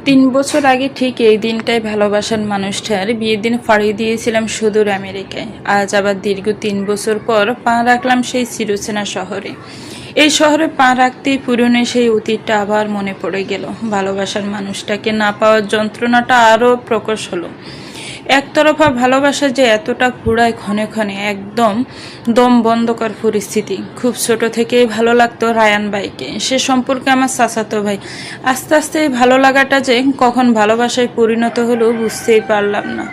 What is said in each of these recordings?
3 বছর আগে ঠিক এই দিনটাই ভালোবাসার মানুষটার বিয়ের দিন ফাড়ি দিয়েছিলাম সুদূর আমেরিকায়। আজ আবার দীর্ঘ 3 বছর পর পা রাখলাম সেই চিরচেনা শহরে। এই শহরে পা রাখতেই পুরনো সেই অতীতটা আবার মনে পড়ে গেল। ভালোবাসার মানুষটাকে না পাওয়ার যন্ত্রণাটা আরও প্রকট হলো। একতরফা ভালোবাসা যে এতটা ঘুরায় ক্ষণে ক্ষণে, একদম দম বন্ধকর পরিস্থিতি। খুব ছোট থেকেই ভালো লাগতো রায়ান ভাইকে। সে সম্পর্কে আমার চাচাতো ভাই। আস্তে আস্তে এই ভালো লাগাটা যে কখন ভালোবাসায় পরিণত হলো বুঝতেই পারলাম না।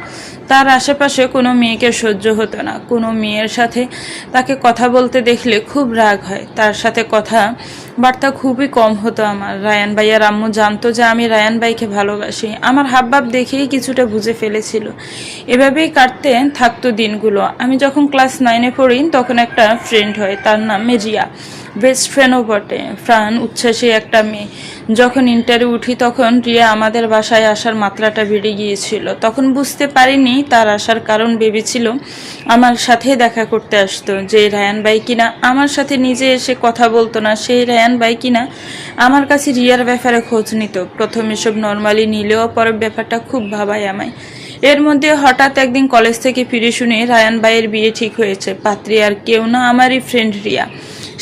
তার আশেপাশে কোনো মেয়েকে সহ্য হতো না। কোনো মেয়ের সাথে তাকে কথা বলতে দেখলে খুব রাগ হয়। তার সাথে কথা বার্তা খুবই কম হতো আমার। রায়ান ভাইয়ার আম্মু জানতো যে আমি রায়ান ভাইকে ভালোবাসি। আমার হাবভাব দেখেই কিছুটা বুঝে ফেলেছিল। এভাবেই কাটতে থাকতো দিনগুলো। আমি যখন ক্লাস 9-এ পড়ি তখন একটা ফ্রেন্ড হয়, তার নাম রিয়া। বেস্ট ফ্রেন্ডও বটে, প্রাণ উচ্ছ্বাসী একটা মেয়ে। যখন ইন্টারে উঠি তখন রিয়া আমাদের বাসায় আসার মাত্রাটা বেড়ে গিয়েছিল। তখন বুঝতে পারিনি তার আসার কারণ, ভেবেছিল আমার সাথে দেখা করতে আসতো। যে রায়ান ভাই কিনা আমার সাথে নিজে এসে কথা বলতো না, সেই রায়ান ভাই কিনা আমার কাছে রিয়ার ব্যাপারে খোঁজ নিত। প্রথম এসব নর্মালি নিলেও পরে ব্যাপারটা খুব ভাবায় আমায়। এর মধ্যে হঠাৎ একদিন কলেজ থেকে ফিরে শুনে রায়ান ভাইয়ের বিয়ে ঠিক হয়েছে। পাত্রী আর কেউ না, আমারই ফ্রেন্ড রিয়া।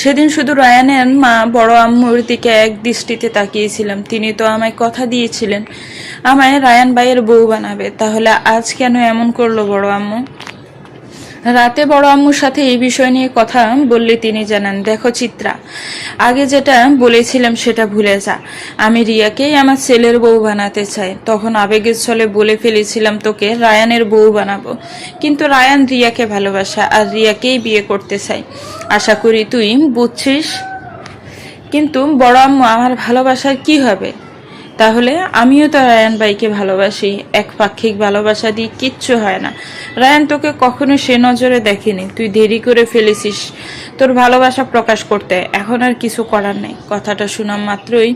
সেদিন শুধু রায়ানের মা বড় আম্মুর দিকে এক দৃষ্টিতে তাকিয়েছিলাম। তিনি তো আমায় কথা দিয়েছিলেন আমায় রায়ান ভাইয়ের বউ বানাবে। তাহলে আজ কেন এমন করলো বড় আম্মু? রাতে বড় আম্মুর সাথে এই বিষয় নিয়ে কথা বললে তিনি জানান, দেখো চিত্রা, আগে যেটা বলেছিলাম সেটা ভুলে যা। আমি রিয়াকেই আমার ছেলের বউ বানাতে চাই। তখন আবেগের ছলে বলে ফেলেছিলাম তোকে রায়ানের বউ বানাবো, কিন্তু রায়ান রিয়াকে ভালোবাসা আর রিয়াকেই বিয়ে করতে চাই। আশা করি তুই বুঝছিস। কিন্তু বড় আম্মু, আমার ভালোবাসার কি হবে? তাহলে আমিও তো রায়ান ভাইকে ভালোবাসি। একপাক্ষিক ভালোবাসা দিয়ে কিচ্ছু হয় না। রায়ান তোকে কখনো সে নজরে দেখেনি। তুই দেরি করে ফেলেছিস তোর ভালোবাসা প্রকাশ করতে। এখন আর কিছু করার নেই। কথাটা শোনা মাত্রই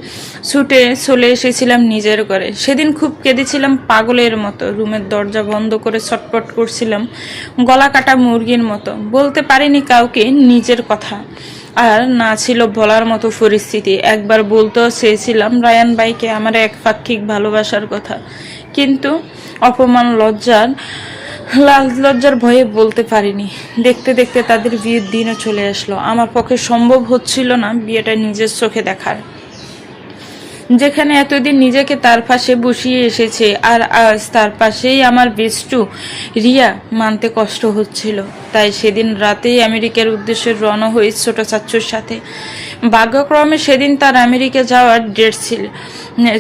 ছুটে চলে এসেছিলাম নিজের ঘরে। সেদিন খুব কেঁদেছিলাম পাগলের মতো। রুমের দরজা বন্ধ করে ছটপট করছিলাম গলা কাটা মুরগির মতো। বলতে পারিনি কাউকে নিজের কথা, আর না ছিল বলার মতো পরিস্থিতি। একবার বলতেও চেয়েছিলাম রায়ান ভাইকে আমার একপাক্ষিক ভালোবাসার কথা, কিন্তু অপমান, লজ্জার ভয়ে বলতে পারিনি। দেখতে দেখতে তাদের বিয়ের দিনও চলে আসলো। আমার পক্ষে সম্ভব হচ্ছিল না বিয়েটা নিজের চোখে দেখার। যেখানে এতদিন নিজেকে তার পাশে বসিয়ে এসেছে, আর আজ তার পাশেই আমার বেস্টু রিয়া, মানতে কষ্ট হচ্ছিল। তাই সেদিন রাতেই আমেরিকার উদ্দেশ্যে রওনা হয়ে ছোট চাচ্চুর সাথে। ভাগ্যক্রমে সেদিন তার আমেরিকা যাওয়ার ডেট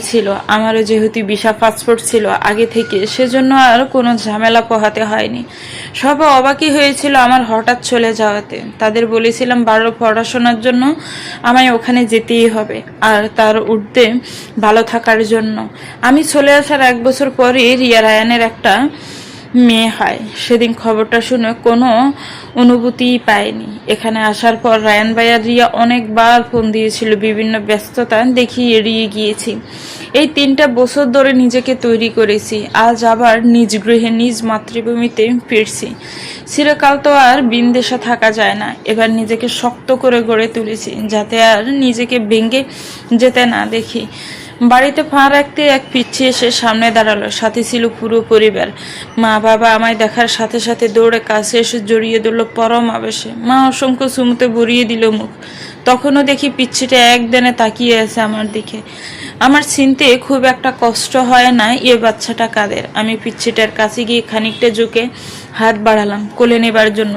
ছিল। আমারও যেহেতু ভিসা পাসপোর্ট ছিল আগে থেকে, সেজন্য আর কোনো ঝামেলা পোহাতে হয়নি। সবাই অবাকই হয়েছিল আমার হঠাৎ চলে যাওয়াতে। তাদের বলেছিলাম বারো পড়াশোনার জন্য আমায় ওখানে যেতেই হবে, আর তার ঊর্ধ্বে ভালো থাকার জন্য। আমি চলে আসার 1 বছর পরে রিয়া রায়ানের একটা মেয়ে হয়। সেদিন খবরটা শুনে কোনো অনুভূতিই পাইনি। এখানে আসার পর রায়ান ভাই আর রিয়া অনেকবার ফোন দিয়েছিল। বিভিন্ন ব্যস্ততা দেখিয়ে এড়িয়ে গিয়েছি। এই 3টা বছর ধরে নিজেকে তৈরি করেছি। আজ আবার নিজ গৃহে নিজ মাতৃভূমিতে ফিরছি। চিরকাল তো আর বিন্দেশে থাকা যায় না। এবার নিজেকে শক্ত করে গড়ে তুলেছি, যাতে আর নিজেকে ভেঙে যেতে না দেখি। বাড়িতে পা রাখতে এক পিচ্ছি এসে সামনে দাঁড়ালো। সাথে ছিল পুরো পরিবার। মা বাবা আমায় দেখার সাথে সাথে দৌড়ে কাছে এসে জড়িয়ে ধরলো পরম আবেশে। মা অসংখ্য চুমুতে ভরিয়ে দিল মুখ। তখনও দেখি পিচ্ছিটা একদিনে তাকিয়ে আছে আমার দিকে। আমার চিনতে খুব একটা কষ্ট হয় না এ বাচ্চাটা কাদের। আমি পিচ্ছিটার কাছে গিয়ে খানিকটা ঝুঁকে হাত বাড়ালাম কোলে নেবার জন্য।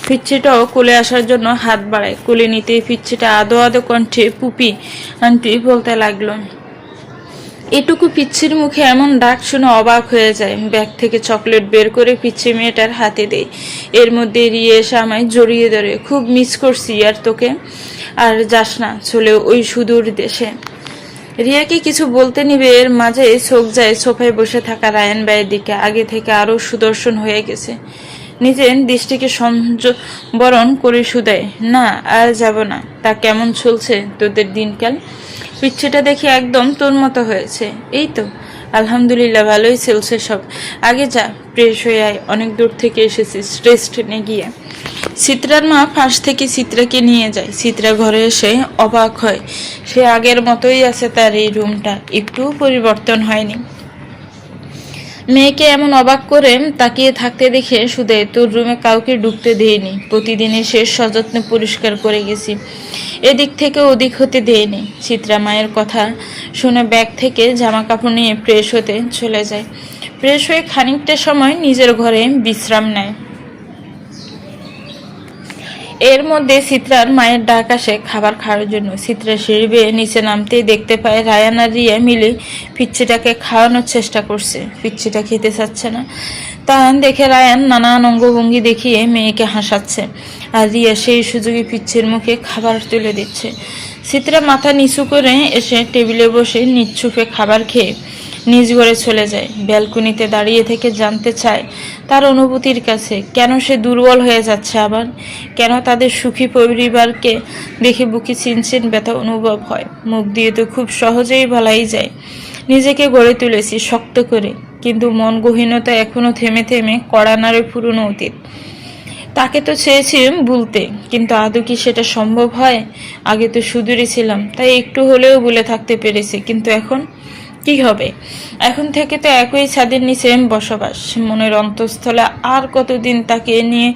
পিচ্ছিটাও কোলে আসার জন্য হাত বাড়ায়। কোলে নিতেই পিচ্ছিটা আদো আদো কণ্ঠে পুপি আন্টি বলতে লাগলো। এটুকু পিচ্ছির মুখে এমন ডাক শুনে অবাক হয়ে যায়। ব্যাগ থেকে চকলেট বের করে পিচ্ছি মেয়েটার হাতে দেয়। এর মধ্যে রিয়ে এসে আমায় জড়িয়ে ধরে, খুব মিস করছি আর তোকে, আর যাস না চলে ওই সুদূর দেশে। রিয়াকে কিছু বলতে নিবে, এর মাঝে চোখ যায় সোফায় বসে থাকা রায়ান ভাইয়ের দিকে। আগে থেকে আরো সুদর্শন হয়ে গেছে। নিজের দৃষ্টিকে সংবরণ করে শুধায়, না আর যাব না। তা কেমন চলছে তোদের দিনকাল? পিচ্ছিটা দেখি একদম তোর মতো হয়েছে। এই তো আলহামদুলিল্লাহ, ভালোই চলছে সব। আগে যা, ফ্রেশ হয়ে আয়, অনেক দূর থেকে এসেছিস, রেস্ট নে গিয়ে। চিত্রার মা পাশ থেকে চিত্রাকে নিয়ে যায়। চিত্রা ঘরে এসে অবাক হয়, সে আগের মতোই আছে, তার এই রুমটা একটুও পরিবর্তন হয়নি। মেয়েকে এমন অবাক করে তাকিয়ে থাকতে দেখে সুদে তোর রুমে কাউকে ঢুকতে দেয়নি, প্রতিদিন এসে সযত্নে পরিষ্কার করে গেছি, এদিক থেকে ওদিক হতে দেয়নি। চিত্রা মায়ের কথা শুনে ব্যাগ থেকে জামা কাপড় নিয়ে ফ্রেশ হতে চলে যায়। ফ্রেশ হয়ে খানিকটা সময় নিজের ঘরে বিশ্রাম নেয়। এর মধ্যে চিত্রার মায়ের ডাক আসে খাবার খাওয়ার জন্য। চিত্রা সিঁড়ি বেয়ে নিচে নামতেই দেখতে পায় রায়ান আর রিয়া মিলে পিচ্ছিটাকে খাওয়ানোর চেষ্টা করছে। পিচ্ছিটা খেতে চাচ্ছে না, তা দেখে রায়ান নানান অঙ্গভঙ্গি দেখিয়ে মেয়েকে হাসাচ্ছে, আর রিয়া সেই সুযোগে পিচ্ছির মুখে খাবার তুলে দিচ্ছে। চিত্রা মাথা নিচু করে এসে টেবিলে বসে নিচ্ছুপে খাবার খেয়ে নিজ ঘরে চলে যায়। ব্যালকনিতে দাঁড়িয়ে থেকে জানতে চায় তার অনুভূতির কাছে, কেন সে দুর্বল হয়ে যাচ্ছে, আবার কেন তাদের সুখী পরিবারকে দেখে বুকে চিনচিন ব্যথা অনুভব হয়। মুখ দিয়ে তো খুব সহজেই বলাই যায় নিজেকে গড়ে তুলেছি শক্ত করে, কিন্তু মন গহীনতা এখনো থেমে থেমে কড়া নাড়ে পুরনো অতীত। তাকে তো চেয়েছিলাম ভুলতে, কিন্তু আদৌ কি সেটা সম্ভব হয়? আগে তো সুদূরে ছিলাম, তাই একটু হলেও ভুলে থাকতে পেরেছি, কিন্তু এখন কি হবে? এখন থেকে তো একই ছাদের নিচে বসবাস। মনের অন্তঃস্থলে আর কতদিন তাকে নিয়ে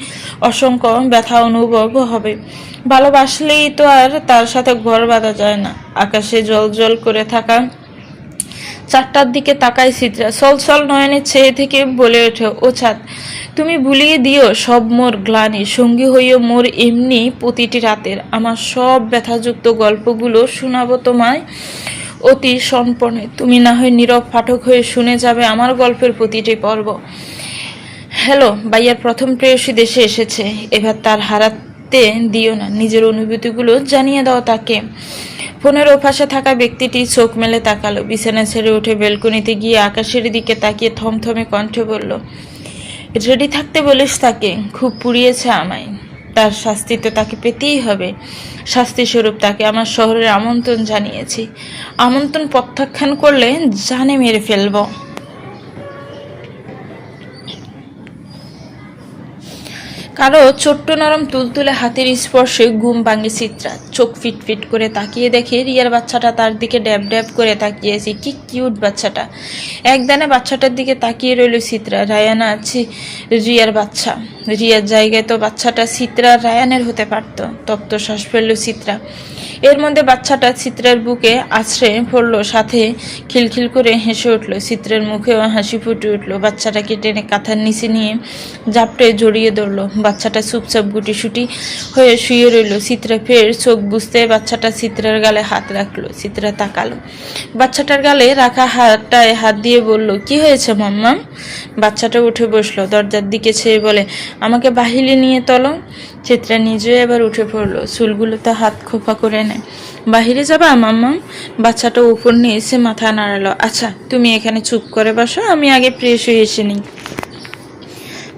অসংখ্য ব্যথা অনুভব হবে। ভালোবাসলেই তো আর তার সাথে ঘর বাঁধা যায় না। আকাশে জল জল করে থাকা 4টার দিকে তাকায় চিত্রা, ছলছল নয়নে চেয়ে থেকে বলে ওঠে, ও চাঁদ, তুমি ভুলিয়ে দিও সব মোর গ্লানি, সঙ্গী হইও মোর এমনি প্রতিটি রাতের। আমার সব ব্যথাযুক্ত গল্পগুলো শোনাবো তোমায় অতি সনপনে, তুমি না হয় নীরব পাঠক হয়ে শুনে যাবে আমার গল্পের প্রতিটি পর্ব। হ্যালো, ভাইয়ার প্রথম প্রেয়সী দেশে এসেছে, এবার তার হারাতে দিও না, নিজের অনুভূতিগুলো জানিয়ে দাও তাকে। ফোনের ওপাশে থাকা ব্যক্তিটি চোখ মেলে তাকালো, বিছানা ছেড়ে উঠে বেলকনিতে গিয়ে আকাশের দিকে তাকিয়ে থমথমে কণ্ঠে বলল, রেডি থাকতে বলিস তাকে, খুব পুড়িয়েছে আমায়। তার শাস্তি তো তাকে পেতেই হবে। শাস্তি স্বরূপ তাকে আমার শহরের আমন্ত্রণ জানিয়েছি। আমন্ত্রণ প্রত্যাখ্যান করলে জানে মেরে ফেলবো। কারো ছোট্ট নরম তুলতুলে হাতের স্পর্শে ঘুম ভাঙে চিত্রা। চোখ ফিটফিট করে তাকিয়ে দেখে রিয়ার বাচ্চাটা তার দিকে ড্যাব ড্যাব করে তাকিয়েছে। কি কিউট বাচ্চাটা! একদানে বাচ্চাটার দিকে তাকিয়ে রইল চিত্রা। রায়ানা আছে রিয়ার বাচ্চা, রিয়ার জায়গায় তো বাচ্চাটা চিত্রা রায়ানের হতে পারত। তপ্ত শ্বাস ফেলল চিত্রা। এর মধ্যে বাচ্চাটা চিত্রার বুকে আছড়ে পড়ল, সাথে খিলখিল করে হেসে উঠল। চিত্রের মুখেও হাসি ফুটে উঠল। বাচ্চাটাকে টেনে কাঁথার নিচে নিয়ে জাপটে জড়িয়ে ধরল। বাচ্চাটা চুপচাপ গুটিসুটি হয়ে শুয়ে রইল। চিত্রা ফের চোখ বুঝতে বাচ্চাটা চিত্রার গালে হাত রাখলো। চিত্রা তাকালো, বাচ্চাটার গালে রাখা হাতটায় হাত দিয়ে বলল, কি হয়েছে মাম্মা? বাচ্চাটা উঠে বসলো, দরজার দিকে চেয়ে বলে, আমাকে বাহিরে নিয়ে তোলো। চিত্রা নিজে এবার উঠে পড়লো, চুলগুলোতে হাত খোপা করে নেয়। বাহিরে যাবা মাম্মা? বাচ্চাটা উপর নিয়ে এসে মাথা নাড়ালো। আচ্ছা, তুমি এখানে চুপ করে বসো, আমি আগে ফ্রেশ হয়ে এসে নিই।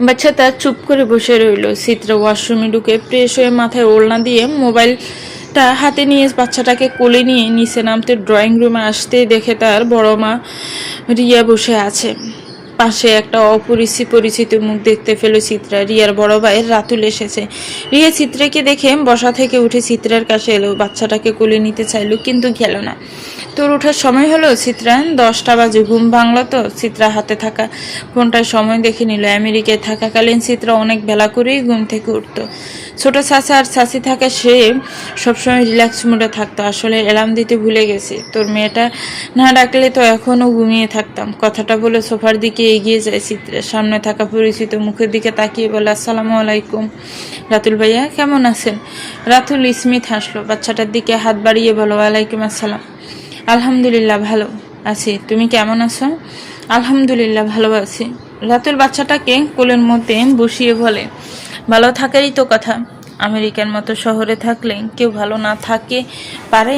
বাচ্চাটা চুপ করে বসে রইল। চিত্রা ওয়াশরুমে ঢুকে ফ্রেশ হয়ে মাথায় ওড়না দিয়ে মোবাইলটা হাতে নিয়ে বাচ্চাটাকে কোলে নিয়ে নিচে নামতে ড্রয়িং রুমে আসতেই দেখে তার বড় মা রিয়া বসে আছে। পাশে একটা পরিচিত মুখ দেখতে পেল চিত্রা। রিয়ার বড় ভাইয়ের রাতুল এসেছে। রিয়া চিত্রাকে দেখে বসা থেকে উঠে চিত্রার কাছে এলো, বাচ্চাটাকে কোলে নিতে চাইলো, কিন্তু গেল না। তোর ওঠার সময় হলো চিত্রা? 10টা বাজে। ঘুম ভাঙলো তো? চিত্রা হাতে থাকা ফোনটায় সময় দেখে নিল। আমেরিকায় থাকাকালীন চিত্রা অনেক বেলা করেই ঘুম থেকে উঠত। ছোট চাচা আর চাচি থাকা সে সবসময় রিল্যাক্স মুডে থাকতো। আসলে অ্যালার্ম দিতে ভুলে গেছি, তোর মেয়েটা না ডাকলে তো এখনও ঘুমিয়ে থাকতাম। কথাটা বলে সোফার দিকে এগিয়ে যায় চিত্রা। সামনে থাকা পরিচিত মুখের দিকে তাকিয়ে বলে, আসসালামু আলাইকুম রাতুল ভাইয়া, কেমন আছেন? রাতুল স্মিথ হাসলো, বাচ্চাটার দিকে হাত বাড়িয়ে বলো, ওয়ালাইকুম আসসালাম। আলহামদুলিল্লাহ ভালো আছি, তুমি কেমন আছো? আলহামদুলিল্লাহ ভালো আছি। রাতুল বাচ্চাটাকে কোলের মধ্যে বসিয়ে বলে, ভালো থাকারই তো কথা। আমেরিকার মতো শহরে থাকলে কেউ ভালো না থাকে পারে?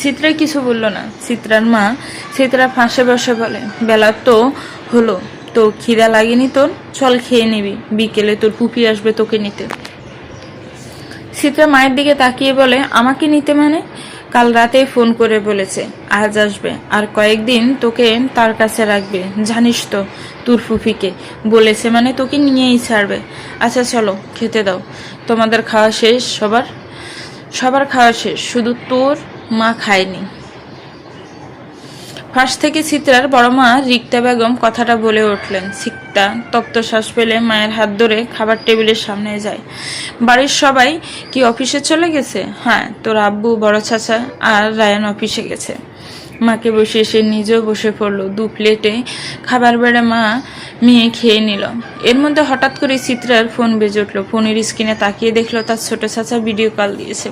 চিত্রা কিছু বলল না। চিত্রার মা চিত্রা ফাঁসে বসে বলে, বেলা তো হলো, তো খিদা লাগেনি তোর? চল খেয়ে নিবি, বিকেলে তোর পুপি আসবে তোকে নিতে। চিত্রা মায়ের দিকে তাকিয়ে বলে, আমাকে নিতে মানে? কাল রাতে ফোন করে বলেছে আজ আসবে, আর কয়েকদিন তোকে তার কাছে রাখবে। জানিস তো তোর ফুফিকে বলেছে, মানে তোকে নিয়েই ছাড়বে। আচ্ছা চলো খেতে দাও, তোমাদের খাওয়া শেষ? সবার খাওয়া শেষ, শুধু তোর মা খায়নি। ফাঁস থেকে চিত্রার বড় মা রিক্তা বেগম কথাটা বলে উঠলেন। চিত্রা তপ্ত শ্বাস ফেলে মায়ের হাত ধরে খাবার টেবিলের সামনে যায়। বাড়ির সবাই কি অফিসে চলে গেছে? হ্যাঁ, তোর আব্বু, বড় চাচা আর রায়ান অফিসে গেছে। মাকে বসে এসে নিজেও বসে পড়লো। 2 প্লেটে খাবার বেড়ে মা মেয়ে খেয়ে নিল। এর মধ্যে হঠাৎ করে চিত্রার ফোন বেজে উঠলো। ফোনের স্ক্রিনে তাকিয়ে দেখলো তার ছোট চাচা ভিডিও কল দিয়েছে।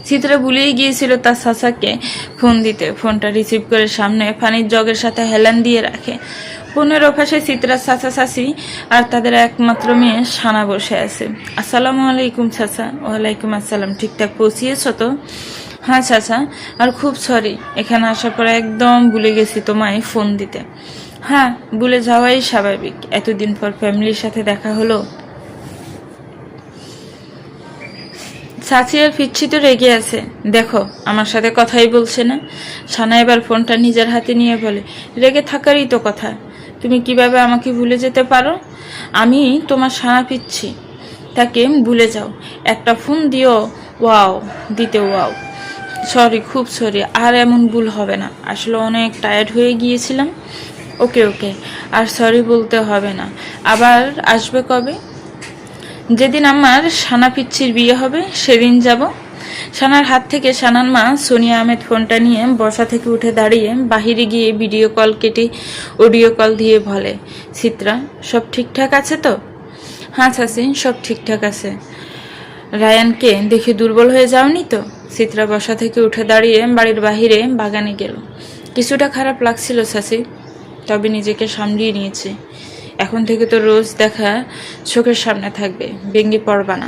চিত্রা ভুলেই গিয়েছিল তার চাচাকে ফোন দিতে। ফোনটা রিসিভ করে সামনে পানির জগের সাথে হেলান দিয়ে রাখে। ফোনের ওপাশে চিত্রার চাচা চাচি আর তাদের একমাত্র মেয়ে সানা বসে আছে। আসসালামু আলাইকুম চাচা। ওয়ালাইকুম আসসালাম। ঠিকঠাক পৌঁছিয়েছ তো? হ্যাঁ চাচা, আর খুব সরি, এখানে আসার পর একদম ভুলে গেছি তোমায় ফোন দিতে। হ্যাঁ, ভুলে যাওয়াই স্বাভাবিক, এতদিন পর ফ্যামিলির সাথে দেখা হলো। চাচি আর ফিরছি তো রেগে আছে, দেখো আমার সাথে কথাই বলছে না। সানা এবার ফোনটা নিজের হাতে নিয়ে বলে, রেগে থাকারই তো কথা, তুমি কিভাবে আমাকে ভুলে যেতে পারো? আমি তোমার সানা পিচ্ছি, তাকে ভুলে যাও, একটা ফোন দিও। ওয়াও দিতে ওয়াও। সরি, খুব সরি, আর এমন ভুল হবে না, আসলে অনেক টায়ার্ড হয়ে গিয়েছিলাম। ওকে ওকে, আর সরি বলতে হবে না। আবার আসবে কবে? যেদিন আমার সানা পিচ্ছির বিয়ে হবে সেদিন যাব। সানার হাত থেকে সানার মা সোনিয়া আহমেদ ফোনটা নিয়ে বসা থেকে উঠে দাঁড়িয়ে বাহিরে গিয়ে ভিডিও কল কেটে অডিও কল দিয়ে বলে, চিত্রা সব ঠিকঠাক আছে তো? হ্যাঁ চাচি, সব ঠিকঠাক আছে। রায়ানকে দেখে দুর্বল হয়ে যাওনি তো? চিত্রা বসা থেকে উঠে দাঁড়িয়ে বাড়ির বাহিরে বাগানে গেল। কিছুটা খারাপ লাগছিল চাচি, তবে নিজেকে সামলিয়ে নিয়েছে। এখন থেকে তো রোজ দেখা চোখের সামনে থাকবে, ভেঙে পড়বা না।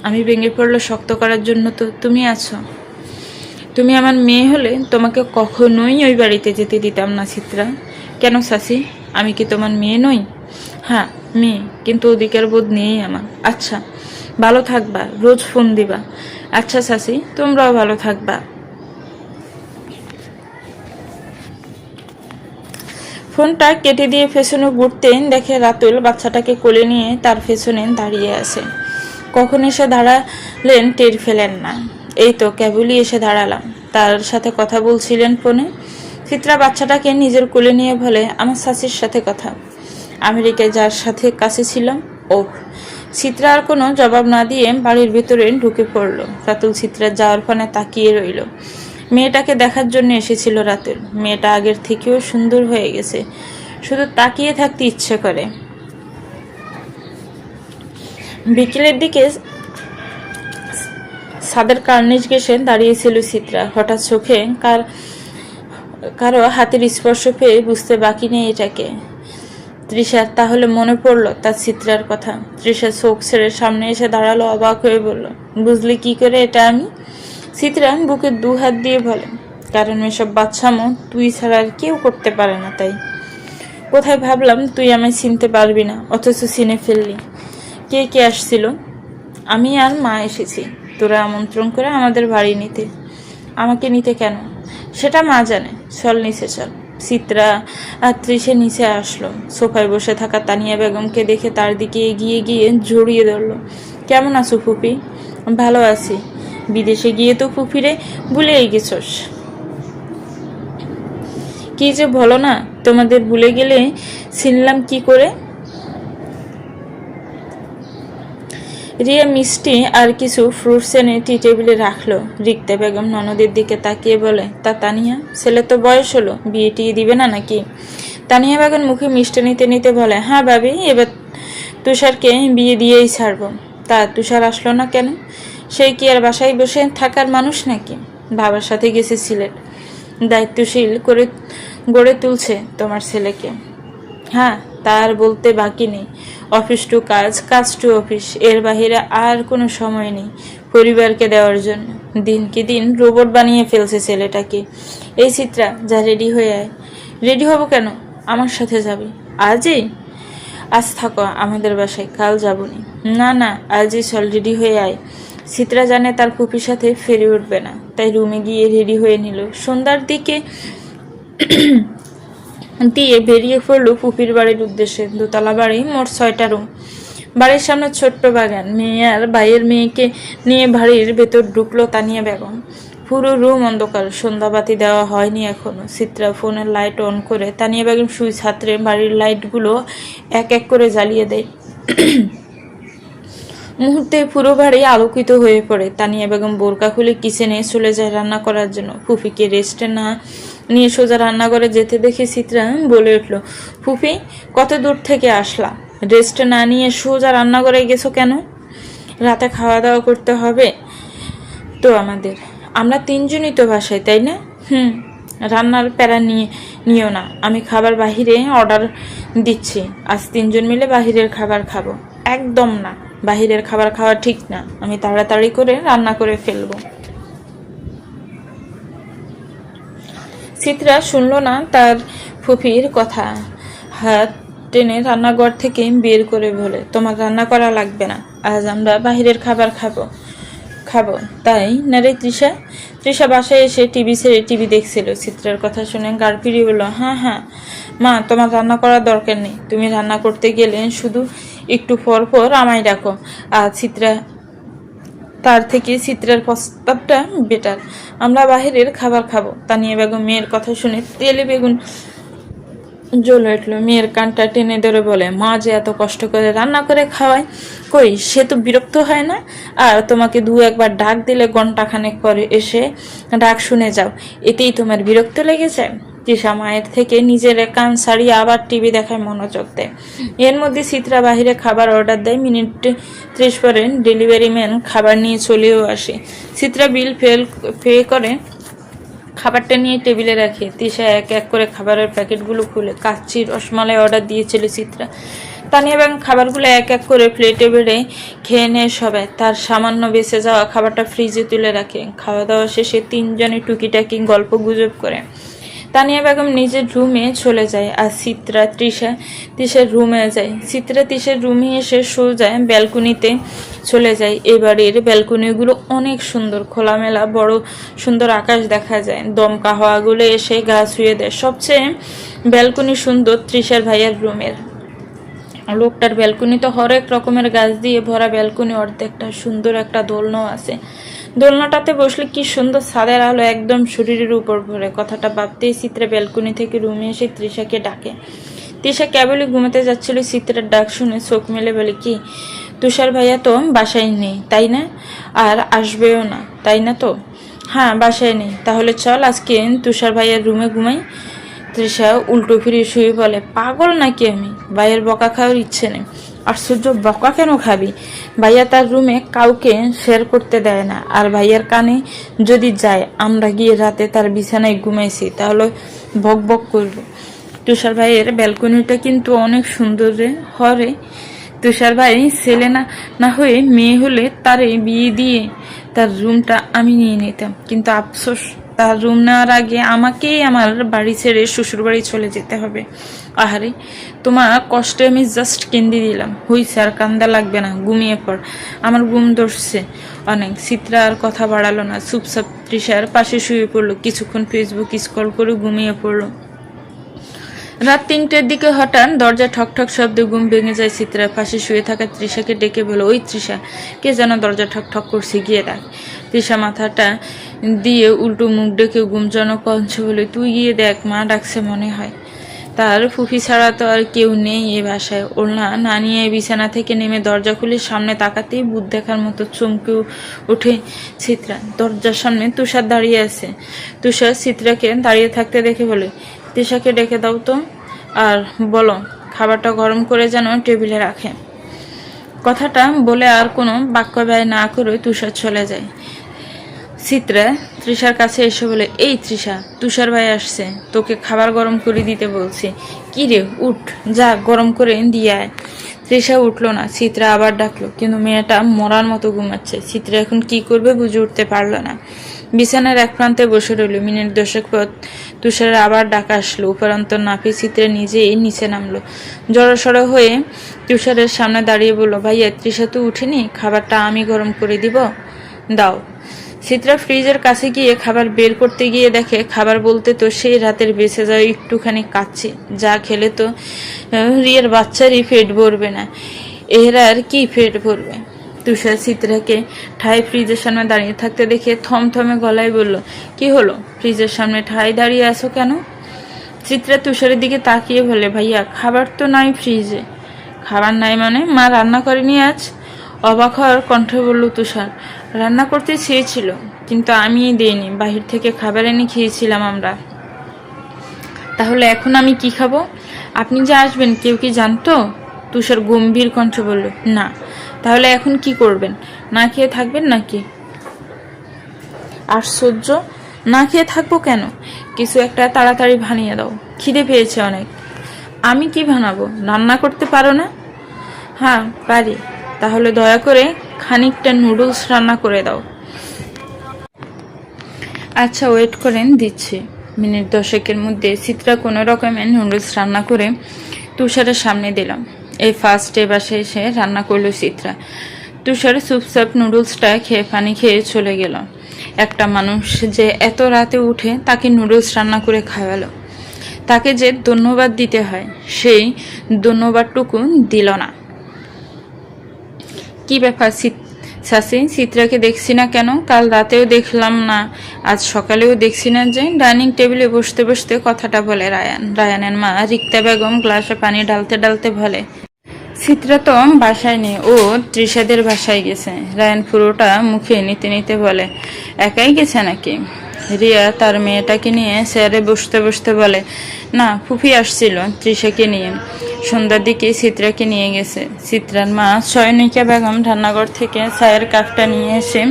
আমি ভেঙে পড়লে শক্ত করার জন্য তো তুমি আছো। তুমি আমার মেয়ে হলে তোমাকে কখনোই ওই বাড়িতে যেতে দিতাম না চিত্রা। কেন চাচি, আমি কি তোমার মেয়ে নই? হ্যাঁ মেয়ে, কিন্তু অধিকার বোধ নেই আমার। আচ্ছা ভালো থাকবা, রোজ ফোন দিবা। আচ্ছা চাচি, তোমরাও ভালো থাকবা। ফোনটা কেটে দিয়ে পেছনে ঘুরতে দেখে রাতুল বাচ্চাটাকে কোলে নিয়ে তার পেছনে দাঁড়িয়ে আছে। কখন এসে দাঁড়ালেন টের ফেলেন না। এই তো কেবলই এসে দাঁড়ালাম। তার সাথে কথা বলছিলেন ফোনে। চিত্রা বাচ্চাটাকে নিজের কোলে নিয়ে বলে, আমার চাচির সাথে কথা, আমেরিকায় যার সাথে কাছে ছিলাম। ওহ। চিত্রা আর কোনো জবাব না দিয়ে বাড়ির ভেতরে ঢুকে পড়ল। রাতুল চিত্রার যাওয়ার পানে তাকিয়ে রইল। মেয়েটাকে দেখার জন্য এসেছিল রাতুল। মেয়েটা আগের থেকেও সুন্দর হয়ে গেছে, শুধু তাকিয়ে থাকতে ইচ্ছে করে। বিকেলের দিকে ছাদের কার্নিশ ঘেঁষে দাঁড়িয়েছিল চিত্রা। হঠাৎ চোখে কারো হাতের স্পর্শ পেয়ে বুঝতে বাকি নেই এটাকে। তৃষার তাহলে মনে পড়লো তার চিত্রার কথা। তৃষা চোখ ছেড়ে সামনে এসে দাঁড়ালো, অবাক হয়ে বলল, বুঝলি কি করে এটা আমি? চিত্রা বুকে 2 হাত দিয়ে বলে, কারণ এসব বাচ্চামো তুই ছাড়া আর কেউ করতে পারে না, তাই। কোথায় ভাবলাম তুই আমায় চিনতে পারবি না, অথচ চিনে ফেললি। কে কে আসছিল? আমি আর মা এসেছি তোরা আমন্ত্রণ করে আমাদের বাড়ি নিতে। আমাকে নিতে কেন সেটা মা জানে। চল নিচে চল। চিত্রা আর তৃষে নিচে আসলো। সোফায় বসে থাকা তানিয়া বেগমকে দেখে তার দিকে এগিয়ে গিয়ে জড়িয়ে ধরলো। কেমন আছো ফুপি? ভালো আছি। বিদেশে গিয়ে তো ফুপিরে ভুলেই গেছস। কি যে বলো না, তোমাদের ভুলে গেলে চিনলাম কি করে? রিয়া মিষ্টি আর কিছু ফ্রুটস এনে টি টেবিলে রাখলো। রিক্তা বেগম ননদের দিকে তাকিয়ে বলে, তা তানিয়া, ছেলে তো বয়স হলো, বিয়ে টিয়ে দিবে না নাকি? তানিয়া বেগম মুখে মিষ্টি নিতে নিতে বলে, হ্যাঁ ভাবি, এবার তুষারকে বিয়ে দিয়েই ছাড়বো। তা তুষার আসলো না কেন? সেই কি আর বাসায় বসে থাকার মানুষ নাকি? বাবার সাথে গেছে সিলেট, দায়িত্বশীল করে গড়ে তুলছে তোমার ছেলেকে। হ্যাঁ, তার বলতে বাকি নেই। অফিস টু কাজ, কাজ টু অফিস, এর বাহিরে আর কোনো সময় নেই পরিবারকে দেওয়ার জন্য। দিনকে দিন রোবট বানিয়ে ফেলছে ছেলেটাকে। এই চিত্রা, যা রেডি হয়ে আয়। রেডি হব কেন? আমার সাথে যাবে। আজই? আজ থাকো আমাদের বাসায়, কাল যাবনি। না না, আজই চল, রেডি হয়ে আয়। চিত্রা জানে তার ফুপির সাথে ফেরে উঠবে না, তাই রুমে গিয়ে রেডি হয়ে নিল। সন্ধ্যার দিকে দিয়ে বেরিয়ে পড়ল ফুপির বাড়ির উদ্দেশ্যে। দোতলা বাড়ি, মোট 6টা রুম। বাড়ির সামনে ছোট্ট বাগান। মেয়ে আর ভাইয়ের মেয়েকে নিয়ে বাড়ির ভেতর ঢুকলো তানিয়া বেগম। পুরো রুম অন্ধকার, সন্ধ্যাবাতি দেওয়া হয়নি এখনো। চিত্রা ফোনের লাইট অন করে তানিয়া বেগম সুইচ হাতড়ে বাড়ির লাইটগুলো এক এক করে জ্বালিয়ে দেয়। মুহূর্তে পুরো বাড়ি আলোকিত হয়ে পড়ে। তানিয়া বেগম বোরকা খুলে কিচেনে চলে যায় রান্না করার জন্য। ফুফিকে রেস্টে না নিয়ে সোজা রান্নাঘরে যেতে দেখে চিত্রা বলে উঠল, ফুফি কত দূর থেকে আসলা? রেস্ট না নিয়ে সোজা রান্নাঘরে গেছো কেন? রাতে খাওয়া দাওয়া করতে হবে তো আমাদের। আমরা 3জনই তো বাসায়, তাই না? রান্নার প্যারা নিও না। আমি খাবার বাহিরে অর্ডার দিচ্ছি। আজ 3জন মিলে বাহিরের খাবার খাবো। একদম না, বাহিরের খাবার খাওয়া ঠিক না। আমি তাড়াতাড়ি করে রান্না করে ফেলবো। চিত্রা শুনল না তার ফুফির কথা। হাত টেনে রান্নাঘর থেকে বের করে বলে, তোমার রান্না করা লাগবে না, আজ আমরা বাহিরের খাবার খাবো তাই না রে তৃষা? তৃষা বাসায় এসে টিভি ছেড়ে টিভি দেখছিল। চিত্রার কথা শুনে গাড় ফিরিয়ে বলল, হ্যাঁ মা, তোমার রান্না করার দরকার নেই। তুমি রান্না করতে গেলে শুধু একটু পর পর আমায় ডাকো। আর তার থেকে চিত্রার প্রস্তাবটা বেটার। আমরা বাহিরের খাবার খাবো। তানিয়া বেগম মেয়ের কথা শুনে তেলে বেগুন জ্বলে উঠল। মেয়ের কানটা টেনে ধরে বলে, মা যে এত কষ্ট করে রান্না করে খাওয়ায়, কই সে তো বিরক্ত হয় না? আর তোমাকে 2-1 বার ডাক দিলে ঘন্টাখানেক পরে এসে ডাক শুনে যাও, এতেই তোমার বিরক্ত লেগে যায়? তৃষা মায়ের থেকে নিজের কান ছাড়িয়ে আবার টিভি দেখায় মনোযোগ দেয়। এর মধ্যে চিত্রা বাহিরে খাবার অর্ডার দেয়। মিনিট 30 পরে ডেলিভারি ম্যান খাবার নিয়ে চলেও আসে। চিত্রা বিল পে করে খাবারটা নিয়ে টেবিলে রাখে। তৃষা এক এক করে খাবারের প্যাকেটগুলো খুলে কাচ্চি রসমালাই অর্ডার দিয়েছিল চিত্রা। তানিয়া বেগম খাবারগুলো এক এক করে প্লেটে বেড়ে খেয়ে নেয় সবাই। তার সামান্য বেঁচে যাওয়া খাবারটা ফ্রিজে তুলে রাখে। খাওয়া দাওয়া শেষে 3জনে টুকিটাকি গল্প গুজব করে। তানিয়া বেগম নিজের রুমে চলে যায় আর চিত্রা তৃষার রুমে যায়। চিত্রা তৃষার রুমে এসে সোজা ব্যালকনিতে চলে যায়। এবারের ব্যালকনিগুলো অনেক সুন্দর, খোলামেলা, বড় সুন্দর আকাশ দেখা যায়। দমকা হাওয়াগুলো এসে গা ছুঁয়ে দেয়। সবচেয়ে ব্যালকনি সুন্দর তৃষার ভাইয়ের রুমের। লোকটার ব্যালকনি তো হরেক রকমের গাছ দিয়ে ভরা ব্যালকনি। অর্ধেকটা সুন্দর একটা দোলনাও আছে। দোলনাটাতে বসলে কি সুন্দর ছাদের আলো একদম শরীরের উপর পড়ে। কথাটা ভাবতেই চিত্রা ব্যালকনি থেকে রুমে এসে তৃষাকে ডাকে। তৃষা কেবলই ঘুমাতে যাচ্ছিল। চিত্রার ডাক শুনে চোখ মেলে বলে, কি তুষার ভাইয়া তো বাসায় নেই, তাই না? আর আসবেও না, তাই না? তো হ্যাঁ, বাসায় নেই। তাহলে চল আজকে তুষার ভাইয়ার রুমে ঘুমাই। তৃষা উল্টো ফিরে শুয়ে বলে, পাগল নাকি আমি? ভাইয়ের বকা খাওয়ার ইচ্ছে নেই। আশ্চর্য, বকা কেন খাবি? ভাইয়া তার রুমে কাউকে শেয়ার করতে দেয় না। আর ভাইয়ার কানে যদি যায় আমরা গিয়ে রাতে তার বিছানায় ঘুমাইছি, তাহলে বক বক করবো। তুষার ভাইয়ের ব্যালকনিটা কিন্তু অনেক সুন্দর রে হরে। তুষার ভাই ছেলে না হয়ে মেয়ে হলে তারে বিয়ে দিয়ে তার রুমটা আমি নিয়ে নিতাম, কিন্তু আফসোস তার রুম নেওয়ার আগে আমাকেই আমার বাড়ি ছেড়ে শ্বশুর বাড়ি চলে যেতে হবে। আহারে, তোমার কষ্টে আমি জাস্ট কেন্দি দিলাম। হইছে, আর কান্দা লাগবে না, ঘুমিয়ে পড়, আমার ঘুম ধরছে অনেক। চিত্রা আর কথা বাড়ালো না, চুপচাপ তৃষার পাশে শুয়ে পড়লো। কিছুক্ষণ ফেসবুক স্ক্রল করে ঘুমিয়ে পড়লো। রাত 3টের দিকে হঠাৎ দরজা ঠকঠক শব্দে ঘুম ভেঙে যায়। চিত্রার পাশে শুয়ে থাকা তৃষাকে ডেকে বলো, ওই তৃষা, কে যেন দরজা ঠকঠক করছে, গিয়ে দেখ। তৃষা মাথাটা দিয়ে উল্টো মুখ ডেকে ঘুমজনক কঞ্চে বলে, তুই গিয়ে দেখ, মা ডাকছে মনে হয়। তার ফুফি ছাড়া তো আর কেউ নেই এ বাসায়। ওলনা না নিয়ে বিছানা থেকে নেমে দরজা খুলে সামনে তাকাতেই ভূত দেখার মতো চমকে ওঠে চিত্রা। দরজার সামনে তুষার দাঁড়িয়ে আছে। তুষার চিত্রাকে দাঁড়িয়ে থাকতে দেখে বলে, তৃষাকে ডেকে দাও তো, আর বলো খাবারটা গরম করে যেন টেবিলে রাখে। কথাটা বলে আর কোনো বাক্য ব্যয় না করে তুষার চলে যায়। চিত্রা তৃষার কাছে এসে বলে, এই তৃষা, তুষার ভাই আসছে, তোকে খাবার গরম করে দিতে বলছি। কি রে, উঠ, যা গরম করে দিয়ে আয়। তৃষা উঠলো না। চিত্রা আবার ডাকলো, কিন্তু মেয়েটা মরার মতো ঘুমাচ্ছে। চিত্রা এখন কি করবে বুঝে উঠতে পারলো না। বিছানার এক প্রান্তে বসে রইল। মিনিট 10 পর তুষারের আবার ডাকা আসলো। উপরান্ত নাফি চিত্রা নিজেই নিচে নামলো। জড়সড় হয়ে তুষারের সামনে দাঁড়িয়ে বলল, ভাইয়া, তৃষা তো উঠেনি, খাবারটা আমি গরম করে দিব। দাও। চিত্রা ফ্রিজের কাছে গিয়ে খাবার বের করতে গিয়ে দেখে খাবার বলতে তো সেই রাতের বেঁচে যাওয়া একটুখানি কাচ্ছি, যা খেলে তো রিয়ার বাচ্চারই পেট ভরবে না, এর আর কি পেট ভরবে। তুষার চিত্রাকে ঠাই ফ্রিজের সামনে দাঁড়িয়ে থাকতে দেখে থমথমে গলায় বলল, কি হলো, ফ্রিজের সামনে ঠাই দাঁড়িয়ে আছো কেন? চিত্রা তুষারের দিকে তাকিয়ে বলে, ভাইয়া খাবার তো নাই ফ্রিজে। খাবার নাই মানে? মা রান্না করেনি আজ? অবাক হওয়ার কণ্ঠে বলল তুষার, রান্না করতে চেয়েছিল কিন্তু আমিই দিইনি, বাহির থেকে খাবার এনে খেয়েছিলাম আমরা। তাহলে এখন আমি কি খাবো? আপনি যে আসবেন কেউ কি জানতো? তুষার গম্ভীর কণ্ঠে বলল, না। তাহলে এখন কি করবেন? না খেয়ে থাকবেন নাকি? আশ্চর্য, না খেয়ে থাকবো কেন? কিছু একটা তাড়াতাড়ি বানিয়ে দাও, খিদে পেয়েছে অনেক। আমি কি বানাবো? রান্না করতে পারো না? হ্যাঁ পারি। তাহলে দয়া করে খানিকটা নুডলস রান্না করে দাও। আচ্ছা ওয়েট করেন, দিচ্ছি। মিনিট 10 মধ্যে চিত্রা কোনো রকমের নুডলস রান্না করে তুষারের সামনে দিলাম। এই ফার্স্ট বাসায় এসে রান্না করলো চিত্রা। তুষার চুপচাপ নুডলসটা খেয়ে পানি খেয়ে চলে গেল। একটা মানুষ যে এত রাতে উঠে তাকে নুডলস রান্না করে খাওয়ালো, তাকে যে ধন্যবাদ দিতে হয় সেই ধন্যবাদটুকু দিল না। কি ব্যাপার শাসি, চিত্রাকে দেখছি না কেন? কাল রাতেও দেখলাম না, আজ সকালেও দেখছি না যে? ডাইনিং টেবিলে বসতে বসতে কথাটা বলে রায়ানের মা রিক্তা বেগম গ্লাসে পানি ঢালতে ঢালতে বলে, চিত্রা তো বাসায় নেই, ও তৃষাদের বাসায় গেছে। রায়ান পুরোটা মুখে নিতে নিতে বলে, একাই গেছে নাকি? রিয়া তার মেয়েটাকে নিয়ে চেয়ারে বসতে বসতে বলে, না ফুফি আসছিল তৃষাকে নিয়ে, সন্ধ্যার দিকে চিত্রাকে নিয়ে গেছে। চিত্রার মা সয়নিকা বেগম রান্নাঘর থেকে চায়ের কাপটা নিয়ে এসে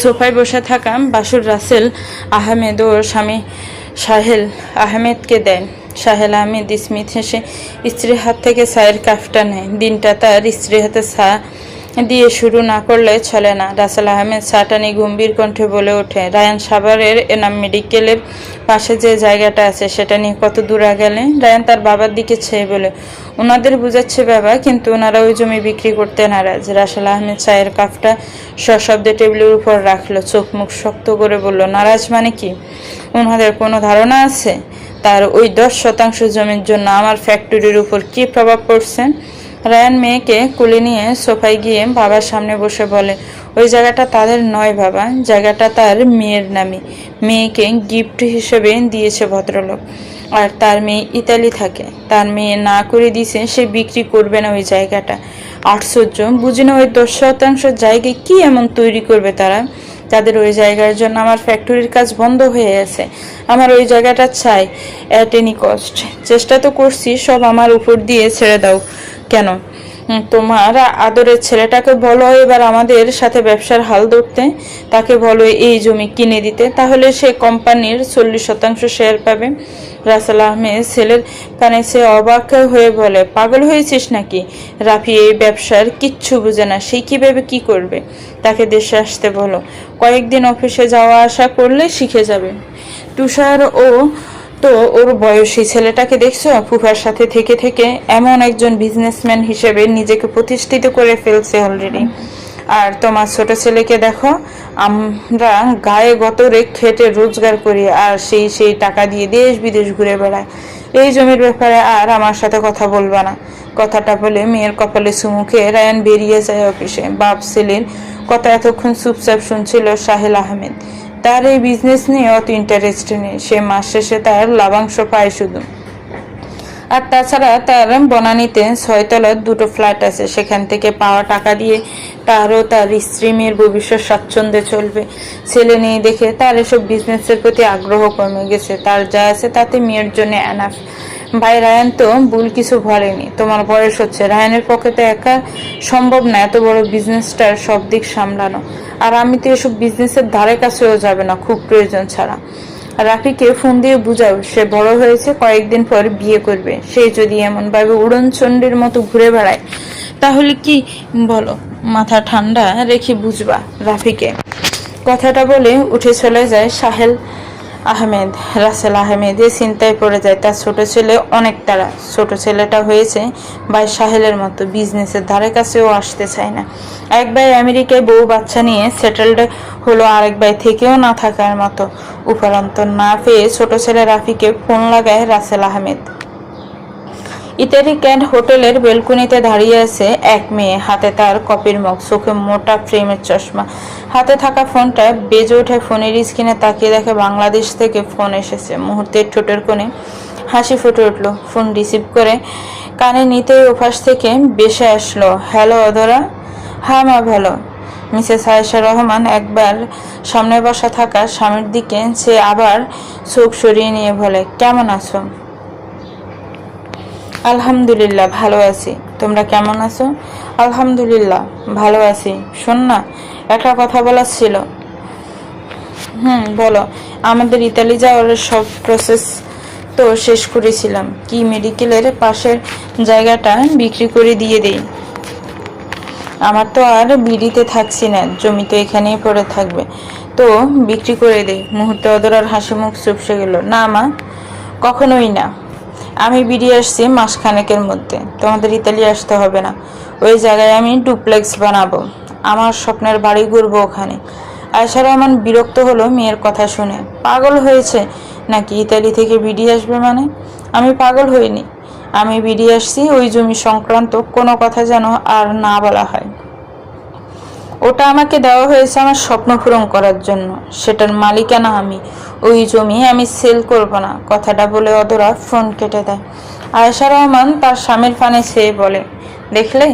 সোফায় বসে থাকা বাসুর রাসেল আহমেদ ও স্বামী সাহেল আহমেদকে দেয়। সাহেল আহমেদ স্মিথ হেসে স্ত্রীর হাত থেকে চায়ের কাপটা নেয়। দিনটা তার স্ত্রীর হাতে চা দিয়ে শুরু না করলে চলে না। রাসেল আহমেদ চাটা নিয়ে গম্ভীর কণ্ঠে বলে ওঠে, রায়ান সাভারের এনাম মেডিকেলের পাশে যে জায়গাটা আছে সেটা নিয়ে কত দূর গেলে? রায়ান তার বাবার দিকে চেয়ে বলে, ওনাদের বুঝাচ্ছে বাবা, কিন্তু ওনারা ওই জমি বিক্রি করতে নারাজ। রাসেল আহমেদ চায়ের কাপটা সশব্দে টেবিলের উপর রাখলো, চোখ মুখ শক্ত করে বলল, নারাজ মানে কি? ওনাদের কোনো ধারণা আছে তার ওই 10% জমির জন্য আমার ফ্যাক্টরির উপর কি প্রভাব পড়ছে? রায়ান মেয়েকে কোলে নিয়ে সোফায় গিয়ে বাবার সামনে বসে বলে, ওই জায়গাটা তাদের নয় বাবা, জায়গাটা তার মেয়ের নামে। মেয়েকে গিফট হিসেবে দিয়েছে ভদ্রলোক, আর তার মেয়ে ইতালি থাকে। তার মেয়ে না করে দিয়েছে সে বিক্রি করবে না ওই জায়গাটা। আশ্চর্য, বুঝি না ওই 10% জায়গায় কি এমন তৈরি করবে তারা? তাদের ওই জায়গার জন্য আমার ফ্যাক্টরির কাজ বন্ধ হয়ে আছে। আমার ওই জায়গাটা চাই অ্যাট এনি কস্ট। চেষ্টা তো করছি, সব আমার উপর দিয়ে ছেড়ে দাও। কেন? তোমার আদরের ছেলেটাকে বলো এবার আমাদের সাথে ব্যবসার হাল ধরতে, তাকে বলো এই জমি কিনে দিতে, তাহলে সে কোম্পানির 40% শেয়ার পাবে। রাসেল আহমেদ ছেলের কানে সে অবাক হয়ে বলে, পাগল হয়েছিস নাকি? রাফি এই ব্যবসার কিচ্ছু বুঝে না, সে কিভাবে কি করবে? তাকে দেশে আসতে বলো, কয়েকদিন অফিসে যাওয়া আসা করলে শিখে যাবে। তুষার ও তো ওর বয়সী ছেলেটাকে দেখছো? ফুফার সাথে থেকে থেকে এমন একজন বিজনেসম্যান হিসেবে নিজেকে প্রতিষ্ঠিত করে ফেলছে অলরেডি। আর তোমার ছোট ছেলেকে দেখো, আমরা গায়ে গতরে খেটে রোজগার করি আর সেই টাকা দিয়ে দেশ বিদেশ ঘুরে বেড়ায়। এই জমির ব্যাপারে আর আমার সাথে কথা বলবা না। কথাটা বলে মেয়ের কপালে চুমুকে রায়ান বেরিয়ে যায় অফিসে। বাপ ছেলের কথা এতক্ষণ চুপচাপ শুনছিল সাহেল আহমেদ। তার এই বিজনেস নিয়ে অত ইন্টারেস্ট নেই, সে মাস শেষে তার লাভাংশ পায় শুধু। আর তাছাড়া তার বনানীতে 6 তলার 2টো ফ্ল্যাট আছে, সেখান থেকে পাওয়া টাকা দিয়ে তারও তার স্ত্রী মেয়ের ভবিষ্যৎ স্বাচ্ছন্দ্যে চলবে। ছেলে নেই দেখে তার এসব বিজনেসের প্রতি আগ্রহ কমে গেছে। তার যা আছে তাতে মেয়ের জন্য এনাফ। ভাই রায়ান তো ভুল কিছু বলেনি, তোমার বয়স হচ্ছে, রায়ানের পক্ষে তো একা সম্ভব না এত বড় বিজনেসটার সব দিক সামলানো। আর আমি তো এসব বিজনেসের ধারে কাছেও যাবে না খুব প্রয়োজন ছাড়া। রাফিকে ফোন দিয়ে বুঝাও, সে বড় হয়েছে, কয়েকদিন পর বিয়ে করবে। সে যদি এমন ভাবে উড়নচণ্ডীর মতো ঘুরে বেড়ায় তাহলে কি বলো? মাথা ঠান্ডা রেখে বুঝবা রাফিকে। কথাটা বলে উঠে চলে যায় সাহেল আহমেদ, রাসেল আহমেদ এ চিন্তায় পড়ে যায়। তার ছোট ছেলে অনেক তাড়া। ছোট ছেলেটা হয়েছে ভাই সাহেলের মতো, বিজনেসের ধারে কাছেও আসতে চায় না। এক ভাই আমেরিকায় বউ বাচ্চা নিয়ে সেটেলড হলো, আরেক ভাই থেকেও না থাকার মতো। উপরান্তর না পেয়ে ছোট ছেলে রাফিকে ফোন লাগায় রাসেল আহমেদ। ইতালি ক্যান্ট হোটেলের বেলকনিতে দাঁড়িয়ে আছে এক মেয়ে, হাতে তার কপির মগ, চোখে মোটা ফ্রেমের চশমা। হাতে থাকা ফোনটা বেজে ওঠে। ফোনের স্ক্রিনে তাকিয়ে দেখে বাংলাদেশ থেকে ফোন এসেছে। মুহূর্তে ঠোঁটের কোণে হাসি ফুটে উঠল। ফোন রিসিভ করে কানে নিতেই ওপাশ থেকে বেসে আসলো, হ্যালো অধরা। হ্যাঁ মা ভালো। মিসেস আয়েশা রহমান একবার সামনে বসা থাকা স্বামীর দিকে সে আবার চোখ সরিয়ে নিয়ে বলে, কেমন আছো? আলহামদুলিল্লাহ ভালো আছি। তোমরা কেমন আছো? আলহামদুলিল্লাহ ভালো আছি। শোন না, একটা কথা বলার ছিল। বলো। আমাদের ইতালি যাওয়ার সব প্রসেস তো শেষ করেছিলাম। কি মেডিকেলের পাশের জায়গাটা বিক্রি করে দিয়ে দেই? আমার তো আর বিড়িতে থাকছি না, জমি তো এখানেই পড়ে থাকবে, তো বিক্রি করে দেই। মুহূর্তে অদরার হাসি মুখ চুপসে গেল। না মা, কখনোই না। আমি বেরিয়ে আসছি মাসখানেকের মধ্যে। তোমাদের ইতালি আসতে হবে না। ওই জায়গায় আমি ডুপ্লেক্স বানাবো, আমার স্বপ্নের বাড়ি ঘুরবো ওখানে। আয়েশা রহমান বিরক্ত হলো মেয়ের কথা শুনে। পাগল হয়েছে নাকি? ইতালি থেকে বেরিয়ে আসবে মানে? আমি পাগল হইনি, আমি বেরিয়ে আসছি ওই জমি সংক্রান্ত কোনো কথা যেন আর না বলা হয়। ওটা আমাকে দেওয়া হয়েছে আমার স্বপ্ন পূরণ করার জন্য, সেটার মালিকানা আমি। ওই জমি আমি সেল করব না। কথাটা বলে অদরা ফোন কেটে দেয়। আয়েশা রহমান তার স্বামীর পানে চেয়ে বলে, দেখলে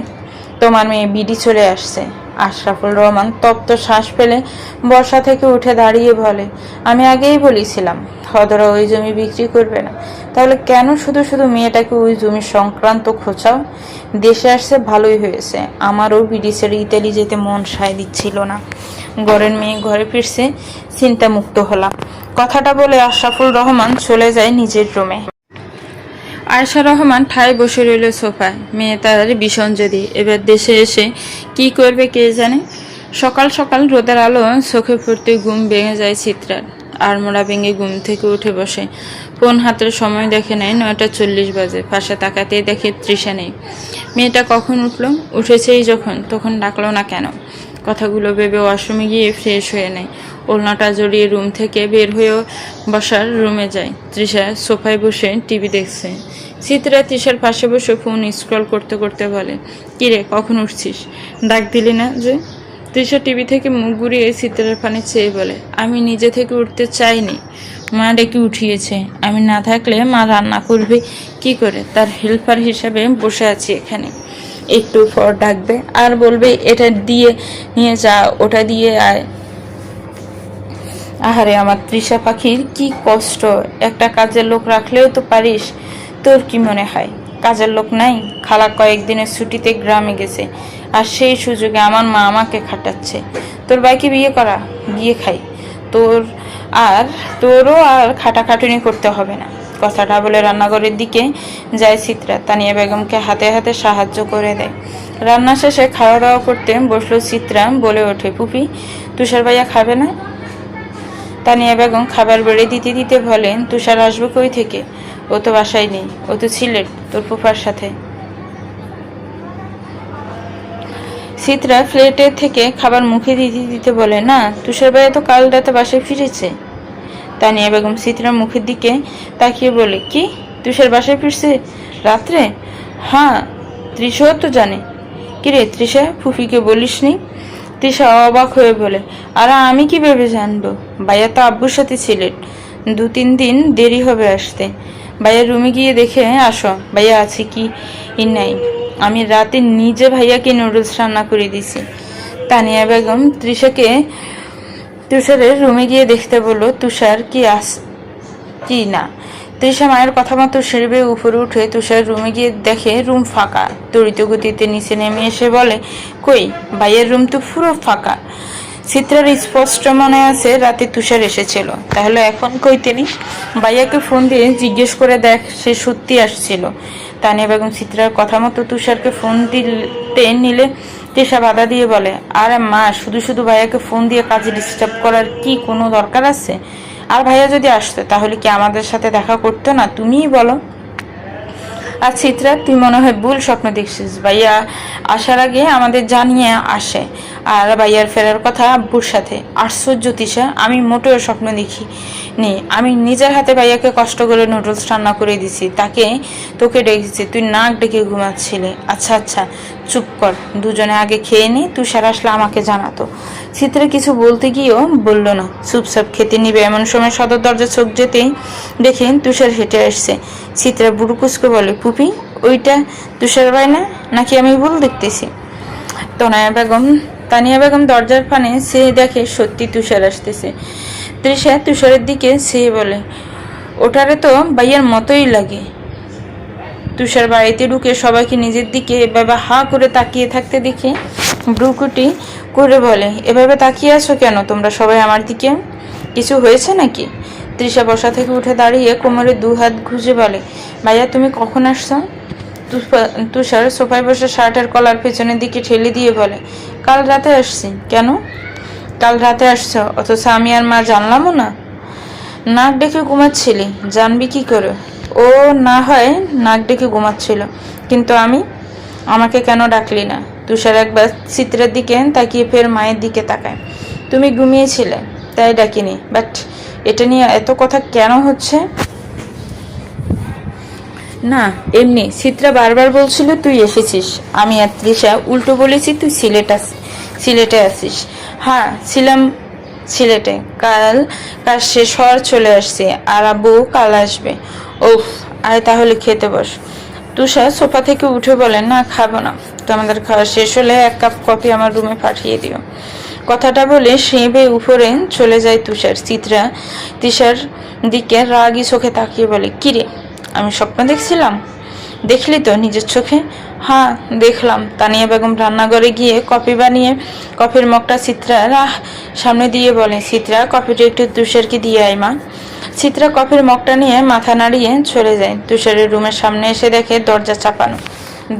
তোমার মেয়ে বিডি চলে আসছে। আশরাফুল রহমান তপ্ত শ্বাস ফেলে বর্ষা থেকে উঠে দাঁড়িয়ে বলে, আমি আগেই বলেছিলাম অদরা ওই জমি বিক্রি করবে না। তাহলে কেন শুধু শুধু মেয়েটাকে ওই জমি সংক্রান্ত খোঁচাও? দেশে আসছে ভালোই হয়েছে। আমারও বিডি ছেড়ে ইতালি যেতে মন সায় দিচ্ছিল না। ঘরের মেয়ে ঘরে ফিরছে, চিন্তামুক্ত হলাম। কথাটা বলে আশরাফুল রহমান চলে যায় নিজের রুমে। আয়েশা রহমান ঠায় বসে রইল সোফায়। মেয়ে তার ভীষণ যদি এবার দেশে এসে কি করবে কে জানে। সকাল সকাল রোদের আলো চোখে পড়তে ঘুম ভেঙে যায় চিত্রার। আড়মোড়া ভেঙে ঘুম থেকে উঠে বসে। ফোন হাতের সময় দেখে নেয় 9:40 বাজে। পাশে তাকাতেই দেখে তৃষা নেই। মেয়েটা কখন উঠলো? উঠেছেই যখন, তখন ডাকলো না কেন? কথাগুলো ভেবে ওয়াশরুমে গিয়ে ফ্রেশ হয়ে নেয়। ওড়নাটা জড়িয়ে রুম থেকে বের হয়েও বসার রুমে যায়। তৃষা সোফায় বসে টিভি দেখছে। চিত্রা তৃষার পাশে বসে ফোন স্ক্রল করতে করতে বলে, কিরে কখন উঠছিস? ডাক দিলি না যে? তৃষা টিভি থেকে মুখ ঘুরিয়ে চিত্রার পানে চেয়ে বলে, আমি নিজে থেকে উঠতে চাইনি, মা ডেকে উঠিয়েছে। আমি না থাকলে মা রান্না করবে কি করে? তার হেল্পার হিসাবে বসে আছি এখানে। একটু পর ডাকবে আর বলবে, এটা দিয়ে নিয়ে যা, ওটা দিয়ে আয়। আহারে আমার তৃষা পাখির কি কষ্ট। একটা কাজের লোক রাখলেও তো পারিস। তোর কি মনে হয় কাজের লোক নাই? খালা কয়েকদিনের ছুটিতে গ্রামে গেছে, আর সেই সুযোগে আমার মা আমাকে খাটাচ্ছে। তোর ভাইকে বিয়ে করা, বিয়ে খাই। তোরও আর খাটাখাটুনি করতে হবে না। কথাটা বলে রান্নাঘরের দিকে যায় চিত্রা। তানিয়া বেগমকে হাতে হাতে সাহায্য করে দেয়। রান্না শেষে খাওয়া দাওয়া করতে বসলো চিত্রা। বলে ওঠে, পুপি তুষার ভাইয়া খাবে না? তানিয়া বেগম খাবার বেড়ে দিতে দিতে বলেন, তুষার আসবে কই থেকে? ও তো বাসায় নেই, ও তো সিলেট তোর ফুফার সাথে। চিত্রা প্লেটে থেকে খাবার মুখে দিতে দিতে বলে, না তুষার ভাইয়া তো কাল রাতে বাসায় ফিরেছে। তানিয়া বেগম চিত্রার মুখের দিকে তাকিয়ে বলে, কি তুষার বাসায় ফিরছে রাত্রে? হ্যাঁ, তৃষাও তো জানে। কিরে তৃষা, ফুফিকে বলিসনি? তৃষা অবাক হয়ে বলে, আর আমি কি ভেবে জানবো? ভাইয়া তো আব্বুর সাথে ছিলেন, 2-3 দিন দেরি হবে আসতে। ভাইয়ার রুমে গিয়ে দেখে আসো ভাইয়া আছে কি নাই। আমি রাতে নিজে ভাইয়াকে নুডলস রান্না করে দিছি। তানিয়া বেগম তৃষাকে তুষারের রুমে গিয়ে দেখতে বলল, তুষার কি না। তৃষা মায়ের কথা মতো সেরবে উপরে উঠে তুষার রুমে গিয়ে দেখে রুম ফাঁকা। তড়িৎ গতিতে নিচে নেমে এসে বলে, কই ভাইয়ের রুম তো পুরো ফাঁকা। চিত্রার স্পষ্ট মনে আছে রাতে তুষার এসেছিল, তাহলে এখন কই তিনি? ভাইয়াকে ফোন দিয়ে জিজ্ঞেস করে দেখ সে সত্যি আসছিল। তানিয়া বেগম চিত্রার কথা মতো তুষারকে ফোন দিতে নিলে তৃষা বাধা দিয়ে বলে, আরে মা, শুধু শুধু ভাইয়াকে ফোন দিয়ে কাজে ডিস্টার্ব করার কি কোনো দরকার আছে? আর ভাইয়া যদি আসতো তাহলে কি আমাদের সাথে দেখা করতো না? তুমিই বলো। আর চিত্রা, তুই মনে হয় ভুল স্বপ্ন দেখছিস। ভাইয়া আসার আগে আমাদের জানিয়ে আসে, আর ভাইয়ার ফেরার কথা আব্বুর সাথে। আশ্চর্য তিশা, আমি মোটেও স্বপ্ন দেখি নি। আমি নিজের হাতে ভাইয়াকে কষ্ট করে নুডলস রান্না করে দিছি, তোকে ডেকেছি, তুই নাক ডেকে ঘুমাচ্ছিলি। আচ্ছা আচ্ছা, চুপ কর, দুজনে আগে খেয়ে নি, তুষার আসলে আমাকে জানাতো। চিত্রা কিছু বলতে গিয়েও বলল না, চুপচাপ খেতে নিবে। এমন সময় সদর দরজা চোখ যেতেই দেখে তুষার হেঁটে আসছে। চিত্রা বুড়ুকুসকে বলে, পুপি, ওইটা তুষার ভাই না? নাকি আমি ভুল দেখতেছি? তানিয়া বেগম দরজার পানে সে দেখে সত্যি তুষার আসতেছে। তৃষা তুষারের দিকে সে বলে, ওটারে তো ভাইয়ার মতোই লাগে। তুষার বাড়িতে ঢুকে সবাইকে নিজের দিকে এভাবে হা করে তাকিয়ে থাকতে দেখে ব্রুকুটি করে বলে, এভাবে তাকিয়ে আছো কেন তোমরা সবাই আমার দিকে? কিছু হয়েছে নাকি? তৃষা বসা থেকে উঠে দাঁড়িয়ে কোমরে 2 হাত ঘুষে বলে, ভাইয়া তুমি কখন আসছো? তুষার সোফায় বসে শার্টের কলার পেছনের দিকে ঠেলে দিয়ে বলে, কাল রাতে আসছি। কেন? কাল রাতে আসছো অথচ আমি আর মা জানলামও না? নাক ডেকে ঘুমাচ্ছিলি, জানবি কি করে? ও না হয় নাক ডেকে ঘুমাচ্ছিল, কিন্তু আমাকে কেন ডাকলি না? তুষার একবার চিত্রের দিকে তাকিয়ে ফের মায়ের দিকে তাকায়। তুমি ঘুমিয়েছিলে তাই ডাকিনি, বাট এটা নিয়ে এত কথা কেন হচ্ছে? না এমনি, চিত্রা বারবার বলছিল তুই এসেছিস। আমি আর তৃষা উল্টো বলেছি তুই সিলেটে আসিস। হ্যাঁ ছিলাম সিলেটে, কাল কাজ শেষ হওয়ার চলে আসছে, আর আব্বু কাল আসবে। ওফ, আয় তাহলে খেতে বস। তুষার সোফা থেকে উঠে বলে, না খাবো না, তোমাদের খাওয়া শেষ হলে 1 কাপ কফি আমার রুমে পাঠিয়ে দিও। কথাটা বলে সে বেয়ে উপরে চলে যায় তুষার। চিত্রা তৃষার দিকে রাগী চোখে তাকিয়ে বলে, কিরে, আমি স্বপ্ন দেখছিলাম? দেখলি তো নিজের চোখে? হ্যাঁ দেখলাম। তানিয়া বেগম রান্নাঘরে গিয়ে কফি বানিয়ে কফির মগটা চিত্রার সামনে দিয়ে বলে, চিত্রা, কফিটা একটু তুষারকে দিয়ে আয় মা। চিত্রা কফির মগটা নিয়ে মাথা নাড়িয়ে চলে যায়। তুষারের রুমের সামনে এসে দেখে দরজা চাপানো।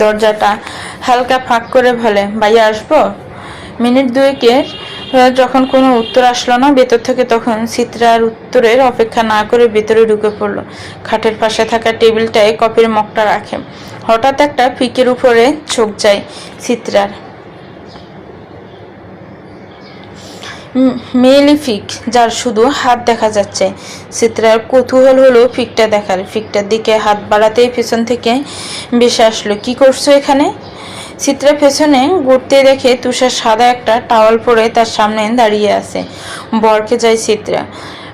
দরজাটা হালকা ফাঁক করে বলে, ভাইয়া আসবো? মিনিট 2-এর যখন কোনো উত্তর আসলো না ভেতর থেকে, তখন চিত্রার উত্তরের অপেক্ষা না করে ভেতরে ঢুকে পড়লো। খাটের পাশে থাকা টেবিলটায় কফির মগটা রাখে। হঠাৎ একটা ফিকের উপরে চোখ যায় চিত্রার। মেয়েলি ফিক, যার শুধু হাত দেখা যাচ্ছে। চিত্রার কৌতূহল হলো ফিকটা দেখার। ফিকটার দিকে হাত বাড়াতেই পেছন থেকে ভেসে আসলো, কি করছো এখানে? চিত্রা পেছনে ঘুরতে দেখে তুষার সাদা একটা টাওয়াল পরে তার সামনে দাঁড়িয়ে আছে। বরকে যায় চিত্রা,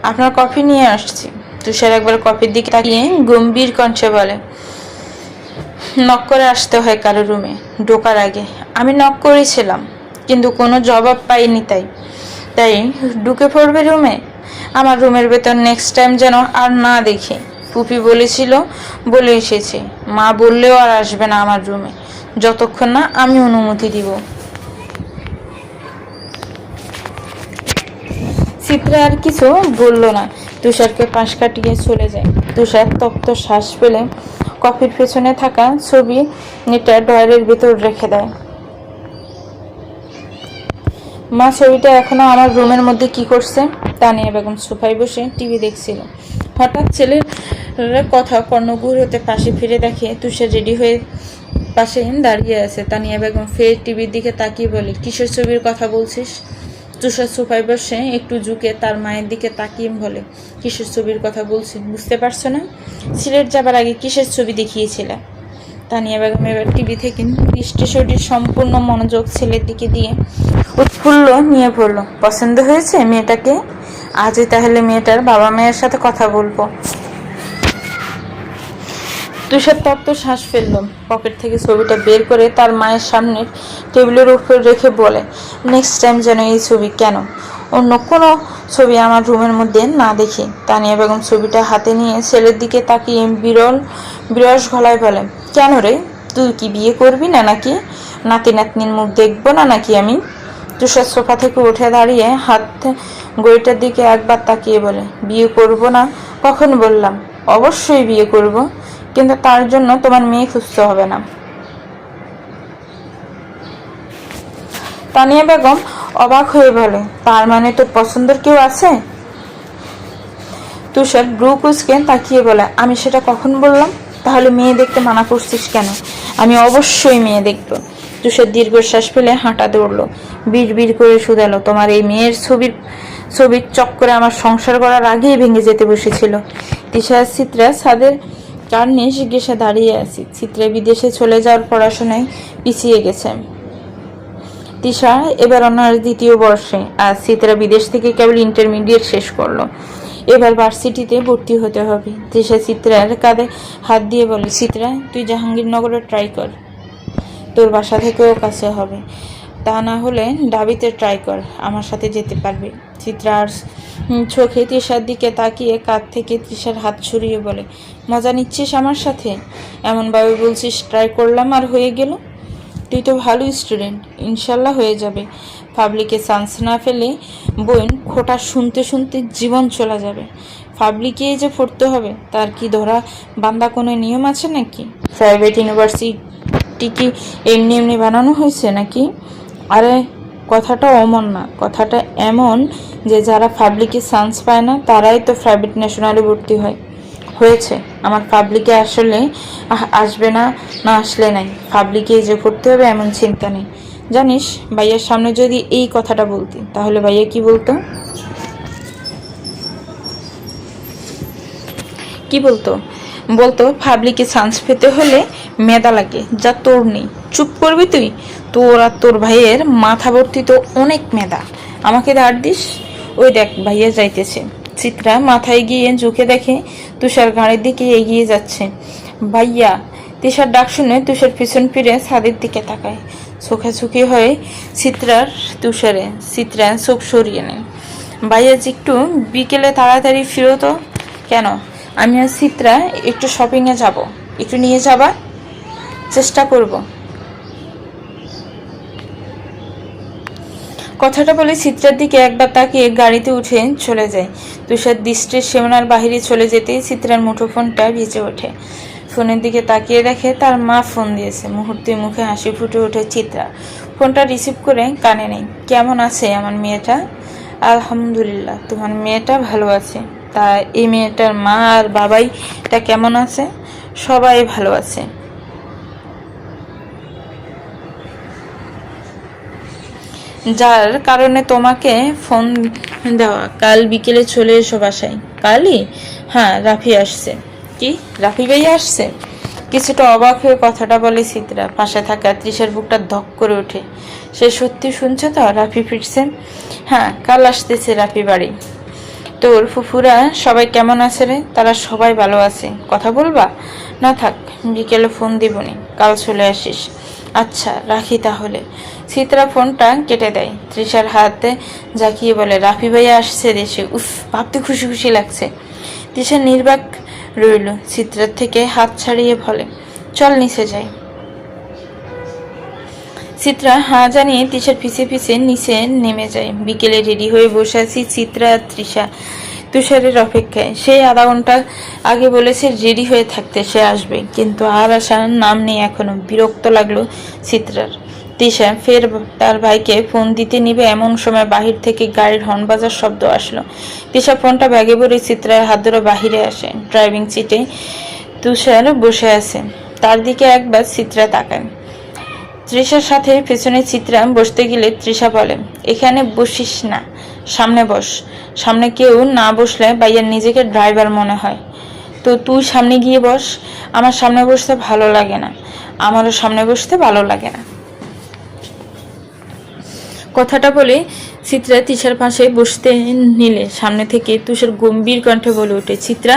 আপনার কফি নিয়ে আসছি। তুষার একবার কফির দিকে তাকিয়ে গম্ভীর কণ্ঠে বলে, নক করে আসতে হয় কারো রুমে ঢোকার আগে? আমি নক করেছিলাম কিন্তু কোনো জবাব পাইনি, তাই ঢুকে পড়বে রুমে? আমার রুমের ভেতর নেক্সট টাইম যেন আর না দেখি। পুপি বলেছিল বলে এসেছে, মা বললেও আর আসবে না আমার রুমে যতক্ষণ না আমি অনুমতি দিব। চিত্রা আর কিছু বলল না, তুষারকে পাশ কাটিয়ে চলে যায়। তুষার তপ্ত শ্বাস ফেলে কফির পেছনে থাকা ছবি নেটা ড্রয়ারের ভিতর রেখে দেয়। মা, ছবিটা এখনো আমার রুমের মধ্যে কি করছে? তানিয়া বেগম সোফায় বসে টিভি দেখছিল। হঠাৎ ছেলের কথা কর্ণগুর হতে পাশে ফিরে দেখে তুষার রেডি হয়ে পাশে দাঁড়িয়ে আছে। তানিয়া বেগম ফের টিভির দিকে তাকিয়ে বলে, কিসের ছবির কথা বলছিস? তুষার সোফায় বসে একটু ঝুঁকে তার মায়ের দিকে তাকিয়ে বলে, কিসের ছবির কথা বলছি বুঝতে পারছো না? সিলেট যাবার আগে কিসের ছবি দেখিয়েছিল? তানিয়া বেগম এবার টিভি থেকে দৃষ্টিশক্তির সম্পূর্ণ মনোযোগ ছেলের দিকে দিয়ে উৎফুল্ল নিয়ে পড়ল, পছন্দ হয়েছে মেয়েটাকে? আজই তাহলে মেয়েটার বাবা মায়ের সাথে কথা বলবো। তুষার তপ্ত শ্বাস ফেলল, পকেট থেকে ছবিটা বের করে তার মায়ের সামনের টেবিলের উপর রেখে বলে, নেক্সট টাইম যেন এই ছবি, কেন অন্য কোনো ছবি আমার রুমের মধ্যে না দেখি। তানিয়া বেগম ছবিটা হাতে নিয়ে ছেলের দিকে তাকিয়ে বিরস গলায় বলে, কেন রে, তুই কি বিয়ে করবি না নাকি? নাতি নাতনির মুখ দেখবো না নাকি আমি? তুষার সোফা থেকে উঠে দাঁড়িয়ে হাত ঘড়িটার দিকে একবার তাকিয়ে বলে, বিয়ে করব না কখন বললাম? অবশ্যই বিয়ে করব, কিন্তু তার জন্য তোমার মেয়ে খুঁজতে হবে না। তানিয়া বেগম অবাক হয়ে বলে, তার মানে তোর পছন্দের কেউ আছে? তুষার ব্রু কুচকে তাকিয়ে বলে, আমি সেটা কখন বললাম? তাহলে মেয়ে দেখতে মানা করছিস কেন? আমি অবশ্যই মেয়ে দেখব। তুষার দীর্ঘশ্বাস ফেলে হাঁটা দৌড়লো, বিড় করে শুধালো, তোমার এই মেয়ের ছবির চক্করে আমার সংসার করার আগেই ভেঙে যেতে বসেছিল। তিশা আর চিত্রা ছাদের কার্নিশ ঘেঁষে দাঁড়িয়ে আছি। চিত্রা বিদেশে চলে যাওয়ার পড়াশোনায় পিছিয়ে গেছে। তিশা এবার অনার্স 2য় বর্ষে, আর চিত্রা বিদেশ থেকে কেবল ইন্টারমিডিয়েট শেষ করলো। এবার ভার্সিটিতে ভর্তি হতে হবে। তিশা চিত্রার কাঁধে হাত দিয়ে বলে, চিত্রা তুই জাহাঙ্গীরনগরে ট্রাই কর, তোর বাসা থেকেও কাছে হবে। তা না হলে ডাবিতে ট্রাই কর, আমার সাথে যেতে পারবি। চিত্রার চোখে তৃষার দিকে তাকিয়ে কাঁধ থেকে তৃষার হাত ছড়িয়ে বলে, মজা নিচ্ছিস আমার সাথে? এমনভাবে বলছিস ট্রাই করলাম আর হয়ে গেল? তুই তো ভালো স্টুডেন্ট, ইনশাল্লাহ হয়ে যাবে। পাবলিকে চান্স না পেলে বোন খোটা শুনতে শুনতে জীবন চলে যাবে। পাবলিকে যে পড়তে হবে তার কি ধরা বান্দা কোনো নিয়ম আছে নাকি? প্রাইভেট ইউনিভার্সিটি কি এমনি বানানো হয়েছে নাকি? আরে কথাটা অমন না, কথাটা এমন যে যারা পাবলিকে চান্স পায় না তারাই তো প্রাইভেট ন্যাশনালে ভর্তি হয়েছে। আমার পাবলিকে আসলে আসবে না, না আসলে নাই, পাবলিকে যে পড়তে হবে এমন চিন্তা নেই। জানিস, ভাইয়ার সামনে যদি এই কথাটা বলতি তাহলে ভাইয়া কি বলতো? কি বলতো? বলতো পাবলিকে চান্স পেতে হলে মেধা লাগে, যা তোর নেই। চুপ করবি তুই? তোর আর তোর ভাইয়ের মাথা ভর্তি তো অনেক মেধা, আমাকে ধার দিস। ওই দেখ ভাইয়া যাইতেছে। চিত্রা মাথায় গিয়ে ঝুঁকে দেখে তুষার গাড়ির দিকে এগিয়ে যাচ্ছে। ভাইয়া! তিশার ডাক শুনে তুষার পিছন ফিরে ছাদের দিকে তাকায়। চোখাচোখি হয়ে চিত্রা চোখ সরিয়ে নেয়। ভাইয়া যে একটু বিকেলে তাড়াতাড়ি ফিরতো কেন? আমি আর চিত্রা একটু শপিংয়ে যাব, একটু নিয়ে যাবা? চেষ্টা করব। কথাটা বলে চিত্রার দিকে একবার তাকিয়ে গাড়িতে উঠে চলে যায়। তুষার দৃষ্টির সীমানার বাহিরে চলে যেতেই চিত্রার মুঠোফোনটা ভিজে ওঠে। ফোনের দিকে তাকিয়ে দেখে তার মা ফোন দিয়েছে। মুহূর্তে মুখে হাসি ফুটে ওঠে চিত্রা। ফোনটা রিসিভ করে কানে নেই। কেমন আছে আমার মেয়েটা? আলহামদুলিল্লাহ, তোমার মেয়েটা ভালো আছে। তা এই মেয়েটার মা আর বাবাইটা কেমন আছে? সবাই ভালো আছে। যার কারণে তোমাকে ফোন দেওয়া, কাল বিকেলে চলে এসো বাসায়। কালই? হ্যাঁ, রাফি আসছে। কি, রাফি ভাইয়া আসছে? কিছুটা অবাক হয়ে কথাটা বলে চিত্রা। পাশে থাকা তৃষার বুকটা ধক করে ওঠে। সে সত্যি শুনছে তো, রাফি ফিরছে? হ্যাঁ, কাল আসতেছে রাফি বাড়ি। তোর ফুফুরা সবাই কেমন আছে রে? তারা সবাই ভালো আছে। কথা বলবা? না থাক, বিকেলে ফোন দিবনি, কাল চলে আসিস। আচ্ছা রাখি তাহলে। চিত্রা ফোনটা কেটে দেয়। তৃষার হাতে ঝাঁকিয়ে বলে, রাফি ভাইয়া আসছে দেশে। উফ, ভাবতে খুশি খুশি লাগছে। তৃষা নির্বাক রইল। চিত্রার থেকে হাত ছাড়িয়ে বলে, চল নিচে যাই। চিত্রা হাঁ জানিয়ে তৃষার পিছে নিচে নেমে যায়। বিকেলে রেডি হয়ে বসে আছি চিত্রা আর তৃষা তুষারের অপেক্ষায়। সেই আধা ঘন্টা আগে বলেছে রেডি হয়ে থাকতে, সে আসবে, কিন্তু আর আসার নাম নেই এখনো। বিরক্ত লাগলো চিত্রার। তৃষা ফের তার ভাইকে ফোন দিতে নিবে এমন সময় বাহির থেকে গাড়ির হর্ন বাজার শব্দ আসলো। তৃষা ফোনটা ব্যাগে ভরে চিত্রার হাত ধরে বাহিরে আসে। ড্রাইভিং সিটে তুষার বসে আছে, তার দিকে একবার চিত্রা তাকায়। তৃষার সাথে পেছনে চিত্রা বসতে গেলে তৃষা বলে, এখানে বসিস না, সামনে বস। সামনে কেউ না বসলে ভাইয়ার নিজেকে ড্রাইভার মনে হয়। তো তুই সামনে গিয়ে বস। আমার সামনে বসতে ভালো লাগে না। আমারও সামনে বসতে ভালো লাগে না। কথাটা বলে চিত্রা তৃষার পাশে বসতে নিলে সামনে থেকে তুষার গম্ভীর কণ্ঠে বলে ওঠে, চিত্রা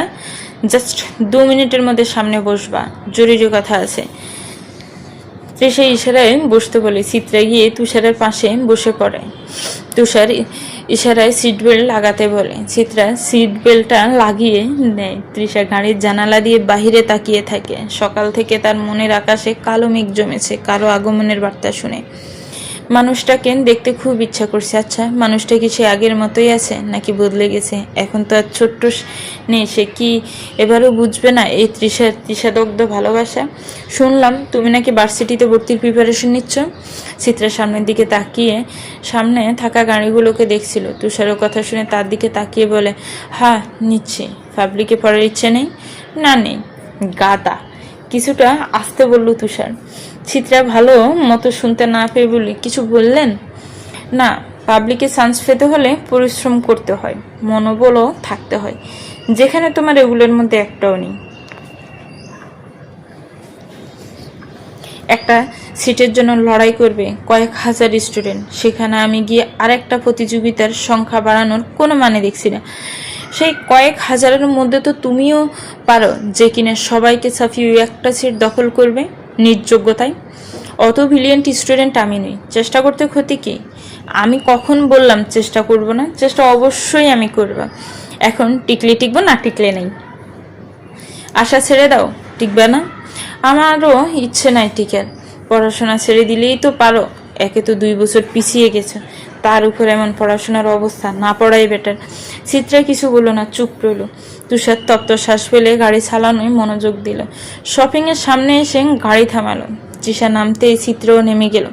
জাস্ট 2 মিনিটের মধ্যে সামনে বসবা, জরুরি কথা আছে। তৃষা ইশারায় বসতে বলে। চিত্রা গিয়ে তুষারের পাশে বসে পড়ে। তুষার ইশারায় সিট বেল্ট লাগাতে বলে। চিত্রা সিট বেল্টটা লাগিয়ে নেয়। তৃষা গাড়ির জানালা দিয়ে বাহিরে তাকিয়ে থাকে। সকাল থেকে তার মনের আকাশে কালো মেঘ জমেছে কারো আগমনের বার্তা শুনে। মানুষটাকে দেখতে খুব ইচ্ছা করছে। আচ্ছা, মানুষটা কি সে আগের মতোই আছে নাকি বদলে গেছে? এখন তো আর ছোট্ট নেই, সে কি এবারও বুঝবে না এই তৃষাদগ্ধ ভালোবাসা? শুনলাম তুমি নাকি ভার্সিটিতে ভর্তির প্রিপারেশন নিচ্ছ। চিত্রা সামনের দিকে তাকিয়ে সামনে থাকা গাড়িগুলোকে দেখছিল। তুষারের কথা শুনে তার দিকে তাকিয়ে বলে, হ্যাঁ নিচ্ছি। পাবলিকে পড়ার ইচ্ছে নেই? না নেই। গাদা। কিছুটা আস্তে বলল তুষার। চিত্রা ভালো মতো শুনতে না পেয়ে বলি, কিছু বললেন? না, পাবলিকে চান্স পেতে হলে পরিশ্রম করতে হয়, মনোবলও থাকতে হয়, যেখানে তোমার এগুলোর মধ্যে একটাও নেই। একটা সিটের জন্য লড়াই করবে কয়েক হাজার স্টুডেন্ট, সেখানে আমি গিয়ে আরেকটা প্রতিযোগিতার সংখ্যা বাড়ানোর কোনো মানে দেখছি না। সেই কয়েক হাজারের মধ্যে তো তুমিও পারো যে কিনা সবাইকে ছাপিয়ে একটা সিট দখল করবে নির্যোগ্যতায়। অত ব্রিলিয়েন্ট স্টুডেন্ট আমি নই, চেষ্টা করতে ক্ষতি কি? আমি কখন বললাম চেষ্টা করব না? চেষ্টা অবশ্যই আমি করব। এখন টিকলে টিকবো, না টিকলে নেই। আশা ছেড়ে দাও, টিকবে না? আমারও ইচ্ছে নাই টিকার। পড়াশোনা ছেড়ে দিলেই তো পারো। একে তো 2 বছর পিছিয়ে গেছে, তার উপর এমন পড়াশোনার অবস্থা, না পড়াই বেটার। চিত্রা কিছু বলল না, চুপ রইল। তুষার তপ্ত শ্বাস ফেলে গাড়ি চালানোয় মনোযোগ দিল। শপিংয়ের সামনে এসে গাড়ি থামালো। তৃষা নামতেই চিত্রও নেমে গেল।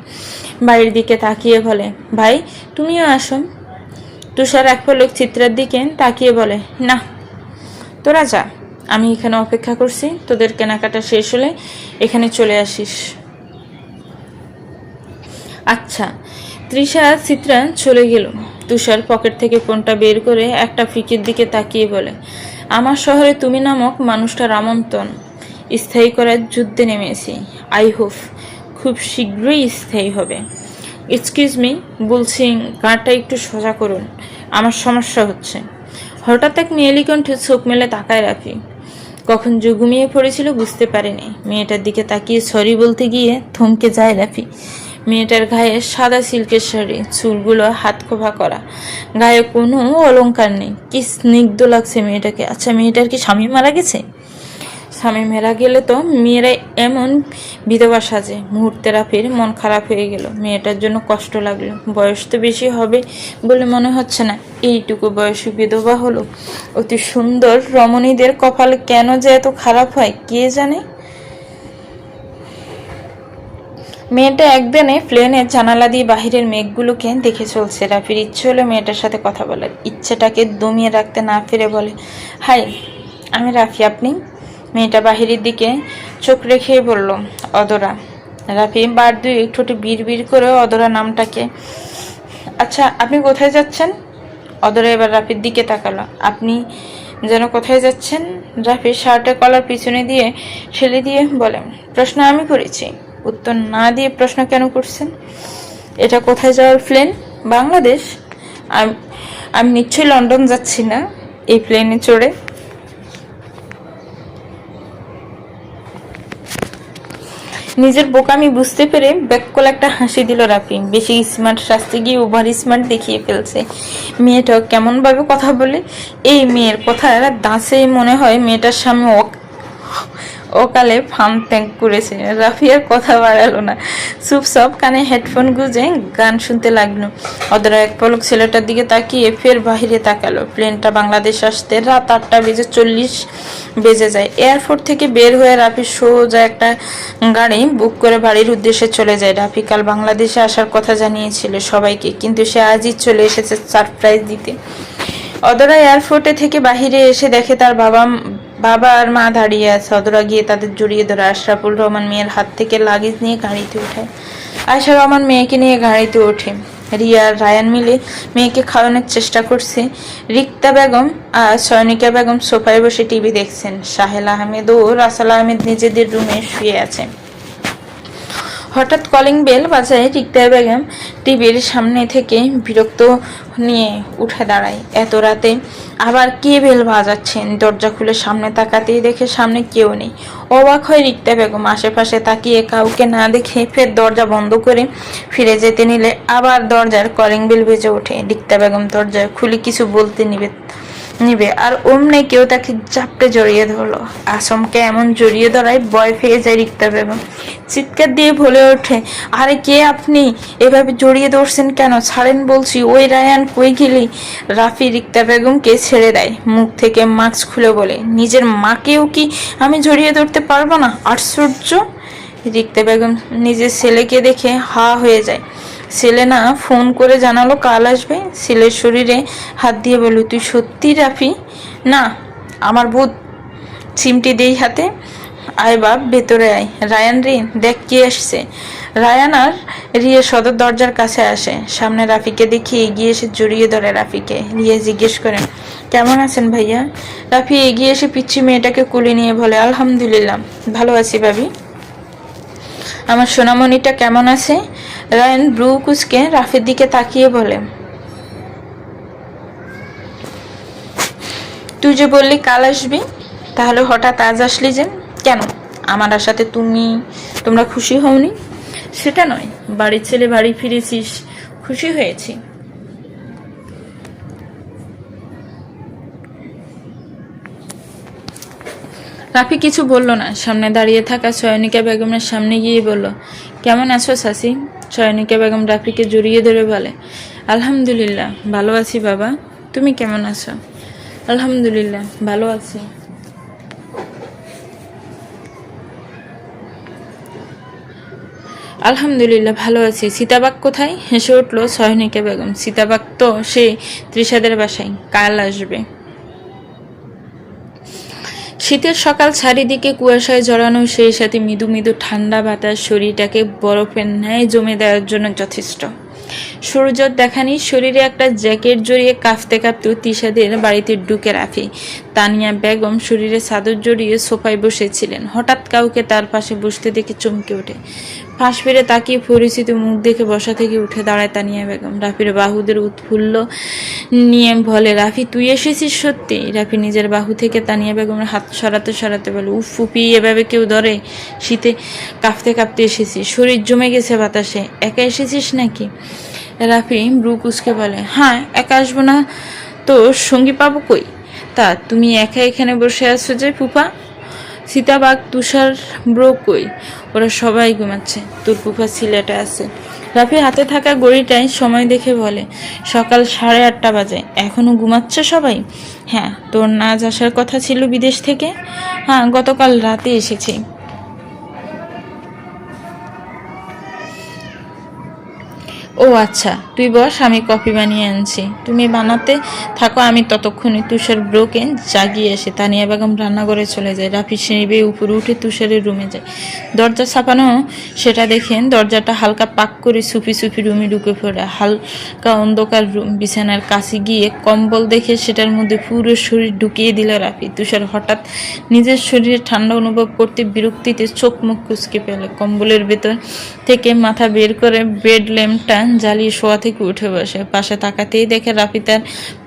বাড়ির দিকে তাকিয়ে বলে, ভাই তুমিও আসো। তুষার এক পলক চিত্রার দিকে তাকিয়ে বলে, না তোরা যা, আমি এখানে অপেক্ষা করছি, তোদের কেনাকাটা শেষ হলে এখানে চলে আসিস। আচ্ছা। তৃষা চিত্রা চলে গেল। তুষার পকেট থেকে ফোনটা বের করে একটা ফিকের দিকে তাকিয়ে বলে, আমার শহরে তুমি নামক মানুষটার আমন্ত্রণ স্থায়ী করার যুদ্ধে নেমেছি। আই হোপ খুব শীঘ্রই স্থায়ী হবে। এক্সকিউজ মি বলছি, গাঁটটা একটু সোজা করুন, আমার সমস্যা হচ্ছে। হঠাৎ এক মেয়েলি কণ্ঠে চোখ মেলে তাকায় রাফি। কখন যে ঘুমিয়ে পড়েছিল বুঝতে পারেনি। মেয়েটার দিকে তাকিয়ে সরি বলতে গিয়ে থমকে যায় রাফি। মেয়েটার গায়ে সাদা সিল্কের শাড়ি, চুলগুলো হাত খোপা করা, গায়ে কোনো অলংকার নেই। কি স্নিগ্ধ লাগছে মেয়েটাকে। আচ্ছা, মেয়েটার কি স্বামী মারা গেছে? স্বামী মারা গেলে তো মেয়েরাই এমন বিধবা সাজে। মুহূর্তে রাফির মন খারাপ হয়ে গেল। মেয়েটার জন্য কষ্ট লাগলো। বয়স তো বেশি হবে বলে মনে হচ্ছে না, এইটুকু বয়সী বিধবা হলো। অতি সুন্দর রমণীদের কপাল কেন যে এত খারাপ হয় কে জানে। মেয়েটা একদিনে প্লেনে জানালা দিয়ে বাহিরের মেঘগুলোকে দেখে চলছে। রাফির ইচ্ছে হলো মেয়েটার সাথে কথা বলার। ইচ্ছেটাকে দমিয়ে রাখতে না ফিরে বলে, হাই আমি রাফি, আপনি? মেয়েটা বাহিরের দিকে চোখ রেখেই বলল, অদরা। রাফি বার দুই ঠোঁটে বিড় করে অদরা নামটাকে। আচ্ছা, আপনি কোথায় যাচ্ছেন? অদরা এবার রাফির দিকে তাকালো। আপনি যেন কোথায় যাচ্ছেন? রাফি শার্টের কলার পিছনে দিয়ে ঠেলে দিয়ে বলে, প্রশ্ন আমি করেছি, উত্তর না দিয়ে প্রশ্ন কেন করছেন? এটা কোথায় যাওয়ার প্লেন? বাংলাদেশ। আমি নিশ্চয়ই লন্ডন যাচ্ছি না এই প্লেনে চড়ে। নিজের বোকামি বুঝতে পেরে ব্যাককল একটা হাসি দিল রাফি। বেশি স্মার্ট সাজতে গিয়ে ওভার স্মার্ট দেখিয়ে ফেলছে। মেয়েটাও কেমন ভাবে কথা বলে। এই মেয়ের কথা দাঁচেই মনে হয় মেয়েটার সামনে অকালে ফান ত্যাগ করেছে। রাফি আর কথা বাড়ালো না, চুপচাপ কানে হেডফোন গুঁজে গান শুনতে লাগলো। অদরা এক পলক ছেলেটার দিকে তাকিয়ে ফের বাহিরে তাকালো। প্লেনটা বাংলাদেশ আসতে রাত 8:40 বেজে যায়। এয়ারপোর্ট থেকে বের হয়ে রাফি সোজা একটা গাড়ি বুক করে বাড়ির উদ্দেশ্যে চলে যায়। রাফি কাল বাংলাদেশে আসার কথা জানিয়েছিল সবাইকে, কিন্তু সে আজই চলে এসেছে সারপ্রাইজ দিতে। অদরা এয়ারপোর্টে থেকে বাহিরে এসে দেখে তার বাবা আর মা দাঁড়িয়ে আছে। অদরা গিয়ে তাদের জড়িয়ে ধরে। আশরাফুল রহমান মেয়ের হাত থেকে লাগেজ নিয়ে গাড়িতে ওঠায়। আয়শা রহমান মেয়েকে নিয়ে গাড়িতে ওঠে। রিয়া আর রায়ান মিলে মেয়েকে খাওয়ানোর চেষ্টা করছে। রিক্তা বেগম আর সয়নিকা বেগম সোফায় বসে টিভি দেখছেন। সাহেল আহমেদ ও রাসাল আহমেদ নিজেদের রুমে শুয়ে আছেন। হঠাৎ কলিং বেল বাজায়। রিক্তা বেগম টিভির সামনে থেকে বিরক্ত নিয়ে উঠে দাঁড়ায়। এত রাতে আবার কে বেল বাজাচ্ছেন? দরজা খুলে সামনে তাকাতেই দেখে সামনে কেউ নেই। অবাক হয় রিক্তা বেগম। আশেপাশে তাকিয়ে কাউকে না দেখে ফের দরজা বন্ধ করে ফিরে যেতে নিলে আবার দরজার কলিং বেল বেজে ওঠে। রিক্তা বেগম দরজা খুলে কিছু বলতে নিবে, নিবে। আর অমনি কেউ তাকে চাপটে জড়িয়ে ধরলো। আসমকে এমন জড়িয়ে ধরায় ভয় পেয়ে যায় রিক্তা বেগম। চিৎকার দিয়ে বলে ওঠে, আরে কে আপনি? এভাবে জড়িয়ে ধরছেন কেন? ছাড়েন বলছি। ওই রায়ান, কই গেলি? রাফি রিক্তা বেগমকে ছেড়ে দেয়। মুখ থেকে মাস্ক খুলে বলে, নিজের মাকেও কি আমি জড়িয়ে ধরতে পারবো না? আশ্চর্য। রিক্তা বেগম নিজের ছেলেকে দেখে হা হয়ে যায়। ছেলে না ফোন করে জানালো কাল আসবে। ছেলের শরীরে হাত দিয়ে বলল, তুই সত্যি রাফি? না, আমার ভূত। চিমটি দেই হাতে। আয় বাপ, ভেতরে আয়। রায়ান রে, দেখ কে আসছে। রায়ান আর রিয়া সদর দরজার কাছে আসে। সামনে রাফিকে দেখে এগিয়ে এসে জড়িয়ে ধরে রাফিকে। রিয়া জিজ্ঞেস করে, কেমন আছেন ভাইয়া? রাফি এগিয়ে এসে পিচ্ছি মেয়েটাকে কোলে নিয়ে বলে, আলহামদুলিল্লাহ ভালো আছি ভাবি। আমার সোনামণিটা কেমন আছে? রায়ান ব্রু কুচকে রাফির দিকে তাকিয়ে বলে, তুই যে বললি কাল আসবি, তাহলে হঠাৎ আজ আসলি যে কেন? আমার আশাতে তোমরা খুশি হওনি? সেটা নয়, বাড়ির ছেলে বাড়ি ফিরেছিস, খুশি হয়েছি। রাফি কিছু বলল না। সামনে দাঁড়িয়ে থাকা সয়নিকা বেগমের সামনে গিয়ে বলল, কেমন আছো শাসি? সয়নিকা বেগম রাফিকে জড়িয়ে ধরে বলে, আলহামদুলিল্লাহ ভালো আছি বাবা, তুমি কেমন আছো? আলহামদুলিল্লাহ ভালো আছি। আলহামদুলিল্লাহ ভালো আছি। সীতাবাগ কোথায়? হেসে উঠল সয়নিকা বেগম। সীতাবাগ তো সে ত্রিশাদের বাসায়, কাল আসবে। শীতের সকাল চারিদিকে কুয়াশায় জড়ানো, সেই সাথে মৃদু মৃদু ঠান্ডা বাতাস শরীরটাকে বরফের ন্যায় জমে দেওয়ার জন্য যথেষ্ট। সূর্যর দেখানি শরীরে একটা জ্যাকেট জড়িয়ে কাঁপতে কাঁপতে তিশাদের বাড়িতে ঢুকে রাফি। তানিয়া বেগম শরীরে চাদর জড়িয়ে সোফায় বসেছিলেন। হঠাৎ কাউকে তার পাশে বসতে দেখে চমকে ওঠে। ফাঁস ফিরে তাকিয়ে পরিচিত মুখ দেখে বসা থেকে উঠে দাঁড়ায় তানিয়া বেগম। রাফির বাহুদের উৎফুল্ল নিয়ে বলে, রাফি তুই এসেছিস সত্যি? রাফি নিজের বাহু থেকে তানিয়া বেগমের হাত সরাতে সরাতে বলে, উফ ফুপি, এভাবে কেউ ধরে? শীতে কাঁপতে কাঁপতে এসেছিস, শরীর জমে গেছে বাতাসে। একা এসেছিস নাকি? রাফি ব্রু কুচকে বলে, হ্যাঁ একা আসবো না তো সঙ্গী পাবো কই? তা তুমি একা এখানে বসে আছো যে ফুপা? সীতাবাগ, তুষার, ব্রো কই? ওরা সবাই ঘুমাচ্ছে, তোর ফুফা সিলেটে আছে। রাফি হাতে থাকা ঘড়িটায় সময় দেখে বলে, সকাল 8:30 বাজে, এখনো ঘুমাচ্ছে সবাই? হ্যাঁ, তোর নাচ আসার কথা ছিল বিদেশ থেকে? হ্যাঁ, গতকাল রাতে এসেছি। ও আচ্ছা, তুই বস, আমি কফি বানিয়ে আনছি। তুমি বানাতে থাকো, আমি ততক্ষণে তুষার ব্রোকে জাগিয়ে এসে তানিয়া বেগম রান্নাঘরে চলে যায়। রাফি সিঁড়ি বেয়ে উপরে উঠে তুষারের রুমে যায়। দরজা ছাপানো সেটা দেখেন দরজাটা হালকা পাক করে সুফি সুফি রুমে ঢুকে পড়ে। হালকা অন্ধকার রুম। বিছানার কাছে গিয়ে কম্বল দেখে সেটার মধ্যে পুরো শরীর ঢুকিয়ে দিল রাফি। তুষার হঠাৎ নিজের শরীরে ঠান্ডা অনুভব করতে বিরক্তিতে চোখ মুখ কুচকে ফেলে। কম্বলের ভেতর থেকে মাথা বের করে বেড ল্যাম্পটা জ্বালিয়ে শোয়া থেকে উঠে বসে। পাশে তাকাতেই দেখে রাফি তার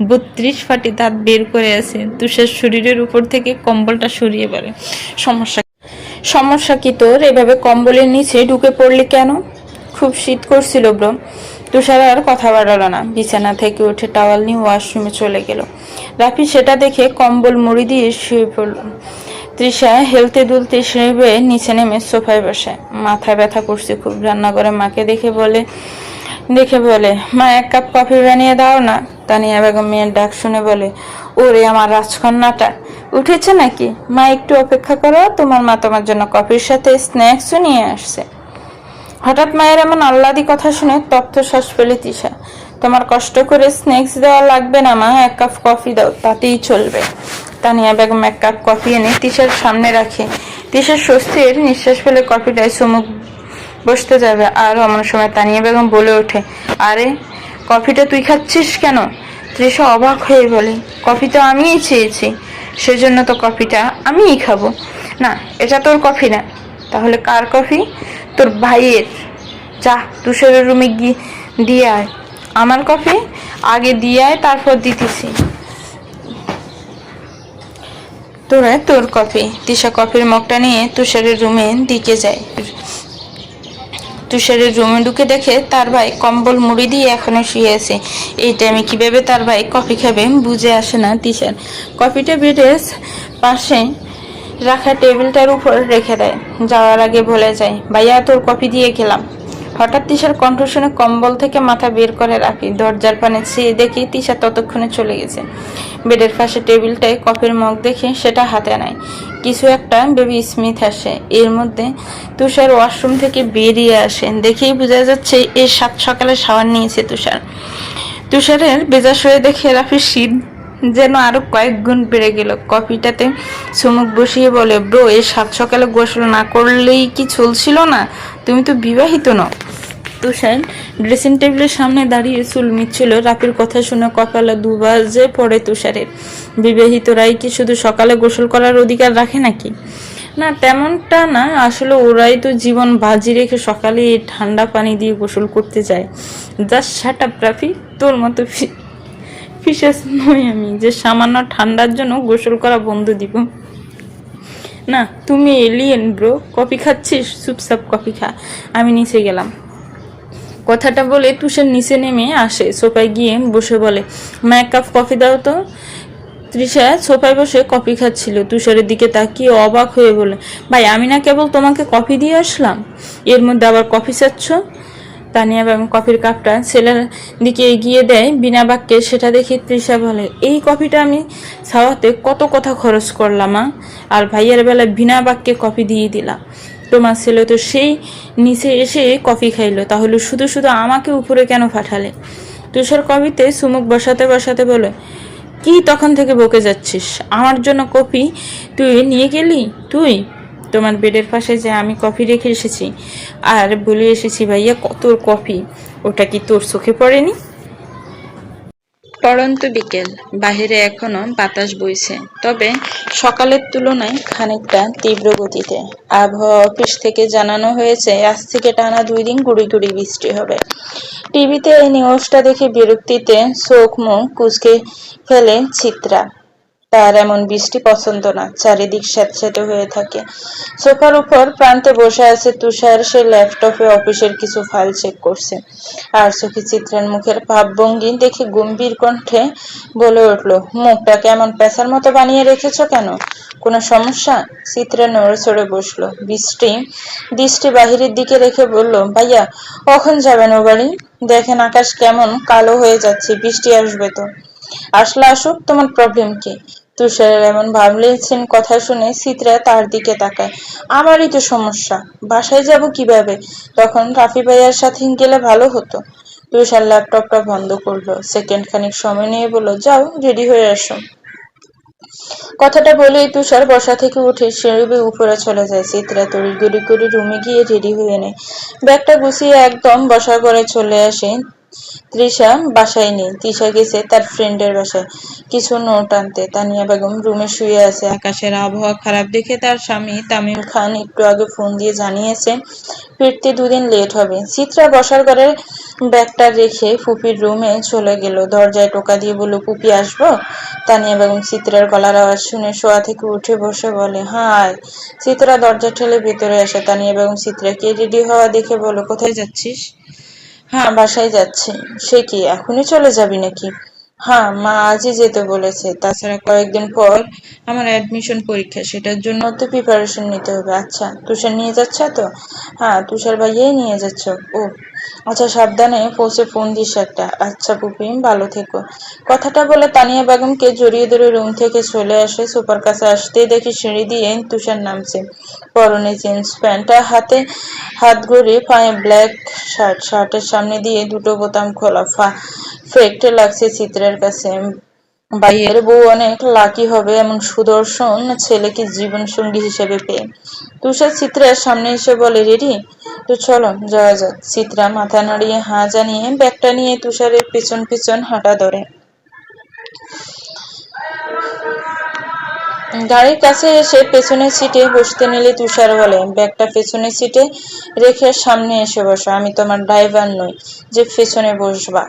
32 ফাটি দাঁত বের করে আছে। তুষার শরীরের উপর থেকে কম্বলটা সরিয়ে পড়ে। সমস্যা কি তোর? এভাবে কম্বলের নিচে ঢুকে পড়লি কেন? খুব শীত করছিল ব্রো। তুষার আর কথা বাড়ালো না। বিছানা থেকে উঠে টাওয়াল নিয়ে ওয়াশরুমে চলে গেল। রাফি সেটা দেখে কম্বল মুড়ি দিয়ে শুয়ে পড়ল। তৃষা হেলতে দুলতে শুয়ে নিচে নেমে সোফায় বসে। মাথা ব্যথা করছে খুব। রান্নাঘরে মাকে দেখে বলে, মা 1 কাপ কফি বানিয়ে দাও না। তানিয়া বেগম মেয়ের ডাক শুনে বলে, ওরে আমার রাজকন্যাটা উঠেছে নাকি? মা একটু অপেক্ষা করো, তোমার মা তোমার জন্য কফির সাথে স্ন্যাক্সও নিয়ে আসছে। হঠাৎ মায়ের এমন আহ্লাদি কথা শুনে তপ্ত শ্বাস ফেলে তৃষা। তোমার কষ্ট করে স্ন্যাক্স দেওয়া লাগবে না মা, 1 কাপ কফি দাও, তাতেই চলবে। তানিয়া বেগম 1 কাপ কফি এনে তৃষার সামনে রাখে। তৃষার স্বস্তির নিঃশ্বাস ফেলে কফিটায় চুমুক বসতে যাবে, আর এমন সময় তানিয়া বেগম বলে ওঠে, আরে কফিটা তুই খাচ্ছিস কেন? তৃষা অবাক হয়ে বলে, কফি তো আমিই চেয়েছি, সেজন্য তো কফিটা আমিই খাবো। না, এটা তোর কফি না। তাহলে কার কফি? তোর ভাইয়ের। যা তুষারের রুমে গিয়ে দিয়ে আয়। আমার কফি আগে দিয়ে আয়, তারপর দিতেছি তোর কফি। তৃষা কফির মগটা নিয়ে তুষারের রুমে দিকে যায়। তুষারের রুমে ঢুকে দেখে তার ভাই কম্বল মুড়ি দিয়ে এখনো শুয়ে আছে। এই টাইমে কিভাবে তার ভাই কফি খাবে বুঝে আসে না তিশার। কফিটা বেডের পাশে রাখা টেবিলটার উপর রেখে দেয়। যাওয়ার আগে বলে যায়, ভাইয়া তোর কফি দিয়ে গেলাম। হঠাৎ তিশার কণ্ঠ শুনে কম্বল থেকে মাথা বের করে রাখি। দরজার পানে চেয়ে দেখি তিশা ততক্ষণে চলে গেছে। বেডের পাশে টেবিলটায় কফির মগ দেখে সেটা হাতে নেয়। কিছু একটা বেবি স্মিথ আসে। এর মধ্যে তুষার ওয়াশরুম থেকে বেরিয়ে আসে। দেখেই বোঝা যাচ্ছে এই সাত সকালে শাওয়ার নিয়েছে তুষার। তুষারের বেজাস হয়ে দেখে রাফির শীত যেন আরো কয়েক গুণ বেড়ে গেল। কফিটাতে চুমুক বসিয়ে বলে, ব্রো এই সাত সকালে গোসল না করলেই কি চলছিল না? তুমি তো বিবাহিত নও। তুষার ড্রেসিং টেবিলের সামনে দাঁড়িয়ে চুল মিচ্ছিল। রাফির কথা শুনে কপালে দুবাজে পড়ে তুষারের। বিবাহিতরাই কি শুধু সকালে গোসল করার অধিকার রাখে নাকি? না, তেমনটা না। আসলে ওরাই তো জীবন বাজি রেখে সকালে ঠান্ডা পানি দিয়ে গোসল করতে যায়। জাস্ট শাট আপ রাফি, তোর মতো ফিসাস নই আমি যে সামান্য ঠান্ডার জন্য গোসল করা বন্ধ দিব। না, তুমি এলিয়েন ব্রো। কফি খাচ্ছিস? চুপচাপ কফি খা, আমি নিচে গেলাম। কথাটা বলে তুষার নিচে নেমে আসে। সোফায় গিয়ে বসে বলে, মা এক কাপ কফি দাও তো। তৃষা সোফায় বসে কফি খাচ্ছিল। তুষারের দিকে তাকিয়ে অবাক হয়ে বলে, ভাই আমি না কেবল তোমাকে কফি দিয়ে আসলাম, এর মধ্যে আবার কফি চাচ্ছ? তানিয়া বেগম কফির কাপটা ছেলের দিকে এগিয়ে দেয় বিনা বাক্যে। সেটা দেখে তৃষা বলে, এই কফিটা আমি খাওয়াতে কত কথা খরচ করলাম মা, আর ভাইয়ের বেলায় বিনা বাক্যে কফি দিয়ে দিলাম। তোমার ছেলে তো সেই নিচে এসে কফি খাইলো, তাহলে শুধু শুধু আমাকে উপরে কেন পাঠালে? তুষার কফিতে চুমুক বসাতে বসাতে বলে, কি তখন থেকে বকে যাচ্ছিস? আমার জন্য কফি তুই নিয়ে গেলি? তুই তোমার বেডের পাশে যে আমি কফি রেখে এসেছি আর বলে এসেছি ভাইয়া কত কফি, ওটা কি তোর চোখে পড়েনি? পড়ন্ত বিকেল, বাহিরে এখনো বাতাস বইছে, তবে সকালের তুলনায় খানিকটা তীব্র গতিতে। আবহাওয়া অফিস থেকে জানানো হয়েছে আজ থেকে টানা 2 দিন গুড়ি গুড়ি বৃষ্টি হবে। টিভিতে এই নিউজটা দেখে বিরক্তিতে চোখ মুখ কুঁচকে ফেলে চিত্রা। তার এমন বৃষ্টি পছন্দ না, চারিদিক স্যাঁতসেঁতে হয়ে থাকে। সোফার উপর প্রান্তে বসে আছে তুষার। সে ল্যাপটপে অফিসের কিছু ফাইল চেক করছে। আর চোখে চিত্রার মুখের ভাবভঙ্গি দেখে গম্ভীর কণ্ঠে বলে উঠল, মুখটা কেমন পেঁচার মতো বানিয়ে রেখেছ কেন? কোনো সমস্যা? চিত্রা নড়ে চড়ে বসলো। দৃষ্টি বাহিরের দিকে রেখে বলল, ভাইয়া কখন যাবেন ও বাড়ি? দেখেন আকাশ কেমন কালো হয়ে যাচ্ছে, বৃষ্টি আসবে তো। আসলে আসুক, তোমার প্রবলেম কি? তুষারের এমন ভাবলেছেন কথা শুনে চিত্রা তার দিকে তাকায়। আমারই তো সমস্যা, বাসায় যাব কিভাবে? তখন রাফি ভাইয়ার সাথে গেলে ভালো হতো। তুষার ল্যাপটপটা বন্ধ করলো। সেকেন্ড খানিক সময় নিয়ে বলল, যাও রেডি হয়ে আসো। কথাটা বলেই তুষার বসা থেকে উঠে সিঁড়ি বেয়ে উপরে চলে যায়। চিত্রা তড়িঘড়ি করে রুমে গিয়ে রেডি হয়ে নেয়। ব্যাগটা গুছিয়ে একদম বসা করে চলে আসে। তৃষা বাসায় নেই। তৃষা গেছে তার ফ্রেন্ডের বাসায় কিছু নোট আনতে। তানিয়া বেগম রুমে শুয়ে আছে। আকাশের আবহাওয়া খারাপ দেখে তার স্বামী তামিম খান একটু আগে ফোন দিয়ে জানিয়েছে ফিরতে 2 দিন লেট হবে। চিত্রা বসার ঘরে ব্যাগটা রেখে ফুপির রুমে চলে গেল। দরজায় টোকা দিয়ে বলল, পুপি আসবো? তানিয়া বেগম চিত্রার গলার আওয়াজ শুনে শোয়া থেকে উঠে বসে বলে, হাই। চিত্রা দরজা ঠেলে ভেতরে আসে। তানিয়া বেগম চিত্রাকে রেডি হওয়া দেখে বলো, কোথায় যাচ্ছিস? হ্যাঁ, বাসায় যাচ্ছি। সে কি এখনই চলে যাবি নাকি? হ্যাঁ, মা আজই যেতে বলেছে। তাছাড়া কয়েকদিন পর আমার অ্যাডমিশন পরীক্ষা, সেটার জন্য তো প্রিপারেশন নিতে হবে। আচ্ছা, তুষার নিয়ে যাচ্ছ তো? হ্যাঁ, তুষার ভাইয়াই নিয়ে যাচ্ছ। ও আচ্ছা, সাবধানে পৌঁছে ফোন দিস একটা। আচ্ছা পুপি, ভালো থেকো। কথাটা বলে তানিয়া বেগমকে জড়িয়ে ধরে রুম থেকে চলে আসে। সোফার কাছে আসতেই দেখি সিঁড়ি দিয়ে তুষার নামছে। পরনে জিন্স প্যান্ট, হাতে হাত ঘড়ি, পায়ে ব্ল্যাক শার্ট। শার্টের সামনে দিয়ে দুটো বোতাম খোলা। ফেক্ট লাগছে চিত্রের কাছে। ভাইয়ের বউ অনেক লাকি হবে এমন সুদর্শন ছেলেকে জীবন সঙ্গী হিসেবে পেয়ে। তুষার চিত্রার সামনে এসে বলে, রেডি তো চলো যাওয়া যাক। চিত্রা মাথা নাড়িয়ে হাঁ জানিয়ে ব্যাগটা নিয়ে তুষারের পেছন পেছন হাঁটা ধরে। গাড়ির কাছে এসে পেছনের সিটে বসতে নিলে তুষার বলে, ব্যাগটা পেছনের সিটে রেখে সামনে এসে বসো। আমি তোমার ড্রাইভার নই যে পেছনে বসবা।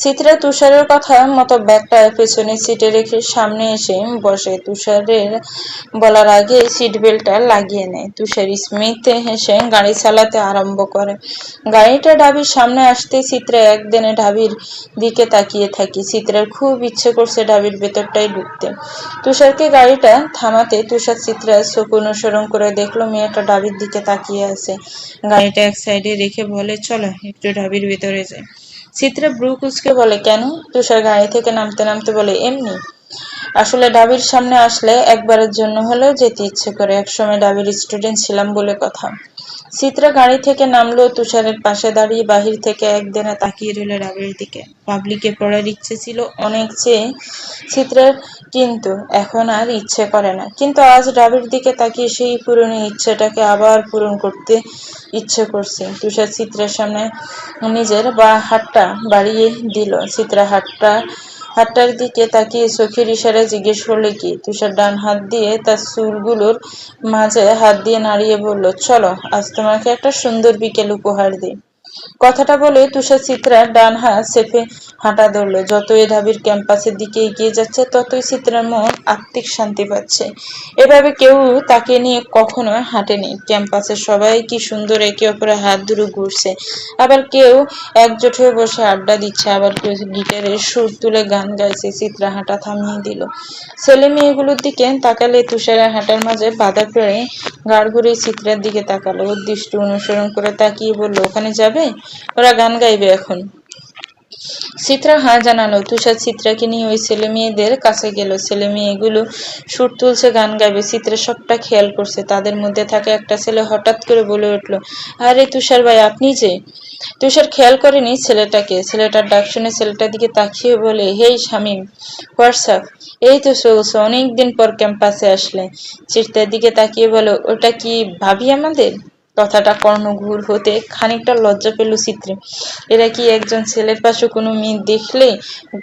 চিত্রা তুষারের কথা মতো ব্যাগটা পেছনে সিটে রেখে সামনে এসে বসে। তুষারের বলার আগে সিট বেল্টটা লাগিয়ে নেয়। তুষার স্মিথে হেসে গাড়ি চালাতে আরম্ভ করে। গাড়িটা ঢাবির সামনে আসতে চিত্রা একদিনে ঢাবির দিকে তাকিয়ে থাকি। চিত্রার খুব ইচ্ছে করছে ঢাবির ভেতরটাই ঢুকতে। তুষারকে গাড়িটা থামাতে তুষার চিত্রার চোখ অনুসরণ করে দেখলো মেয়েটা ঢাবির দিকে তাকিয়ে আছে। গাড়িটা এক সাইডে রেখে বলে, চলো একটু ঢাবির ভেতরে যাই। চিত্রা ব্রু কুচকে বলে, কেন? তুষার গাড়ি থেকে নামতে নামতে বলে, এমনি। আসলে ঢাবির সামনে আসলে একবারের জন্য হলেও যেতে ইচ্ছে করে। একসময় ঢাবির স্টুডেন্ট ছিলাম বলে কথা। চিত্রা গাড়ি থেকে নামলো। তুষারের পাশে দাঁড়িয়ে বাহির থেকে একদিনে তাকিয়ে রইল ঢাবির দিকে। পাবলিকে পড়ার ইচ্ছে ছিল অনেক চেয়ে চিত্রার, কিন্তু এখন আর ইচ্ছে করে না। কিন্তু আজ ঢাবির দিকে তাকিয়ে সেই পুরনো ইচ্ছেটাকে আবার পূরণ করতে ইচ্ছে করছে। তুষার চিত্রার সামনে নিজের হাতটা বাড়িয়ে দিল। চিত্রা হাতটার দিকে তাকিয়ে চোখের ইশারায় জিজ্ঞেস করলে, কি? তুষার ডান হাত দিয়ে তার চুলগুলোর মাঝে হাত দিয়ে নাড়িয়ে বলল, চলো আজ তোমাকে একটা সুন্দর বিকেল উপহার দিই। কথাটা বলে তুষার চিত্রার ডান হাত চেপে হাঁটা ধরল। যতই ঢাবির ক্যাম্পাসের দিকে এগিয়ে যাচ্ছে ততই চিত্রার মন আত্মিক শান্তি পাচ্ছে। এভাবে কেউ তাকে নিয়ে কখনো হাঁটেনি। ক্যাম্পাসের সবাই কি সুন্দর একে অপরের হাত ধরে ঘুরছে। আবার কেউ একজোট হয়ে বসে আড্ডা দিচ্ছে, আবার কেউ গিটারের সুর তুলে গান গাইছে। চিত্রা হাঁটা থামিয়ে দিল। ছেলে মেয়েগুলোর দিকে তাকালে তুষারের হাঁটার মাঝে বাধা পেয়ে গাড় ঘুরে চিত্রার দিকে তাকালো। ওর দৃষ্টি অনুসরণ করে তাকিয়ে বলল, ওখানে যাবে? ওরা গান গাইবে এখন। চিত্রা হ্যাঁ জানালো। তুষার চিত্রাকে নিয়ে ওই ছেলে মেয়েদের কাছে গেল। ছেলে মেয়েগুলো সুর তুলছে, গান গাইবে। চিত্রা সবটা খেয়াল করছে। তাদের মধ্যে থাকা একটা ছেলে হঠাৎ করে বলে উঠল, আরে তুষার ভাই, আপনি যে? তুষার খেয়াল করেনি ছেলেটাকে। ছেলেটার ডাক শুনে ছেলেটার দিকে তাকিয়ে বলে, হেই শামীম, হোয়াটসঅ্যাপ? এই তো চলছে, অনেকদিন পর ক্যাম্পাসে আসলে। চিত্রার দিকে তাকিয়ে বলে, ওটা কি ভাবি আমাদের? কথাটা কর্ণঘূর হতে খানিকটা লজ্জা পেল চিত্রে। এরা কি একজন ছেলের পাশে কোনো মেয়ে দেখলে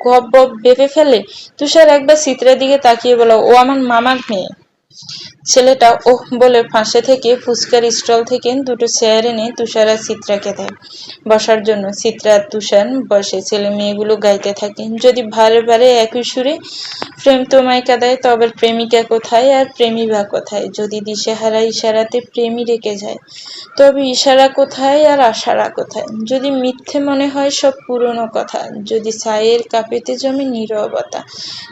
গপ বপ ভেবে ফেলে? তুষার একবার চিত্রের দিকে তাকিয়ে বলে, ও আমার মামার মেয়ে। ছেলেটা ওহ বলে পাশে থেকে ফুচকার স্টল থেকে দুটো চেয়ার এনে তুষার আর চিত্রাকে দেয় বসার জন্য। চিত্রা আর তুষার বসে। ছেলে মেয়েগুলো গাইতে থাকে, যদি বারে বারে একই সুরে, প্রেম তোমায় কাঁদায় তবে প্রেমিকা কোথায় আর প্রেমী বা কোথায়? যদি দিশেহারা ইশারাতে প্রেমী রেখে যায় তবে ইশারা কোথায় আর আশারা কোথায়? যদি মিথ্যে মনে হয় সব পুরনো কথা, যদি ছায়ের কাপেতে জমে নীরবতা,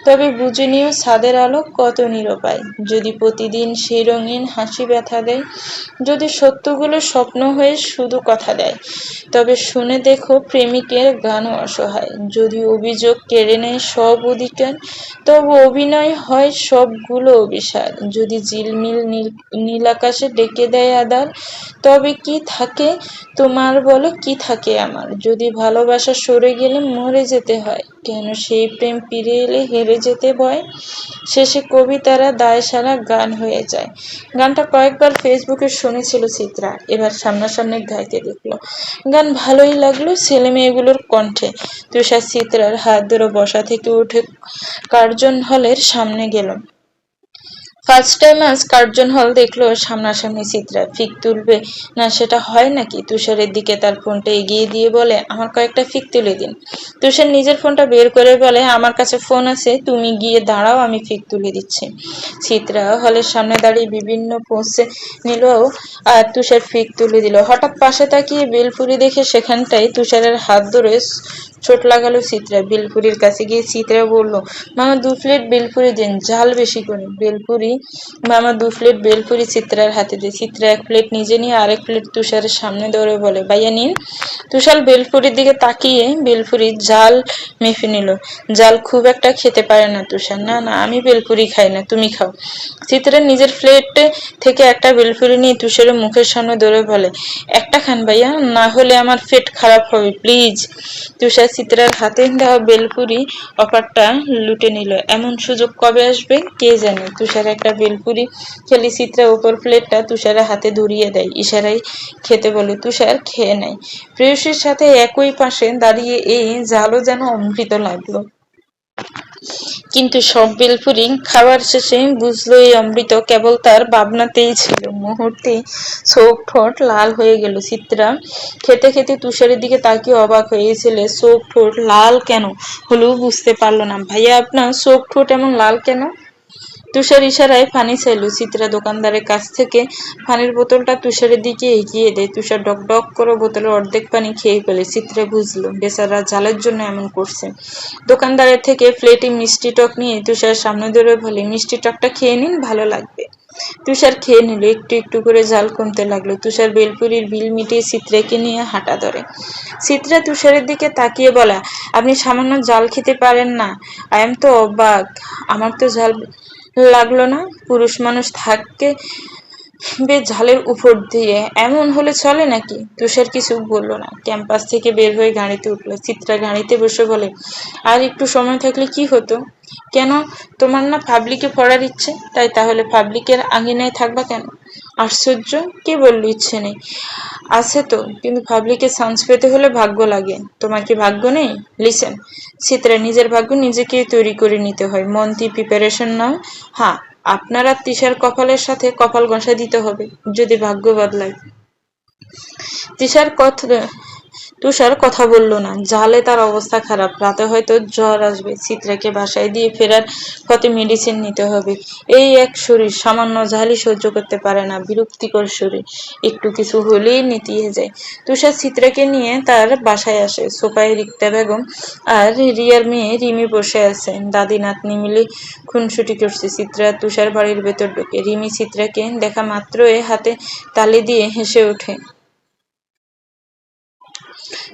তবে বুঝে নিও ছাদের আলো কত নিরুপায়। যদি প্রতিদিন সেই রঙিন হাসি ব্যথা দেয়, যদি সত্যগুলো স্বপ্ন হয়ে শুধু কথা দেয়, তবে শুনে দেখো প্রেমিকের গানও অসহায়। যদি অভিযোগ কেড়ে নেয় সব অধিকার, তবে অভিনয় হয় সবগুলো অভিসার। যদি ঝিলমিল নীলাকাশে ডেকে দেয় আধার, তবে কি থাকে তোমার বলো, কি থাকে আমার? যদি ভালোবাসা সরে গেলে মরে যেতে হয়, কেন সেই প্রেম ফিরে এলে হেরে যেতে ভয়? শেষে কবিতারা দায়সারা গান হয়ে যায়। গানটা কয়েকবার ফেসবুকে শুনেছিল চিত্রা, এবার সামনাসামনি গাইতে দেখলো। গান ভালোই লাগলো ছেলে মেয়েগুলোর কণ্ঠে। তুষার চিত্রার হাত ধরে বসা থেকে উঠে কার্জন হলের সামনে গেল। ফার্স্ট টাইম আজ কার্জন হল দেখলো সামনাসামনি চিত্রা। ফিক তুলবে না সেটা হয় নাকি? তুষারের দিকে তার ফোনটা এগিয়ে দিয়ে বলে, আমার কয়েকটা ফিক তুলে দিন। তুষার নিজের ফোনটা বের করে বলে, আমার কাছে ফোন আছে, তুমি গিয়ে দাঁড়াও, আমি ফিক তুলে দিচ্ছি। চিত্রা হলের সামনে দাঁড়িয়ে বিভিন্ন পোস্টে নিল আর তুষার ফিক তুলে দিল। হঠাৎ পাশে তাকিয়ে বেলপুরি দেখে সেখানটাই তুষারের হাত ধরে চোট লাগালো চিত্রা। বেলপুরির কাছে গিয়ে চিত্রা বলল, মামা 2 প্লেট বেলপুরি দিন, ঝাল বেশি করে। মামা 2 প্লেট বেলপুরি চিত্রার হাতে দিয়ে চিত্রা 1 প্লেট নিজে নিয়ে আরেক প্লেট তুষারের সামনে ধরে বলে, ভাইয়া নিন। তুষার বেলপুরির দিকে তাকিয়ে বেলপুরির জাল মেপে নিল। জাল খুব একটা খেতে পারে না তুষার। না না, আমি বেলপুরি খাই না, তুমি খাও। চিত্রা নিজের প্লেটে থেকে একটা বেলপুরি নিয়ে তুষারের মুখের সামনে ধরে বলে, একটা খান ভাইয়া, না হলে আমার পেট খারাপ হবে, প্লিজ। তুষার চিত্রার হাতে দেওয়া বেলপুরি অফারটা লুটে নিল। এমন সুযোগ কবে আসবে কে জানে। তুষার একটা বেলপুরি খেলে চিত্রা উপর প্লেটটা তুষারের হাতে ধরিয়ে দেয়, ইশারায় খেতে বলে। তুষার খেয়ে নেয়। প্রেয়সীর সাথে একই পাশে দাঁড়িয়ে এই ঝালও যেন অমৃত লাগলো। কিন্তু সব বেলপুরি খাওয়ার শেষে বুঝলো এই অমৃত কেবল তার ভাবনাতেই ছিল। মুহূর্তেই চোখ ঠোঁট লাল হয়ে গেল। চিত্রা খেতে খেতে তুষারের দিকে তাকিয়ে অবাক হয়েছিল। চোখ ঠোঁট লাল কেন হলো বুঝতে পারলো না। ভাইয়া, আপনার চোখ ঠোঁট এমন লাল কেন? তুষার ইশারায় পানি চাইল। চিত্রা দোকানদারের কাছ থেকে পানির বোতলটা তুষারের দিকে এগিয়ে দেয়। তুষার ডক ডক করে বোতলের অর্ধেক পানি খেয়ে ফেলে। চিত্রা বুঝলো বেচারা জালের জন্য এমন করছে। দোকানদারের থেকে প্লেটে মিষ্টি টক নিয়ে তুষার সামনে ধরে বলে, মিষ্টি টকটা খেয়ে নিন, ভালো লাগবে। তুষার খেয়ে নিল। একটু একটু করে ঝাল কমতে লাগলো। তুষার বেলপুরির বিল মিটিয়ে চিত্রাকে নিয়ে হাঁটা ধরে। চিত্রা তুষারের দিকে তাকিয়ে বলা, আপনি সামান্য জাল খেতে পারেন না? আই এম তো অবাক, আমার তো ঝাল লাগলো না। পুরুষ মানুষ থাকে ঝালের উপর দিয়ে, এমন হলে চলে নাকি? তুষার কিছু বলল না। ক্যাম্পাস থেকে বের হয়ে গাড়িতে উঠলো। চিত্রা গাড়িতে বসে বলে, আর একটু সময় থাকলে কি হতো? কেন, তোমার না পাবলিকে পড়ার ইচ্ছে? তাই তাহলে পাবলিকের আঙিনায় থাকবা কেন? আশ্চর্য, কে বললো ইচ্ছে নেই? আছে তো, কিন্তু পাবলিকে চান্স পেতে হলে ভাগ্য লাগে। তোমার কি ভাগ্য নেই? লিসেন চিত্রা, নিজের ভাগ্য নিজেকে তৈরি করে নিতে হয়। মন দিয়ে প্রিপারেশন নাও। হ্যাঁ, আপনার আর তিশার কপালের সাথে কপাল ঘষা দিতে হবে যদি ভাগ্য বদলায়। তিশার কথা তুষার কথা বলল না। জালে তার অবস্থা খারাপ, রাতে হয়তো জ্বর আসবে। চিত্রাকে বাসায় দিয়ে ফেরার পথে মেডিসিন নিতে হবে। এই এক শরীর সামান্য ঝালই সহ্য করতে পারে না, বিরক্তিকর শরীর, একটু কিছু হলেই নেতিয়ে যায়। তুষার চিত্রাকে নিয়ে তার বাসায় আসে। সোফায় রিক্তা বেগম আর রিয়ার মেয়ে রিমি বসে আছে। দাদি নাতনি মিলে খুনসুটি করছে। চিত্রা তুষার বাড়ির ভেতর ঢোকে। রিমি চিত্রাকে দেখা মাত্রই হাতে তালি দিয়ে হেসে ওঠে।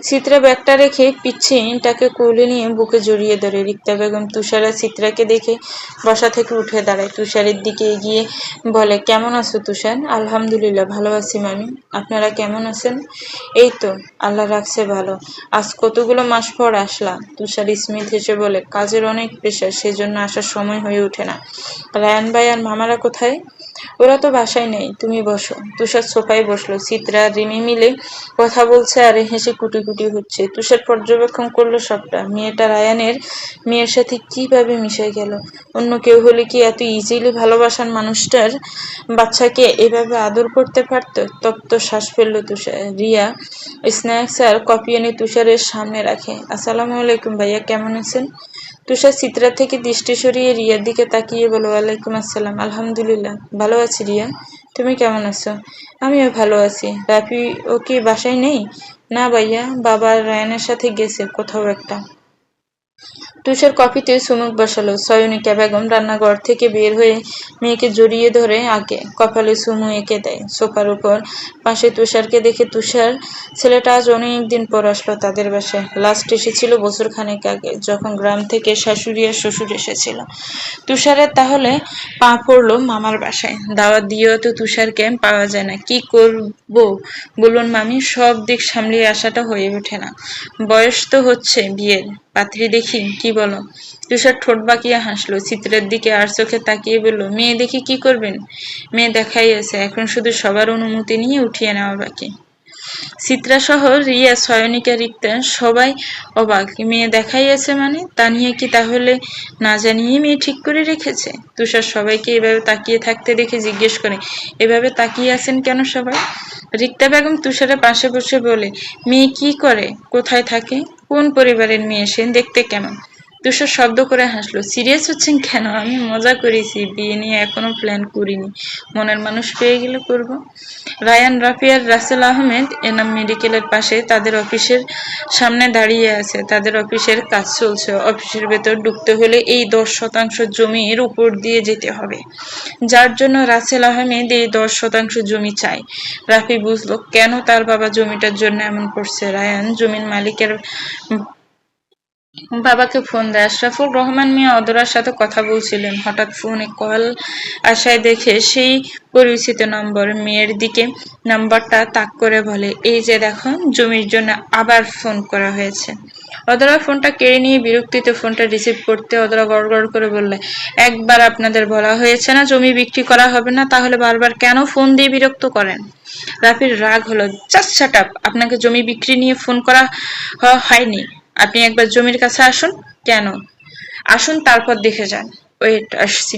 চিত্রা ব্যাগটা রেখে পিচ্ছিটাকে কোলে নিয়ে বুকে জড়িয়ে ধরে। রিক্তা বেগম তুষার আর চিত্রাকে দেখে বসা থেকে উঠে দাঁড়ায়। তুষারের দিকে এগিয়ে বলে, কেমন আছো তুষার? আলহামদুলিল্লাহ, ভালো আছি মামি, আপনারা কেমন আছেন? এই তো, আল্লাহ রাখছে ভালো। আজ কতগুলো মাস পর আসলা? তুষার স্মিত হেসে বলে, কাজের অনেক প্রেশার, সেজন্য আসার সময় হয়ে ওঠে না। রায়ান ভাই আর মামারা কোথায়? ওরা তো বাসায় নেই, তুমি বসো। তুষার সোফায় বসলো। চিত্রা আর রিমি মিলে কথা বলছে আর হেসে কুটি হচ্ছে। তুষার পর্যবেক্ষণ করলো সবটা। মেয়েটা রায়ানের মেয়ের সাথে কিভাবে মিশে গেল। অন্য কেউ হলে কি এত ইজিলি ভালোবাসার মানুষটার বাচ্চাকে এভাবে আদর করতে পারতো? তপ্ত শ্বাস ফেললো তুষার। রিয়া স্ন্যাক্স আর কফি এনে তুষারের সামনে রাখে। আসসালামু আলাইকুম ভাইয়া, কেমন আছেন? তুষার চিত্রা থেকে দৃষ্টি সরিয়ে রিয়ার দিকে তাকিয়ে বলো, ওয়ালাইকুম আসসালাম, আলহামদুলিল্লাহ ভালো আছি রিয়া, তুমি কেমন আছো? আমিও ভালো আছি। রাফি ও কি বাসায় নেই? না ভাইয়া, বাবা রায়ানের সাথে গেছে কোথাও একটা। তুষার কফিতে চুমুক বসালো। সয়নিকা বেগম রান্নাঘর থেকে বের হয়ে মেয়েকে জড়িয়ে ধরে আগে কপালে চুমু এঁকে দেয়। সোফার উপর পাশে তুষারকে দেখে তুষার, ছেলেটা আজ অনেকদিন পর আসলো তাদের বাসায়। লাস্ট এসেছিল বছর খানেক আগে, যখন গ্রাম থেকে শাশুড়ি আর শ্বশুর এসেছিল। তুষারের তাহলে পা পড়লো মামার বাসায়। দাওয়াত দিয়েও তো তুষারকে পাওয়া যায় না। কি করবো বলুন মামি, সব দিক সামলিয়ে আসাটা হয়ে ওঠে না। বয়স তো হচ্ছে বিয়ের, পাত্রী দেখি, কি বলো? তুষার ঠোঁট বাঁকিয়ে হাসলো। চিত্রের দিকে আর চোখে তাকিয়ে বলল, মেয়ে দেখি কি করবেন? মেয়ে দেখাই আছে, এখন শুধু সবার অনুমতি নিয়ে উঠিয়ে নেওয়া বাকি। চিত্রা সহ রিয়া, সয়নিকা, রিক্তা সবাই অবাক। মেয়ে দেখাই আছে মানে? তা নিয়ে কি তাহলে না জানিয়ে মেয়ে ঠিক করে রেখেছে? তুষার সবাইকে এভাবে তাকিয়ে থাকতে দেখে জিজ্ঞেস করে, এভাবে তাকিয়ে আছেন কেন সবাই? রিক্তা বেগম তুষারের পাশে বসে বলে, মেয়ে কি করে, কোথায় থাকে, কোন পরিবারের মেয়ে, সে দেখতে কেমন? তুষার শব্দ করে হাসলো। সিরিয়াস হচ্ছেন কেন? আমি মজা করেছি, বিয়ে নিয়ে এখনো প্ল্যান করিনি, মনের মানুষ পেয়ে গেলে করব। রায়ান, রাফি আর রাসেল আহমেদ এনাম মেডিকেলের পাশে তাদের অফিসের সামনে দাঁড়িয়ে আছে। তাদের অফিসের কাজ চলছে। অফিসের ভেতর ঢুকতে হলে এই 10% জমির উপর দিয়ে যেতে হবে, যার জন্য রাসেল আহমেদ এই 10% জমি চায়। রাফি বুঝলো কেন তার বাবা জমিটার জন্য এমন করছে। রায়ান জমির মালিকের বাবাকে ফোন দেয়। আশরাফুল রহমান মিয়া অদরার সাথে কথা বলছিলেন। হঠাৎ ফোনে কল আসায় দেখে সেই পরিচিত নম্বর। মেয়ের দিকে নাম্বারটা তাক করে বলে, এই যে দেখো, জমির জন্য আবার ফোন করা হয়েছে। অদরা ফোনটা কেড়ে নিয়ে বিরক্তিতে ফোনটা রিসিভ করতে অদরা গড়গড় করে বললে, একবার আপনাদের বলা হয়েছে না জমি বিক্রি করা হবে না, তাহলে বারবার কেন ফোন দিয়ে বিরক্ত করেন? রাফির রাগ হলো, জাস্ট শাট আপ, আপনাকে জমি বিক্রি নিয়ে ফোন করা হয়নি, আপনি একবার জমির কাছে আসুন। কেন? আসুন তারপর দেখে যান। ওয়েট, আসছি।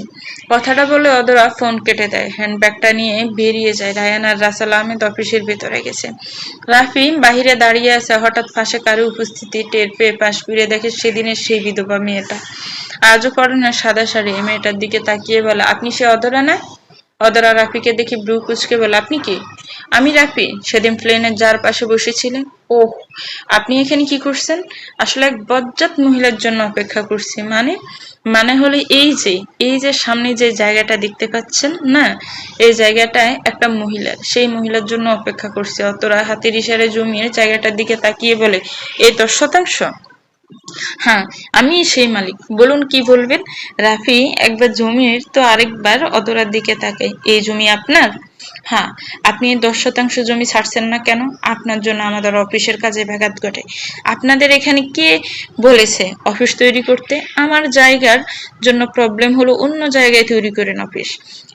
কথাটা বলে অদরা ফোন কেটে দেয়। হ্যান্ডব্যাগটা নিয়ে বেরিয়ে যায়। রায়ান আর রাসেল আহমেদ অফিসের ভেতরে গেছে। রাফি বাহিরে দাঁড়িয়ে আছে। হঠাৎ পাশে কারো উপস্থিতি টের পেয়ে পাশ ফিরে দেখে সেদিনের সেই বিধবা মেয়েটা। আজও পরনে সাদা শাড়ি। মেয়েটার দিকে তাকিয়ে বলে, আপনি সে অদরা না? অদরা রাফিকে দেখে ব্রু কুচকে বলে, আপনি কি? আমি রাফি, সেদিন প্লেনের যার পাশে বসেছিলেন। ওহ, আপনি এখানে কি করছেন? আসলে এক বজ্জাত মহিলার জন্য অপেক্ষা করছি। মানে? মানে হলো এই যে সামনে যে জায়গাটা দেখতে পাচ্ছেন না, এই জায়গাটায় একটা মহিলা, সেই মহিলার জন্য অপেক্ষা করছি। অতরা হাতের ইশারায় জমিয়ে জায়গাটার দিকে তাকিয়ে বলে, এই 10%? হ্যাঁ, আমি সেই মালিক। বলুন কি বলবেন? রাফি একবার জমির তো আরেকবার অদরার দিকে তাকায়। এই জমি আপনার? হ্যাঁ। আপনি 10% জমি ছাড়ছেন না কেন? আপনার জন্য আমাদের অফিসের কাজে ব্যাঘাত ঘটে। আপনাদের এখানে কে বলেছে অফিস তৈরি করতে? আমার জায়গার জন্য প্রবলেম হলো অন্য জায়গায় তৈরি করেন অফিস।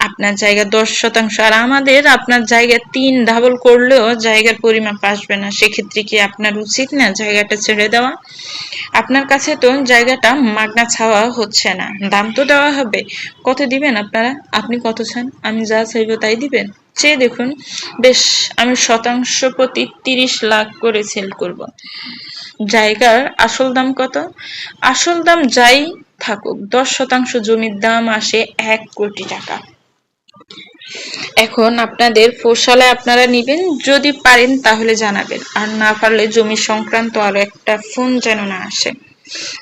আপনার জায়গা 10%, আর আমাদের আপনার জায়গা 3 ডাবল করলেও জায়গার পরিমাপ আসবে না। সেক্ষেত্রে কি আপনার উচিত না জায়গাটা ছেড়ে দেওয়া? আপনার কাছে তো জায়গাটা মাগনা ছাওয়া হচ্ছে না, দাম তো দেওয়া হবে। কত দিবেন আপনারা? আপনি কত চান? আমি যা চাইবো তাই দিবেন? চেয়ে দেখুন। বেশ, আমি শতাংশ প্রতি 30 লাখ করে সেল করব। জায়গার আসল দাম কত? আসল দাম যাই থাকুক, 10% জমির দাম আসে 1 কোটি টাকা। এখন আপনাদের পোষালে আপনারা নিবেন, যদি পারেন তাহলে জানাবেন, আর না পারলে জমি সংক্রান্ত আরো একটা ফোন যেন না আসে।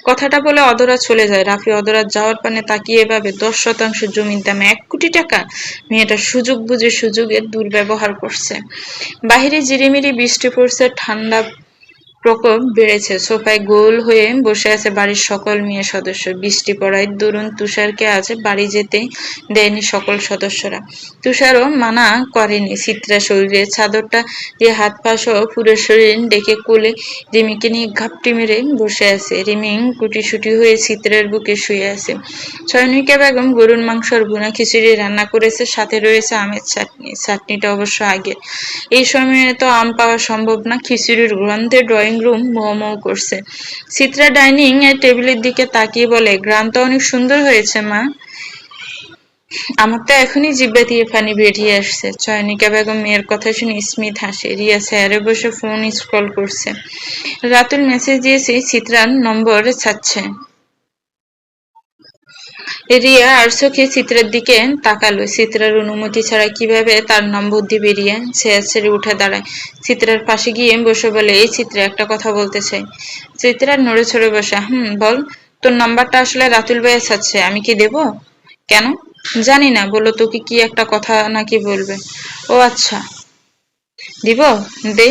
কথাটা বলে অদরা চলে যায়। রাফি অদরা যাওয়ার পানে তাকিয়ে ভাবে, 10% জমির দাম 1 কোটি টাকা। মেয়েটা সুযোগ বুঝে সুযোগের দুর্ব্যবহার করছে। বাহিরে জিরিমিরি বৃষ্টি পড়ছে, ঠান্ডা প্রকোপ বেড়েছে। সোফায় গোল হয়ে বসে আছে বাড়ির সকল মেয়ে সদস্য। বৃষ্টি পড়ায় দরুন তুষারকে আজ বাড়ি যেতে দেয়নি সকল সদস্যরা। তুষারও মানা করেনি। চিত্রা শরীরের চাদরটা দিয়ে হাত পা সহ পুরো শরীর ডেকে কোলে রিমিকে নিয়ে ঘাপটি মেরে বসে আছে। রিমি গুটিসুটি হয়ে চিত্রের বুকে শুয়ে আছে। চয়নিকা বেগম গরুর মাংস আর ভুনা খিচুড়ি রান্না করেছে, সাথে রয়েছে আমের চাটনি। চাটনিটা অবশ্য আগে, এই সময়ে তো আম পাওয়া সম্ভব না। খিচুড়ির গন্ধে ড্রয়িং রুম মৌ মৌ করছে। চিত্রা ডাইনিং এর টেবিলের দিকে তাকিয়ে বলে, গ্রামটা অনেক সুন্দর হয়েছে মা। আমার তো এখনই জিহ্বা দিয়ে পানি বেরিয়ে আসছে। চয়নিকা বেগম মেয়ের কথা শুনে স্মিত হাসে। রিয়া চেয়ারে বসে ফোন স্ক্রল করছে। রাতুল মেসেজ দিয়েছে, চিত্রার নম্বর চাচ্ছে। রিয়া আর চোখে চিত্রের দিকে তাকালো। চিত্রার অনুমতি ছাড়া কিভাবে তার নম্বর দিবে রিয়া? চেয়ার ছেড়ে উঠে দাঁড়ায়। চিত্রার পাশে গিয়ে বসে বলে, এই চিত্রা, একটা কথা বলতে চাই। চিত্রার নড়ে চড়ে বসে, বল। তোর নাম্বারটা আসলে রাতুল ভাইয়া চাচ্ছে, আমি কি দেব? কেন? জানি না, বললো তোকে কি একটা কথা নাকি বলবে। ও আচ্ছা, দিব, দে।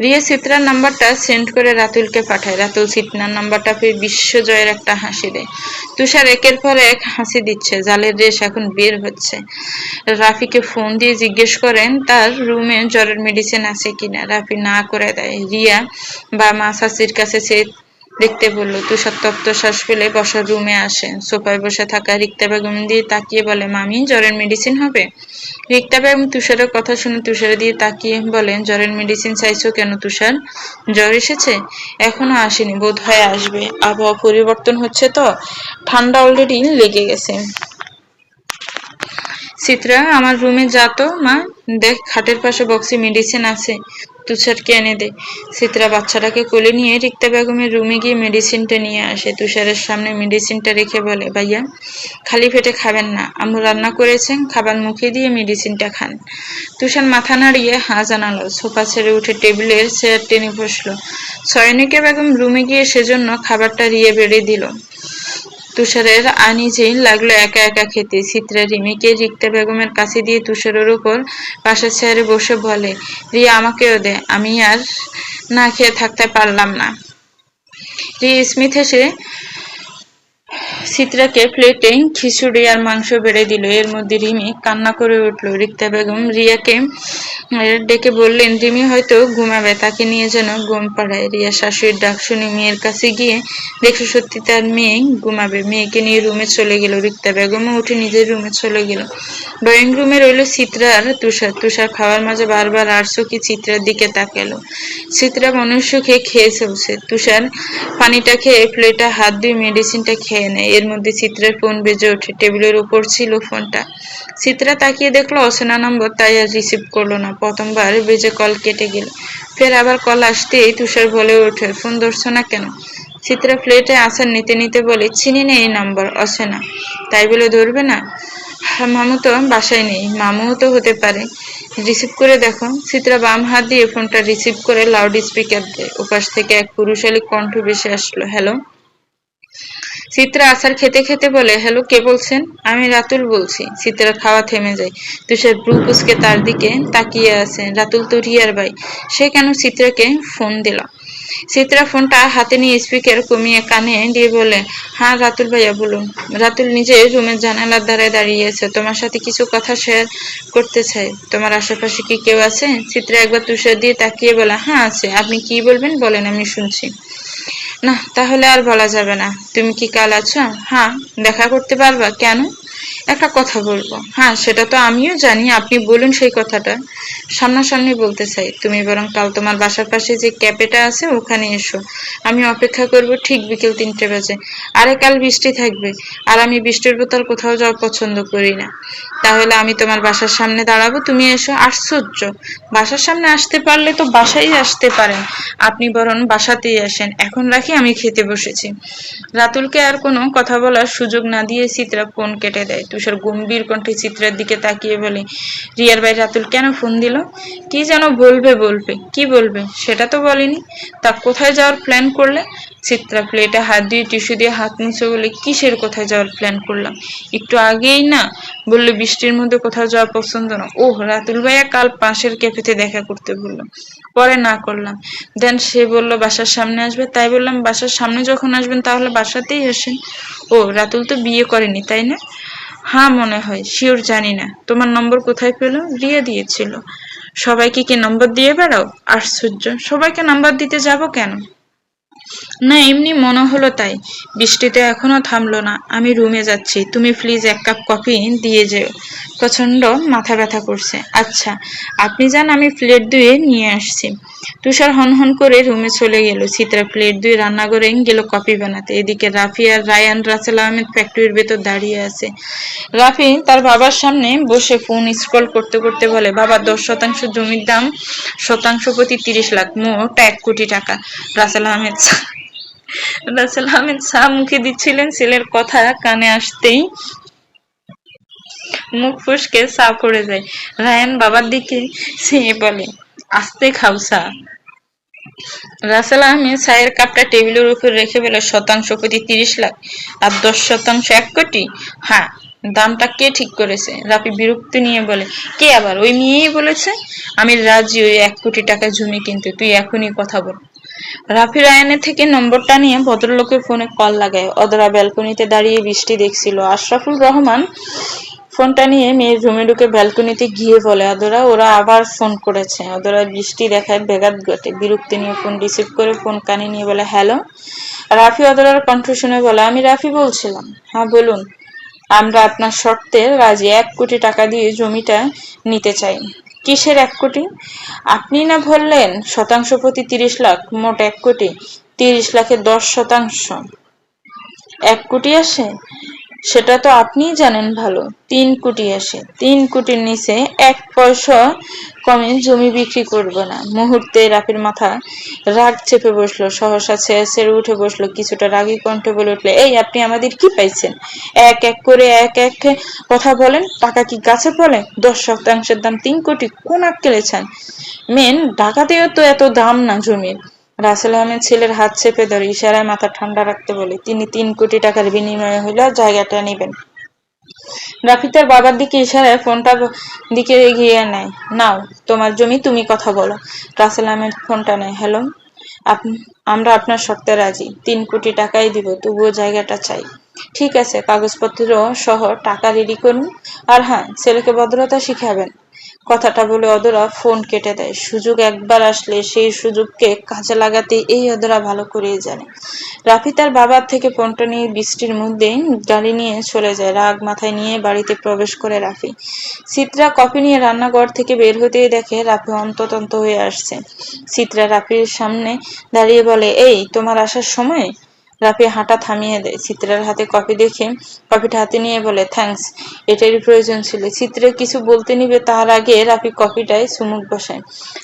রিয়া চিত্রার নাম্বারটা সেন্ড করে রাতুলকে পাঠায়। রাতুল চিত্রার নাম্বারটা পেয়ে বিশ্বজয়ের একটা হাসি দেয়। তুষার একের পর এক হাসি দিচ্ছে। জালের রেশ এখন বের হচ্ছে। রাফিকে ফোন দিয়ে জিজ্ঞেস করেন তার রুমে জ্বরের মেডিসিন আছে কিনা। রাফি না করে দেয়। রিয়া বা মা শাশির কাছে সে দেখতে বলল। তুষার তপ্ত শ্বাস ফেলে বসার রুমে আসে। সোফায় বসে থাকা রিক্তা বেগম দিয়ে তাকিয়ে বলে, মামি, জ্বরের মেডিসিন হবে? রিক্তা বেগম তুষারের কথা শুনে তুষারের দিয়ে তাকিয়ে বলেন, জ্বরের মেডিসিন চাইছো কেন তুষার? জ্বর এসেছে? এখনো আসেনি, বোধ হয় আসবে। আবহাওয়া পরিবর্তন হচ্ছে তো, ঠান্ডা অলরেডি লেগে গেছে। চিত্রা, আমার রুমে যা তো মা, দেখ খাটের পাশে বক্সে মেডিসিন আছে, তুষারকে এনে দে। চিত্রা বাচ্চাটাকে কোলে নিয়ে রিক্তা বেগমের রুমে গিয়ে মেডিসিনটা নিয়ে আসে। তুষারের সামনে মেডিসিনটা রেখে বলে, ভাইয়া, খালি পেটে খাবেন না, আম্মু রান্না করেছেন, খাবার মুখে দিয়ে মেডিসিনটা খান। তুষার মাথা নাড়িয়ে হা জানালো। সোফা ছেড়ে উঠে টেবিলের চেয়ার টেনে বসলো। চয়নিকা বেগম রুমে গিয়ে সেজন্য খাবারটা রিয়ে বেড়ে দিল। তুষারের আনিজেই লাগলো একা একা খেতে। চিত্রা রিমিকে রিক্তা বেগমের কাছে দিয়ে তুষারের উপর পাশের চেয়ারে বসে বলে, রিয়া, আমাকেও দে, আমি আর না খেয়ে থাকতে পারলাম না। রিয়া স্মিথ হেসে চিত্রাকে প্লেটে খিচুড়ি আর মাংস বেড়ে দিল। এর মধ্যে রিমি কান্না করে উঠল। রিক্তা বেগম রিয়াকে ডেকে বললেন, রিমি হয়তো ঘুমাবে, তাকে নিয়ে যেন ঘুম পাড়ায়। রিয়া শাশুড়ির ডাক শুনে মেয়ের কাছে গিয়ে দেখে সত্যি তার মেয়ে ঘুমাবে। মেয়েকে নিয়ে রুমে চলে গেল। রিক্তা বেগমও উঠে নিজের রুমে চলে গেল। ড্রয়িং রুমে রইল চিত্রা আর তুষার। তুষার খাওয়ার মাঝে বারবার আর চোখে চিত্রার দিকে তাকালো। চিত্রা মনের সুখে খেয়ে চলছে। তুষার পানিটা খেয়ে প্লেটে হাত দিয়ে মেডিসিনটা খেয়ে নেয়। এর মধ্যে চিত্রার ফোন বেজে ওঠে। টেবিলের উপর ছিল ফোনটা। চিত্রা তাকিয়ে দেখলো অচেনা নম্বর, তাই আর রিসিভ করলো না। প্রথমবার বেজে কল কেটে গেল। ফের আবার কল আসতেই তুষার বলে ওঠে, ফোন ধরছো না কেন? চিত্রা প্লেটে আসার নিতে নিতে বলে, চিনি নেই এই নম্বর, অচেনা। তাই বলে ধরবে না? মামু তো বাসায় নেই। মামুও তো হতে পারে। রিসিভ করে দেখো। চিত্রা বাম হাত দিয়ে ফোনটা রিসিভ করে লাউড স্পিকার দেয়। ওপাশ থেকে এক পুরুষালী কণ্ঠ ভেসে আসলো, হ্যালো। চিত্রা আচার খেতে খেতে বলে, হ্যালো, কে বলছেন? আমি রাতুল বলছি। চিত্রার খাওয়া থেমে যায়। তুষার ব্রু কুঁচকে তার দিকে তাকিয়ে আছে। রাতুল তো রিয়ার ভাই, সে কেন চিত্রাকে ফোন দিল? চিত্রা ফোনটা হাতে নিয়ে স্পিকার কমিয়ে কানে দিয়ে বলে, হ্যাঁ রাতুল ভাইয়া বলুন। রাতুল নিজের রুমের জানালার ধারে দাঁড়িয়ে আছে। তোমার সাথে কিছু কথা শেয়ার করতে চাই। তোমার আশেপাশে কি কেউ আছে? চিত্রা একবার তুষার দিয়ে তাকিয়ে বলে, হ্যাঁ আছে। আপনি কি বলবেন বলেন, আমি শুনছি। না, তাহলে আর বলা যাবে না। তুমি কি কাল আছো? হ্যাঁ। দেখা করতে পারবা? কেন? একটা কথা বলবো। হ্যাঁ, সেটা তো আমিও জানি, আপনি বলুন সেই কথাটা। সামনাসামনি বলতে চাই। তুমি বরং কাল তোমার বাসার পাশে যে ক্যাফেটা আছে ওখানে এসো। আমি অপেক্ষা করব ঠিক বিকেল 3টে বাজে। আরে কাল বৃষ্টি থাকবে, আর আমি বৃষ্টির বোতল কোথাও যাওয়া পছন্দ করি না। তাহলে আমি তোমার বাসার সামনে দাঁড়াবো, তুমি এসো। আশ্চর্য! বাসার সামনে আসতে পারলে তো বাসায় আসতে পারেন। আপনি বরং বাসাতেই আসেন। এখন রাখি, আমি খেতে বসেছি। রাতুলকে আর কোনো কথা বলার সুযোগ না দিয়ে চিত্রা ফোন কেটে দেয়। তুষার গম্ভীর কণ্ঠে চিত্রার দিকে তাকিয়ে বলে, রিয়ার ভাই রাতুল কেন ফোন দিল? কি যেন বলবে। কি বলবে সেটা তো বলেনি। তা কোথায় যাওয়ার প্ল্যান করলে? চিত্রা প্লেটে হাত দিয়ে টিস্যু দিয়ে হাত মুছে বলে, কিসের কোথায় যাওয়ার প্ল্যান করলাম? একটু আগেই না বললে বৃষ্টির মধ্যে কোথাও যাওয়া পছন্দ না। ওহ, রাতুল ভাইয়া কাল পাশের ক্যাফেতে দেখা করতে বললাম, পরে না করলাম। দেন সে বলল বাসার সামনে আসবে, তাই বললাম বাসার সামনে যখন আসবেন তাহলে বাসাতেই আসেন। ও, রাতুল তো বিয়ে করেনি তাই না? হ্যাঁ মনে হয়, শিওর জানি না। তোমার নম্বর কোথায় পেলো? রিয়া দিয়েছিল। সবাইকে কি নম্বর দিয়ে বেড়াও? আশ্চর্য, সবাইকে নাম্বার দিতে যাব কেন? না, এমনি মনে হলো তাই। বৃষ্টিতে এখনো থামলো না। আমি রুমে যাচ্ছি, তুমি প্লিজ 1 কাপ কফি দিয়ে যেও। প্রচন্ড মাথা ব্যথা করছে। আচ্ছা, আপনি যান, আমি প্লেট ধুয়ে নিয়ে আসছি। তুষার হনহন করে রুমে চলে গেল। চিত্রা প্লেট ধুয়ে রান্নাঘরে গেল কফি বানাতে। এদিকে রাফি আর রায়ান রাসেল আহমেদ ফ্যাক্টরির ভেতর দাঁড়িয়ে আছে। রাফি তার বাবার সামনে বসে ফোন স্ক্রল করতে করতে বলে, বাবা 10% জমির দাম শতাংশ প্রতি 30 লাখ, মোট 1 কোটি টাকা। রাসেল আহমেদ চা মুখে দিচ্ছিলেন। ছেলের কথা কানে আসতেই মুখ ফসকে চা পড়ে যায়। রায়ান বাবার দিকে চেয়ে বলে, আস্তে খাও চা। রাসেল আহমেদ চায়ের কাপটা টেবিলের উপর রেখে বলে, শতাংশ প্রতি 30 লাখ আর 10% 1 কোটি? হ্যাঁ। দামটা কে ঠিক করেছে? রাফি বিরক্তি নিয়ে বলে, কে আবার? ওই মেয়েই বলেছে। আমি রাজি ওই 1 কোটি টাকা জমি কিনতে, তুই এখনই কথা বল। রাফি রায়ানের থেকে নম্বরটা নিয়ে ভদ্রলোকের ফোনে কল লাগায়। অদরা ব্যালকনিতে দাঁড়িয়ে বৃষ্টি দেখছিল। আশরাফুল রহমান ফোনটা নিয়ে মেয়ের রুমে ঢুকে ব্যালকনিতে গিয়ে বলে, অদরা ওরা আবার ফোন করেছে। অদরা বৃষ্টি দেখায় ব্যাঘাত ঘটে। বিরক্তি নিয়ে ফোন রিসিভ করে ফোন কানে নিয়ে বলে, হ্যালো। রাফি অদরার কণ্ঠ শুনে বলে, আমি রাফি বলছিলাম। হ্যাঁ বলুন। আমরা আপনার শর্তে রাজি, 1 কোটি টাকা দিয়ে জমিটা নিতে চাই। কিসের 1 কোটি? আপনি না বললেন শতাংশ প্রতি 30 লাখ, মোট 1 কোটি। 30 লাখে 10%, 1 কোটি আসে। সেটা তো আপনিই জানেন ভালো। 3 কোটি আসে। 3 কোটির নিচে 1 পয়সা কমে জমি বিক্রি করব না। মুহূর্তে রাফির মাথা রাগ চেপে বসলো। সহসা ছেড়ে উঠে বসলো। কিছুটা রাগী কণ্ঠে বলে উঠলে, এই আপনি আমাদের কি পাইছেন? এক এক করে এক এক কথা বলেন। টাকা কি গাছে ফলে? 10%-এর দাম 3 কোটি, কোন আক্কেলে চান? মেন ঢাকাতেও তো এত দাম না জমির। রাসেল আহমেদ ছেলের হাত চেপে ধরে ইশারায় মাথা ঠান্ডা রাখতে বলে, তিনি 3 কোটি টাকার বিনিময়ে হইলেও জায়গাটা নেবেন। রাফি তার বাবার দিকে ইশারায় ফোনটা দিকে এগিয়ে নেয়। নাও তোমার জমি, তুমি কথা বলো। রাসেল আহমেদ ফোনটা নেয়। হ্যালো, আমরা আপনার শর্তে রাজি। 3 কোটি টাকাই দিব, তবুও জায়গাটা চাই। ঠিক আছে, কাগজপত্র সহ টাকা রেডি করুন। আর হ্যাঁ, ছেলেকে ভদ্রতা শিখাবেন। কথাটা বলে অদরা ফোন কেটে দেয়। সুযোগ একবার আসলে সেই সুযোগকে কাজে লাগাতে এই অদরা ভালো করেই জানে। রাফি তার বাবার থেকে ফোনটা নিয়ে বৃষ্টির মধ্যে গাড়ি নিয়ে চলে যায়। রাগ মাথায় নিয়ে বাড়িতে প্রবেশ করে রাফি। চিত্রা কফি নিয়ে রান্নাঘর থেকে বের হতেই দেখে রাফি হন্তদন্ত হয়ে আসছে। চিত্রা রাফির সামনে দাঁড়িয়ে বলে, এই তোমার আসার সময়? রাফি হাঁটা থামিয়ে দেয়। চিত্রার হাতে কফি দেখে কফিটা হাতে নিয়ে বলে, থ্যাঙ্কস, এটারই প্রয়োজন ছিল। চিত্রা কিছু বলতে নিবে তার আগে রাফি কফিটায় চুমুক বসায়।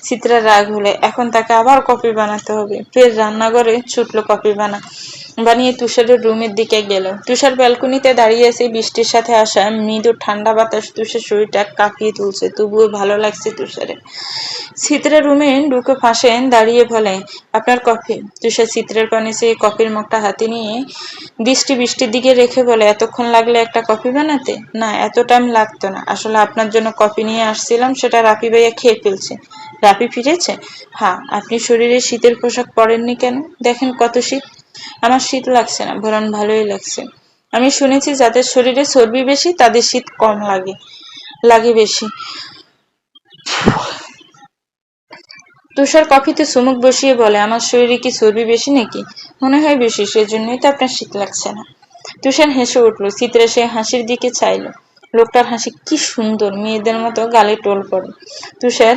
চিত্রার রাগ হলে এখন তাকে আবার কফি বানাতে হবে। ফের রান্নাঘরে ছুটলো কফি বানিয়ে তুষারের রুমের দিকে গেল। তুষার ব্যালকনিতে দাঁড়িয়ে আছে। বৃষ্টির সাথে আসা মৃদু ঠান্ডা বাতাস তুষার শরীরটা কাঁপিয়ে তুলছে, তবুও ভালো লাগছে তুষারের। চিত্রের রুমে ঢুকে পাশে দাঁড়িয়ে বলে, আপনার কফি। তুষার চিত্রের পানে চেয়ে কফির মগটা হাতে নিয়ে দৃষ্টি বৃষ্টির দিকে রেখে বলে, এতক্ষণ লাগলে একটা কফি বানাতে? না, এত টাইম লাগতো না। আসলে আপনার জন্য কফি নিয়ে আসছিলাম, সেটা রাফি ভাইয়া খেয়ে ফেলছে। রাফি ফিরেছে? হ্যাঁ। আপনি শরীরে শীতের পোশাক পরেননি কেন? দেখেন কত শীত। আমার শীত লাগছে না, বরং ভালোই লাগছে। আমি শুনেছি যাদের শরীরে চর্বি বেশি তাদের শীত কম লাগে বেশি। তুষার কফিতে চুমুক বসিয়ে বলে, আমার শরীরে কি চর্বি বেশি নাকি? মনে হয় বেশি, সেজন্যই তো আপনার শীত লাগছে না। তুষার হেসে উঠল। চিত্রা সে হাসির দিকে চাইল। লোকটার হাসি কি সুন্দর, মেয়েদের মতো গালে টোল পড়ে। তুষার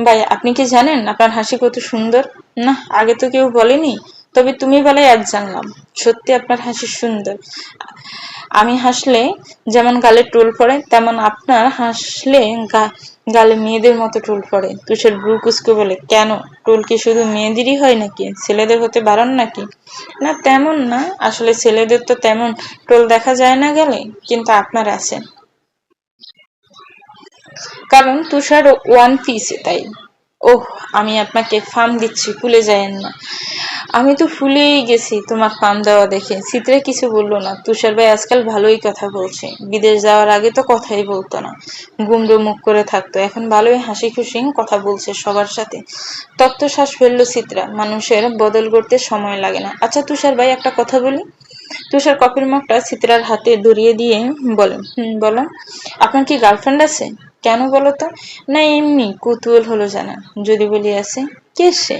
ভাই, আপনি কি জানেন আপনার হাসি কত সুন্দর? না, আগে তো কেউ বলেনি। তবে তুমি বলে আজ জানলাম। সত্যি আপনার হাসি সুন্দর। আমি হাসলে যেমন গালে টোল পড়ে, তেমন আপনার হাসলে গালে মেয়েদের মতো টোল পড়ে। তুষার ব্রু কুঁচকে বলে, কেন? টোল কি শুধু মেয়েদেরই হয় নাকি? ছেলেদের হতে বারণ নাকি? না, তেমন না। আসলে ছেলেদের তো তেমন টোল দেখা যায় না গেলে, কিন্তু আপনার আছে। কারণ তুষার ওয়ান পিসে, তাই। ওহ, আমি আপনাকে ফার্ম দিচ্ছি, ভুলে যায়েন না। আমি তো ফুলেই গেছি তোমার ফার্ম দেওয়া দেখে। চিত্রা কিছু বললো না। তুষার ভাই আজকাল ভালোই কথা বলছে। বিদেশ যাওয়ার আগে তো কথাই বলতো না, গুমড়ো মুখ করে থাকতো। এখন ভালোই হাসি খুশি কথা বলছে সবার সাথে। তপ্ত শ্বাস ফেললো চিত্রা। মানুষের বদল করতে সময় লাগে না। আচ্ছা তুষার ভাই, একটা কথা বলি। তুষার কফির মগটা চিত্রার হাতে ধরিয়ে দিয়ে বলে, বলো। আপনার কি গার্লফ্রেন্ড আছে? কেন বলো তো? না, এমনি কৌতূহল হলো জানা। যদি বলি আছে? কে সে?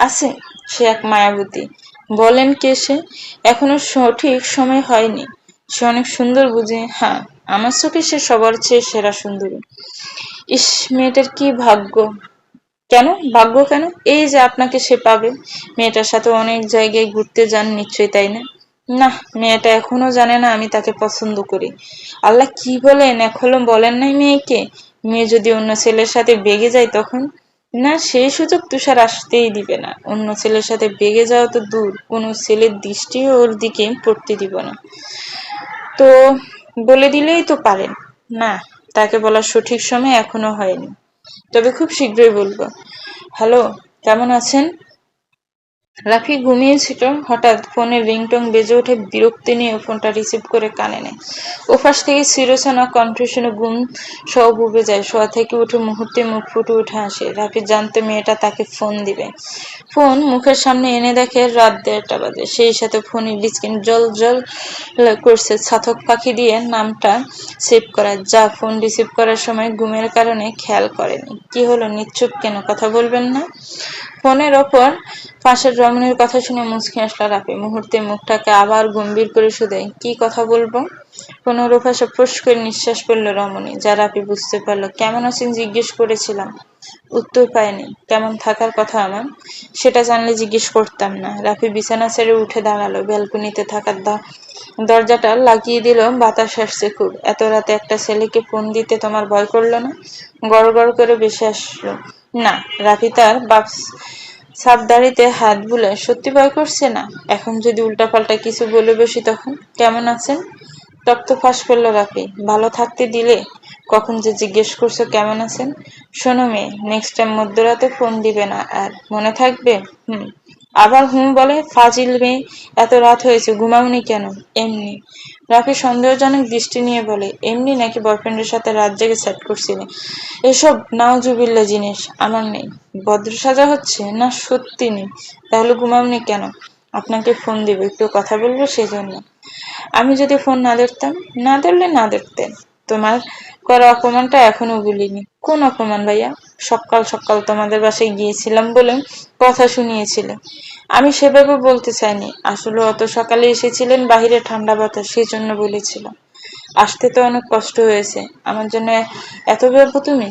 আছে, সে এক মায়াবতী। বলেন কে সে? এখনো সঠিক সময় হয়নি। সে অনেক সুন্দর বুঝি? হ্যাঁ, আমার চোখে সে সবার চেয়ে সেরা সুন্দরী। ইস, মেয়েটার কি ভাগ্য। কেন ভাগ্য কেন? এই যে আপনাকে সে পাবে। মেয়েটার সাথে অনেক জায়গায় ঘুরতে যান নিশ্চয়ই, তাই না? না, মেয়েটা এখনো জানে না আমি তাকে পছন্দ করি। আল্লাহ, কি বলেন? এখনো বলেন নাই মেয়েকে? মেয়ে যদি অন্য ছেলের সাথে বেগে যায় তখন? না, সেই সুযোগ তুষার আসতেই দিবে না। অন্য ছেলের সাথে বেগে যাওয়া তো দূর, কোনো ছেলের দৃষ্টিও ওর দিকে পড়তে দিব না। তো বলে দিলেই তো পারেন। না, তাকে বলার সঠিক সময় এখনো হয়নি, তবে খুব শীঘ্রই বলবো। হ্যালো, কেমন আছেন? রাফি ঘুমিয়েছিল। হঠাৎ ফোনের রিংটোন বেজে ওঠে। বিরক্তি নিয়ে ফোনটা রিসিভ করে কানে নেয়। ওপাশ থেকে চিরচেনা কণ্ঠ শুনে ঘুম সব উবে যায়। শোয়া থেকে উঠে মুহূর্তে মুখ ফুটে উঠে আসে। রাফি জানতো মেয়েটা তাকে ফোন দিবে। ফোন মুখের সামনে এনে দেখে রাত 1:30 বাজে। সেই সাথে ফোনের স্ক্রিন জল জল করছে। ছাতক পাখি দিয়ে নামটা সেভ করা। যা ফোন রিসিভ করার সময় ঘুমের কারণে খেয়াল করেনি। কি হলো, নিশ্চুপ কেন? কথা বলবেন না? ফোনের ওপর পাশের রমণীর কথা শুনে মুচকি হাসল রাফি। মুহূর্তে মুখটাকে আবার গম্ভীর করে শুধায়, কি কথা বলবো? ফোনের ওপাশে ফোঁস করে নিঃশ্বাস ফেলল রমণী। যা রাফি বুঝতে পারল। কেমন আছেন জিজ্ঞেস করেছিলাম, উত্তর পায়নি। কেমন থাকার কথা আমার? সেটা জানলে জিজ্ঞেস করতাম না। রাফি বিছানা ছেড়ে উঠে দাঁড়ালো। ব্যালকনিতে থাকার দরজাটা লাগিয়ে দিল। বাতাস আসছে খুব। এত রাতে একটা ছেলেকে ফোন দিতে তোমার ভয় করলো না? গড় গড় করে বেশি আসলো। না। রাফি তার সাপ দাড়িতে হাত বুলায়। সত্যি ভয় করছে না? এখন যদি উল্টাপাল্টা কিছু বলে বসি তখন? কেমন আছেন? তপ্ত ফাঁস ফেলল রাফি। ভালো থাকতে দিলে? কখন যে জিজ্ঞেস করছো কেমন আছেন। শোনো মেয়ে, নেক্সট টাইম মধ্যরাতে ফোন দিবে না, আর মনে থাকবে? আবার বলে, ফাজিল মেয়ে। এত রাত হয়েছে, ঘুমাওনি কেন? এমনি। রাফি সন্দেহজনক দৃষ্টি নিয়ে বলে, এমনি নাকি বয়ফ্রেন্ডের সাথে রাত জেগে চ্যাট করছিলে? এসব নাউজুবিল্লা জিনিস আমার নেই। ভদ্র সাজা হচ্ছে? না, সত্যি নেই। তাহলে ঘুমাওনি কেন? আপনাকে ফোন দিব, একটু কথা বলবো, সেজন্য। আমি যদি ফোন না ধরতাম? না ধরলে না ধরতেন। তোমার করা অপমানটা এখনো ভুলিনি। কোন অপমান ভাইয়া? সকাল সকাল তোমাদের বাসায় গিয়েছিলাম বলে কথা শুনিয়েছিলে। আমি সেভাবে বলতে চাইনি। আসলে অত সকালে এসেছিলেন, বাহিরে ঠান্ডা বাতাস, সেই জন্য বলেছিলাম। আসতে তো অনেক কষ্ট হয়েছে। আমার জন্য এত ভেবো তুমি?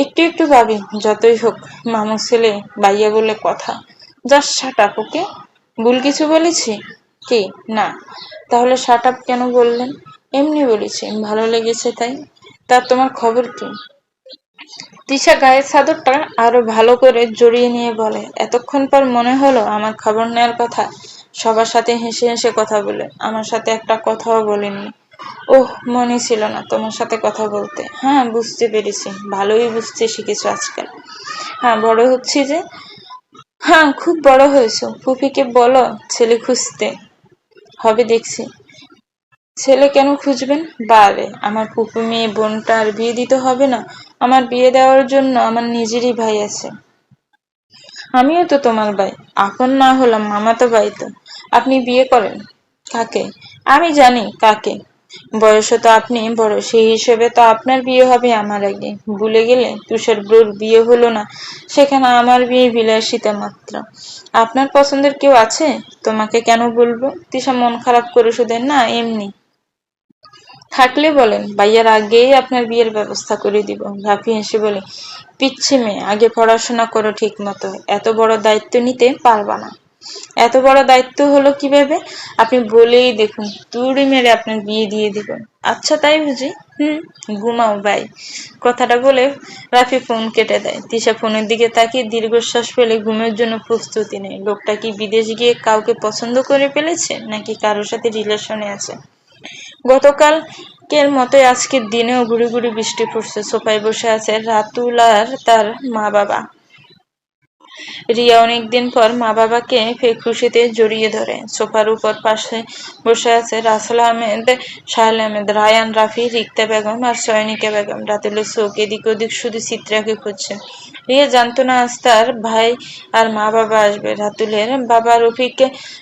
একটু একটু ভাবি, যতই হোক মামুর ছেলে, বাইয়া বলে কথা। জাস্ট শাট আপ, ওকে? ভুল কিছু বলেছি? কি না? তাহলে শাট আপ কেন বললেন? এমনি বলেছি, ভালো লেগেছে তাই। তা তোমার খবর কি? তিশা গায়ের চাদরটা আরো ভালো করে জড়িয়ে নিয়ে বলে, এতক্ষণ পর মনে হলো আমার খবর নেওয়ার কথা। সবার সাথে হেসে হেসে কথা বলে, আমার সাথে একটা কথাও বলেননি। ওহ, মনে ছিল না তোমার সাথে কথা বলতে। হ্যাঁ, বুঝতে পেরেছি, ভালোই বুঝতে শিখেছো আজকাল। হ্যাঁ, বড় হচ্ছি যে। হ্যাঁ, খুব বড় হয়েছো। ফুপিকে বলো ছেলে খুঁজতে হবে দেখছি। ছেলে কেন খুঁজবেন? বারে, আমার ফুপু মেয়ে বোনটা আর বিয়ে দিতে হবে না? আমার বিয়ে দেওয়ার জন্য আমার নিজেরই ভাই আছে। আমিও তো তোমার ভাই, আপন না হলাম মামাতো ভাই তো। আপনি বিয়ে করেন কাকে? আমি জানি কাকে। বয়সে তো আপনি বড়, সেই হিসেবে তো আপনার বিয়ে হবে আমার আগে। ভুলে গেলে তুষার ব্রুর বিয়ে হলো না, সেখানে আমার বিয়ে বিলাসিতা মাত্র। আপনার পছন্দের কেউ আছে? তোমাকে কেন বলবো? তিশা মন খারাপ করে শুধু না এমনি। থাকলে বলেন, ভাইয়ার আগেই আপনার বিয়ের ব্যবস্থা করে দিব। রাফি হেসে বলে, পিচ্ছি মেয়ে, আগে পড়াশোনা করো ঠিক মতো, এত বড় দায়িত্ব নিতে পারবা না। এত বড় দায়িত্ব হলো কিভাবে? আপনি বলেই দেখুন, তুড়ি মেরে আপনার বিয়ে দিয়ে দিব। আচ্ছা তাই বুঝি? হুম, ঘুমাও ভাই। কথাটা বলে রাফি ফোন কেটে দেয়। তিশা ফোনের দিকে তাকিয়ে দীর্ঘশ্বাস ফেলে ঘুমের জন্য প্রস্তুতি নেয়। লোকটা কি বিদেশ গিয়ে কাউকে পছন্দ করে ফেলেছে, নাকি কারোর সাথে রিলেশনে আছে? গতকালকের মতোই আজকের দিনেও গুড়ি গুড়ি বৃষ্টি পড়ছে। সোফায় বসে আছে রাতুল আর তার মা-বাবা। রিয়া অনেকদিন পর মা-বাবাকে খুশিতে জড়িয়ে ধরে। সোফার উপর পাশে বসে আছে রাসেল আহমেদ, সাহেল আহমেদ, রায়ান, রাফি, রিক্তা বেগম আর সয়নিকা বেগম। রাতুলের চোখ এদিক ওদিক শুধু চিত্রাকে খুঁজছে। রিয়া জানতো না আজ তার ভাই আর মা-বাবা আসবে। রাতুলের বাবা রফিক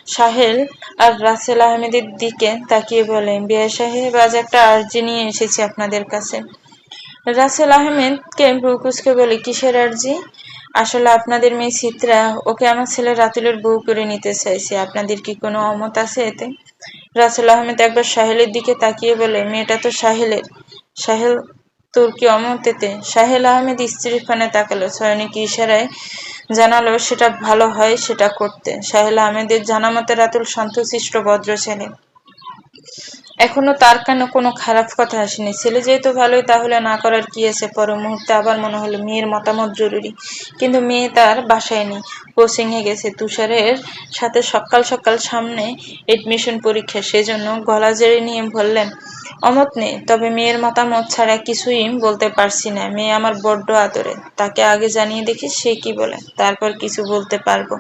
সাহেল আর রাসেল আহমেদের দিকে তাকিয়ে বলে, বিয়ে সাহেব, আজ একটা আর্জি নিয়ে এসেছি আপনাদের কাছে। রাসেল আহমেদকে ভ্রুকুঁচকে বলে, কিসের আর্জি? আসলে আপনাদের মেয়ে চিত্রা, ওকে আমার ছেলে রাতুলের বউ করে নিতে চাইছে। আপনাদের কি কোনো অমত আছে এতে? রাসেল আহমেদ একবার সাহেলের দিকে তাকিয়ে বলে, মেয়েটা তো সাহেলের। সাহেল, তোর কি অমত এতে? সাহেল আহমেদ স্ত্রীর পানে তাকালো। সয়নিকে ইশারায় জানালো সেটা ভালো হয় সেটা করতে। সাহেল আহমেদের জানা মতে রাতুল শান্তশিষ্ট ভদ্র ছেলে। এখনো তার কানে কোনো খারাপ কথা আসেনি। ছেলে যেহেতু ভালোই, তাহলে না করার কি আছে? পর মুহূর্তে আবার মনে হলো মেয়ের মতামত জরুরি। কিন্তু মেয়ে তার বাসায় নেই, কোচিং এ গেছে। তুষারের সাথে সকাল সকাল সামনে এডমিশন পরীক্ষা, সেজন্য গলা জেড়ে নিয়ে বললেন, অমত নেই, তবে মেয়ের মতামত ছাড়া কিছুই বলতে পারছি না। মেয়ে আমার বড্ড আদরে, তাকে আগে জানিয়ে দেখি সে কি বলে, তারপর কিছু বলতে পারবো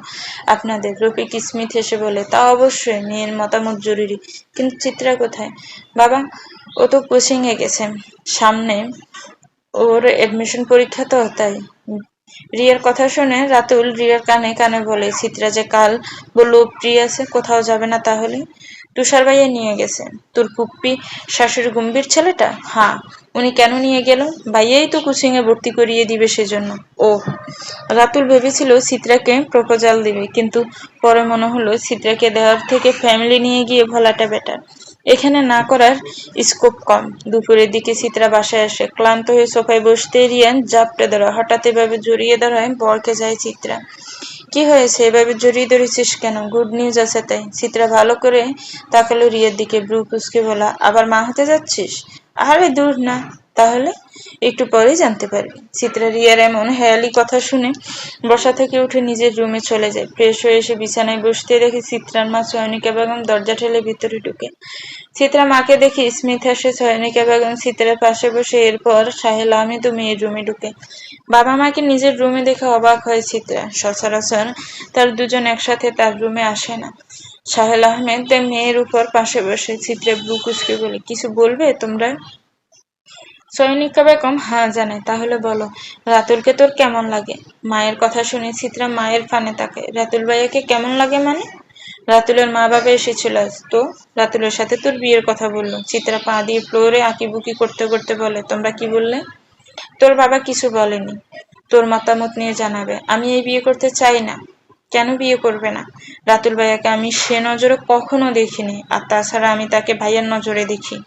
আপনাদের। রফিক স্মিথ হেসে বলে, তা অবশ্যই, মেয়ের মতামত জরুরি। কিন্তু চিত্রা কোথায়? বাবা, ও তো কোচিং এ গেছে, সামনে ওর এডমিশন পরীক্ষা তো, তাই। রিয়ার কথা শুনে রাতুল রিয়ার কানে কানে বলে, চিত্রা যে কাল বললো ফ্রি আছে, কোথাও যাবে না তাহলে? তুষার ভাইয়া নিয়ে গেছে। তোর পুপ্পি শাশুড়ি গম্ভীর ছেলেটা? হ্যাঁ। উনি কেন নিয়ে গেল? ভাইয়াই তো কোচিং এ ভর্তি করিয়ে দিবে সেজন্য। ও। রাতুল ভেবেছিল চিত্রাকে প্রপোজাল দিবে, কিন্তু পরে মনে হলো চিত্রাকে দেওয়ার থেকে ফ্যামিলি নিয়ে গিয়ে ভোলাটা বেটার। এখানে না করার স্কোপ কম। দুপুরের দিকে চিত্রা বাসায় আসে। ক্লান্ত হয়ে সোফায় বসতে রিয়ান জাপটে ধরে। হঠাৎ এভাবে জড়িয়ে ধরায় বরকে যায় চিত্রা। কি হয়েছে, এভাবে জড়িয়ে ধরেছিস কেন? গুড নিউজ আছে তাই। চিত্রা ভালো করে তাকালো রিয়ার দিকে, ব্রু কুচকে বলা, আবার মা হতে যাচ্ছিস? আরে দূর না। তাহলে? একটু পরেই জানতে পারবি। চিত্রা রিয়ার এমন হেয়ালি কথা শুনে বসা থেকে উঠে নিজের রুমে চলে যায়। ফ্রেশ হয়ে এসে বিছানায় বসতে দেখে চিত্রার মা সয়নিকা বেগম দরজা ঠেলে ভিতরে ঢুকে। চিত্রা মাকে দেখে স্মিথ হাসে। সয়নিকা বেগম চিত্রার পাশে বসে। এরপর সাহেল আহমেদও মেয়ের রুমে ঢুকে। বাবা মাকে নিজের রুমে দেখে অবাক হয় চিত্রা। সচরাচর তার দুজন একসাথে তার রুমে আসে না। সাহেল আহমেদ মেয়ের উপর পাশে বসে। চিত্রা ব্রু কুঁচকে বলে, কিছু বলবে তোমরা? সৈনিকা বেগম হ্যাঁ জানে। তাহলে বলো, রাতুলকে তোর কেমন লাগে? মায়ের কথা শুনে চিত্রা মায়ের ফানে তাকায়। রাতুল ভাইয়াকে কেমন লাগে মানে? রাতুলের মা বাবা এসেছিল আজ, তো রাতুলের সাথে তোর বিয়ের কথা বললো। চিত্রা পা দিয়ে ফ্লোরে আঁকিবুকি করতে করতে বলে, তোমরা কি বললে? তোর বাবা কিছু বলেনি, তোর মতামত নিয়ে জানাবে। আমি এই বিয়ে করতে চাই না। কেন বিয়ে করবে না? রাতুল ভাইয়াকে আমি সে নজরে কখনো দেখিনি, আর তাছাড়া আমি তাকে ভাইয়ার নজরে দেখি,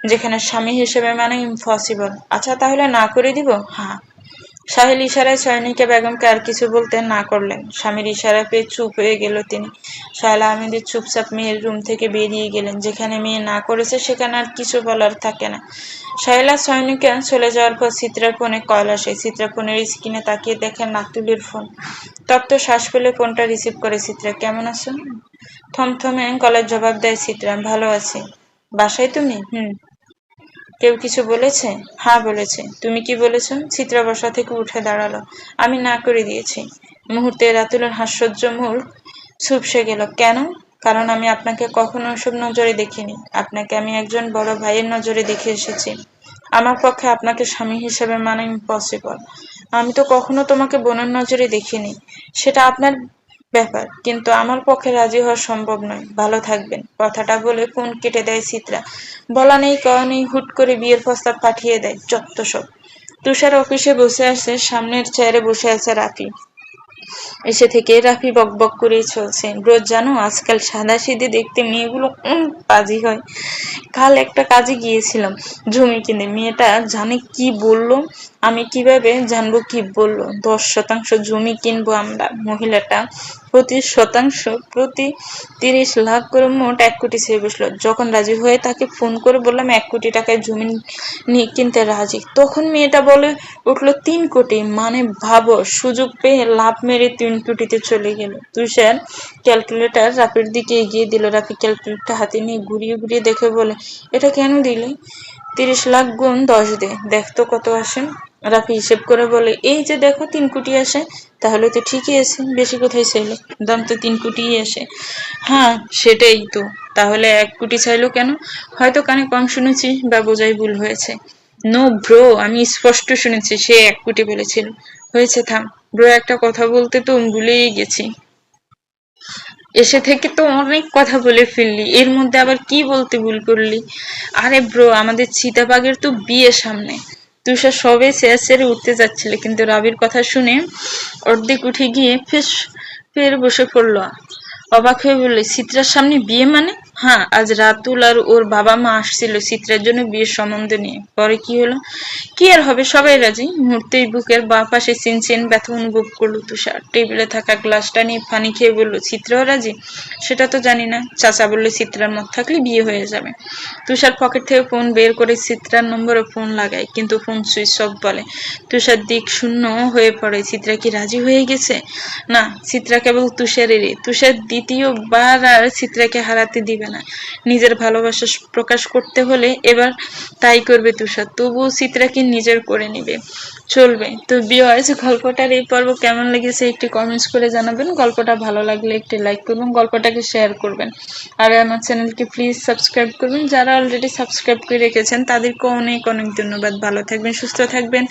যেখানে স্বামী হিসেবে মানে ইম্পসিবল। আচ্ছা তাহলে না করে দিব? হ্যাঁ। সাহিল ইশারায় সয়নিকা বেগমকে আর কিছু বলতে না করলেন। স্বামীর ইশারা পেয়ে চুপ হয়ে গেল তিনি। শায়লা আহমেদের চুপচাপ মেয়ের রুম থেকে বেরিয়ে গেলেন। যেখানে মেয়ে না করেছে সেখানে আর কিছু বলার থাকে না। শায়লা সয়নিকা চলে যাওয়ার পর চিত্রার ফোনে কল আসে। চিত্রা ফোনের স্ক্রিনে তাকিয়ে দেখেন নাতুলের ফোন। তপ্ত শ্বাস ফেলে ফোনটা রিসিভ করে চিত্রা, কেমন আছো? থমথমে গলায় জবাব দেয় চিত্রা, ভালো আছি। বাসায় তুমি? কেউ কিছু বলেছে? হ্যাঁ বলেছে। তুমি কি বলেছো? চিত্রা বসা থেকে উঠে দাঁড়ালো। আমি না করে দিয়েছি। মুহূর্তে রাতুলের হাস্যোজ্জ মুখ চুপসে গেল। কেন? কারণ আমি আপনাকে কখনো ওসব নজরে দেখিনি। আপনাকে আমি একজন বড় ভাইয়ের নজরে দেখে এসেছি। আমার পক্ষে আপনাকে স্বামী হিসেবে মানা ইম্পসিবল। আমি তো কখনো তোমাকে বোনের নজরে দেখিনি। সেটা আপনার ব্যাপার, কিন্তু আমার পক্ষে রাজি হওয়া সম্ভব নয়। ভালো থাকবেন। কথাটা বলে ফোন কেটে দেয় চিত্রা। বলা নেই কওয়া নেই হুট করে বিয়ের প্রস্তাব পাঠিয়ে দেয়। যত্ত সব। তুষার অফিসে বসে আছে, সামনের চেয়ারে বসে আছে রাফি। এসে থেকে রাফি বকবক করেই চলছে। রোজ জানো আজকাল সাদাসিধে দেখতে মেয়েগুলো পাজি হয়। কাল একটা কাজে গিয়েছিলাম জমি কিনে, মেয়েটা জানে কি বললো, আমি কিভাবে জানবো কি বললো? 10% জমি কিনবো আমরা। মহিলাটা প্রতি 30 লাখ করে মোট 1 কোটি চেয়ে বসলো। যখন রাজি হয়ে তাকে ফোন করে বললাম 1 কোটি টাকায় জমি কিনতে রাজি, তখন মেয়েটা বলে উঠলো 3 কোটি। মানে ভাবো, সুযোগ পেয়ে লাভ মেরে 3 কোটিতে চলে গেল। তুষার ক্যালকুলেটর রাফির দিকে এগিয়ে দিল। রাফি ক্যালকুলেটর হাতে নিয়ে ঘুরিয়ে ঘুরিয়ে দেখে বলে, এটা কেন দিলে? 30 লাখ গুণ 10 দে, দেখ তো কত আসে। রাফি হিসেব করে বলে, এই যে দেখো 3 কোটি আসে। তাহলে তো ঠিকই আছে, বেশি কোথায় চাইলো, দাম তো 3 কোটিই আসে। হ্যাঁ সেটাই তো। তাহলে 1 কোটি চাইলো কেন? হয়তো কানে কম শুনেছি বা বোঝাই ভুল হয়েছে। নো ব্রো, আমি স্পষ্ট শুনেছি সে 1 কোটি বলেছিল। হয়েছে থাম ব্রো, একটা কথা বলতে তো ভুলেই গেছি। এসে থেকে তো অনেক কথা বলে ফেললি, এর মধ্যে আবার কি বলতে ভুল করলি? আরে ব্রো, আমাদের চিতাবাঘের তো বিয়ে সামনে। তুষার সবে চেয়ার উঠতে যাচ্ছিল, কিন্তু রাবির কথা শুনে অর্ধেক উঠে গিয়ে ফের বসে পড়ল। অবাক হয়ে বললে, চিত্রার সামনে বিয়ে মানে? হ্যাঁ, আজ রাতুল আর ওর বাবা মা আসছিল চিত্রার জন্য বিয়ের সম্বন্ধ নিয়ে। পরে কি হলো? কি আর হবে, সবাই রাজি। মুহূর্তেই বুকের বাঁ পাশে চিনচিন ব্যথা অনুভব করলো তুষার। টেবিলে থাকা গ্লাসটা নিয়ে পানি খেয়ে বলল, চিত্রাও রাজি? সেটা তো জানি না। চাচা বললে চিত্রার মত থাকলে বিয়ে হয়ে যাবে। তুষার পকেট থেকে ফোন বের করে চিত্রার নম্বরে ফোন লাগায়, কিন্তু ফোন সুইচ অফ বলে। তুষার দিক শূন্য হয়ে পড়ে। চিত্রা কি রাজি হয়ে গেছে? না, চিত্রা কেবল তুষারেরই। তুষার দ্বিতীয়বার আর চিত্রাকে হারাতে দিবে না। নিজের ভালোবাসা প্রকাশ করতে হলে এবার তাই করবে তুষার। তবুও চিত্রাকে নিজের করে নিবে। চলবে তো। ভিউয়ার্স, গল্পটার এই পর্ব কেমন লেগেছে একটি কমেন্টস করে জানাবেন। গল্পটা ভালো লাগলে একটি লাইক করবেন, গল্পটাকে শেয়ার করবেন। আর আমার চ্যানেলকে প্লিজ সাবস্ক্রাইব করবেন। যারা অলরেডি সাবস্ক্রাইব করে রেখেছেন তাদেরকে অনেক অনেক ধন্যবাদ। ভালো থাকবেন, সুস্থ থাকবেন,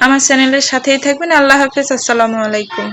আমার চ্যানেলের সাথেই থাকবেন। আল্লাহ হাফেজ, আসসালামু আলাইকুম।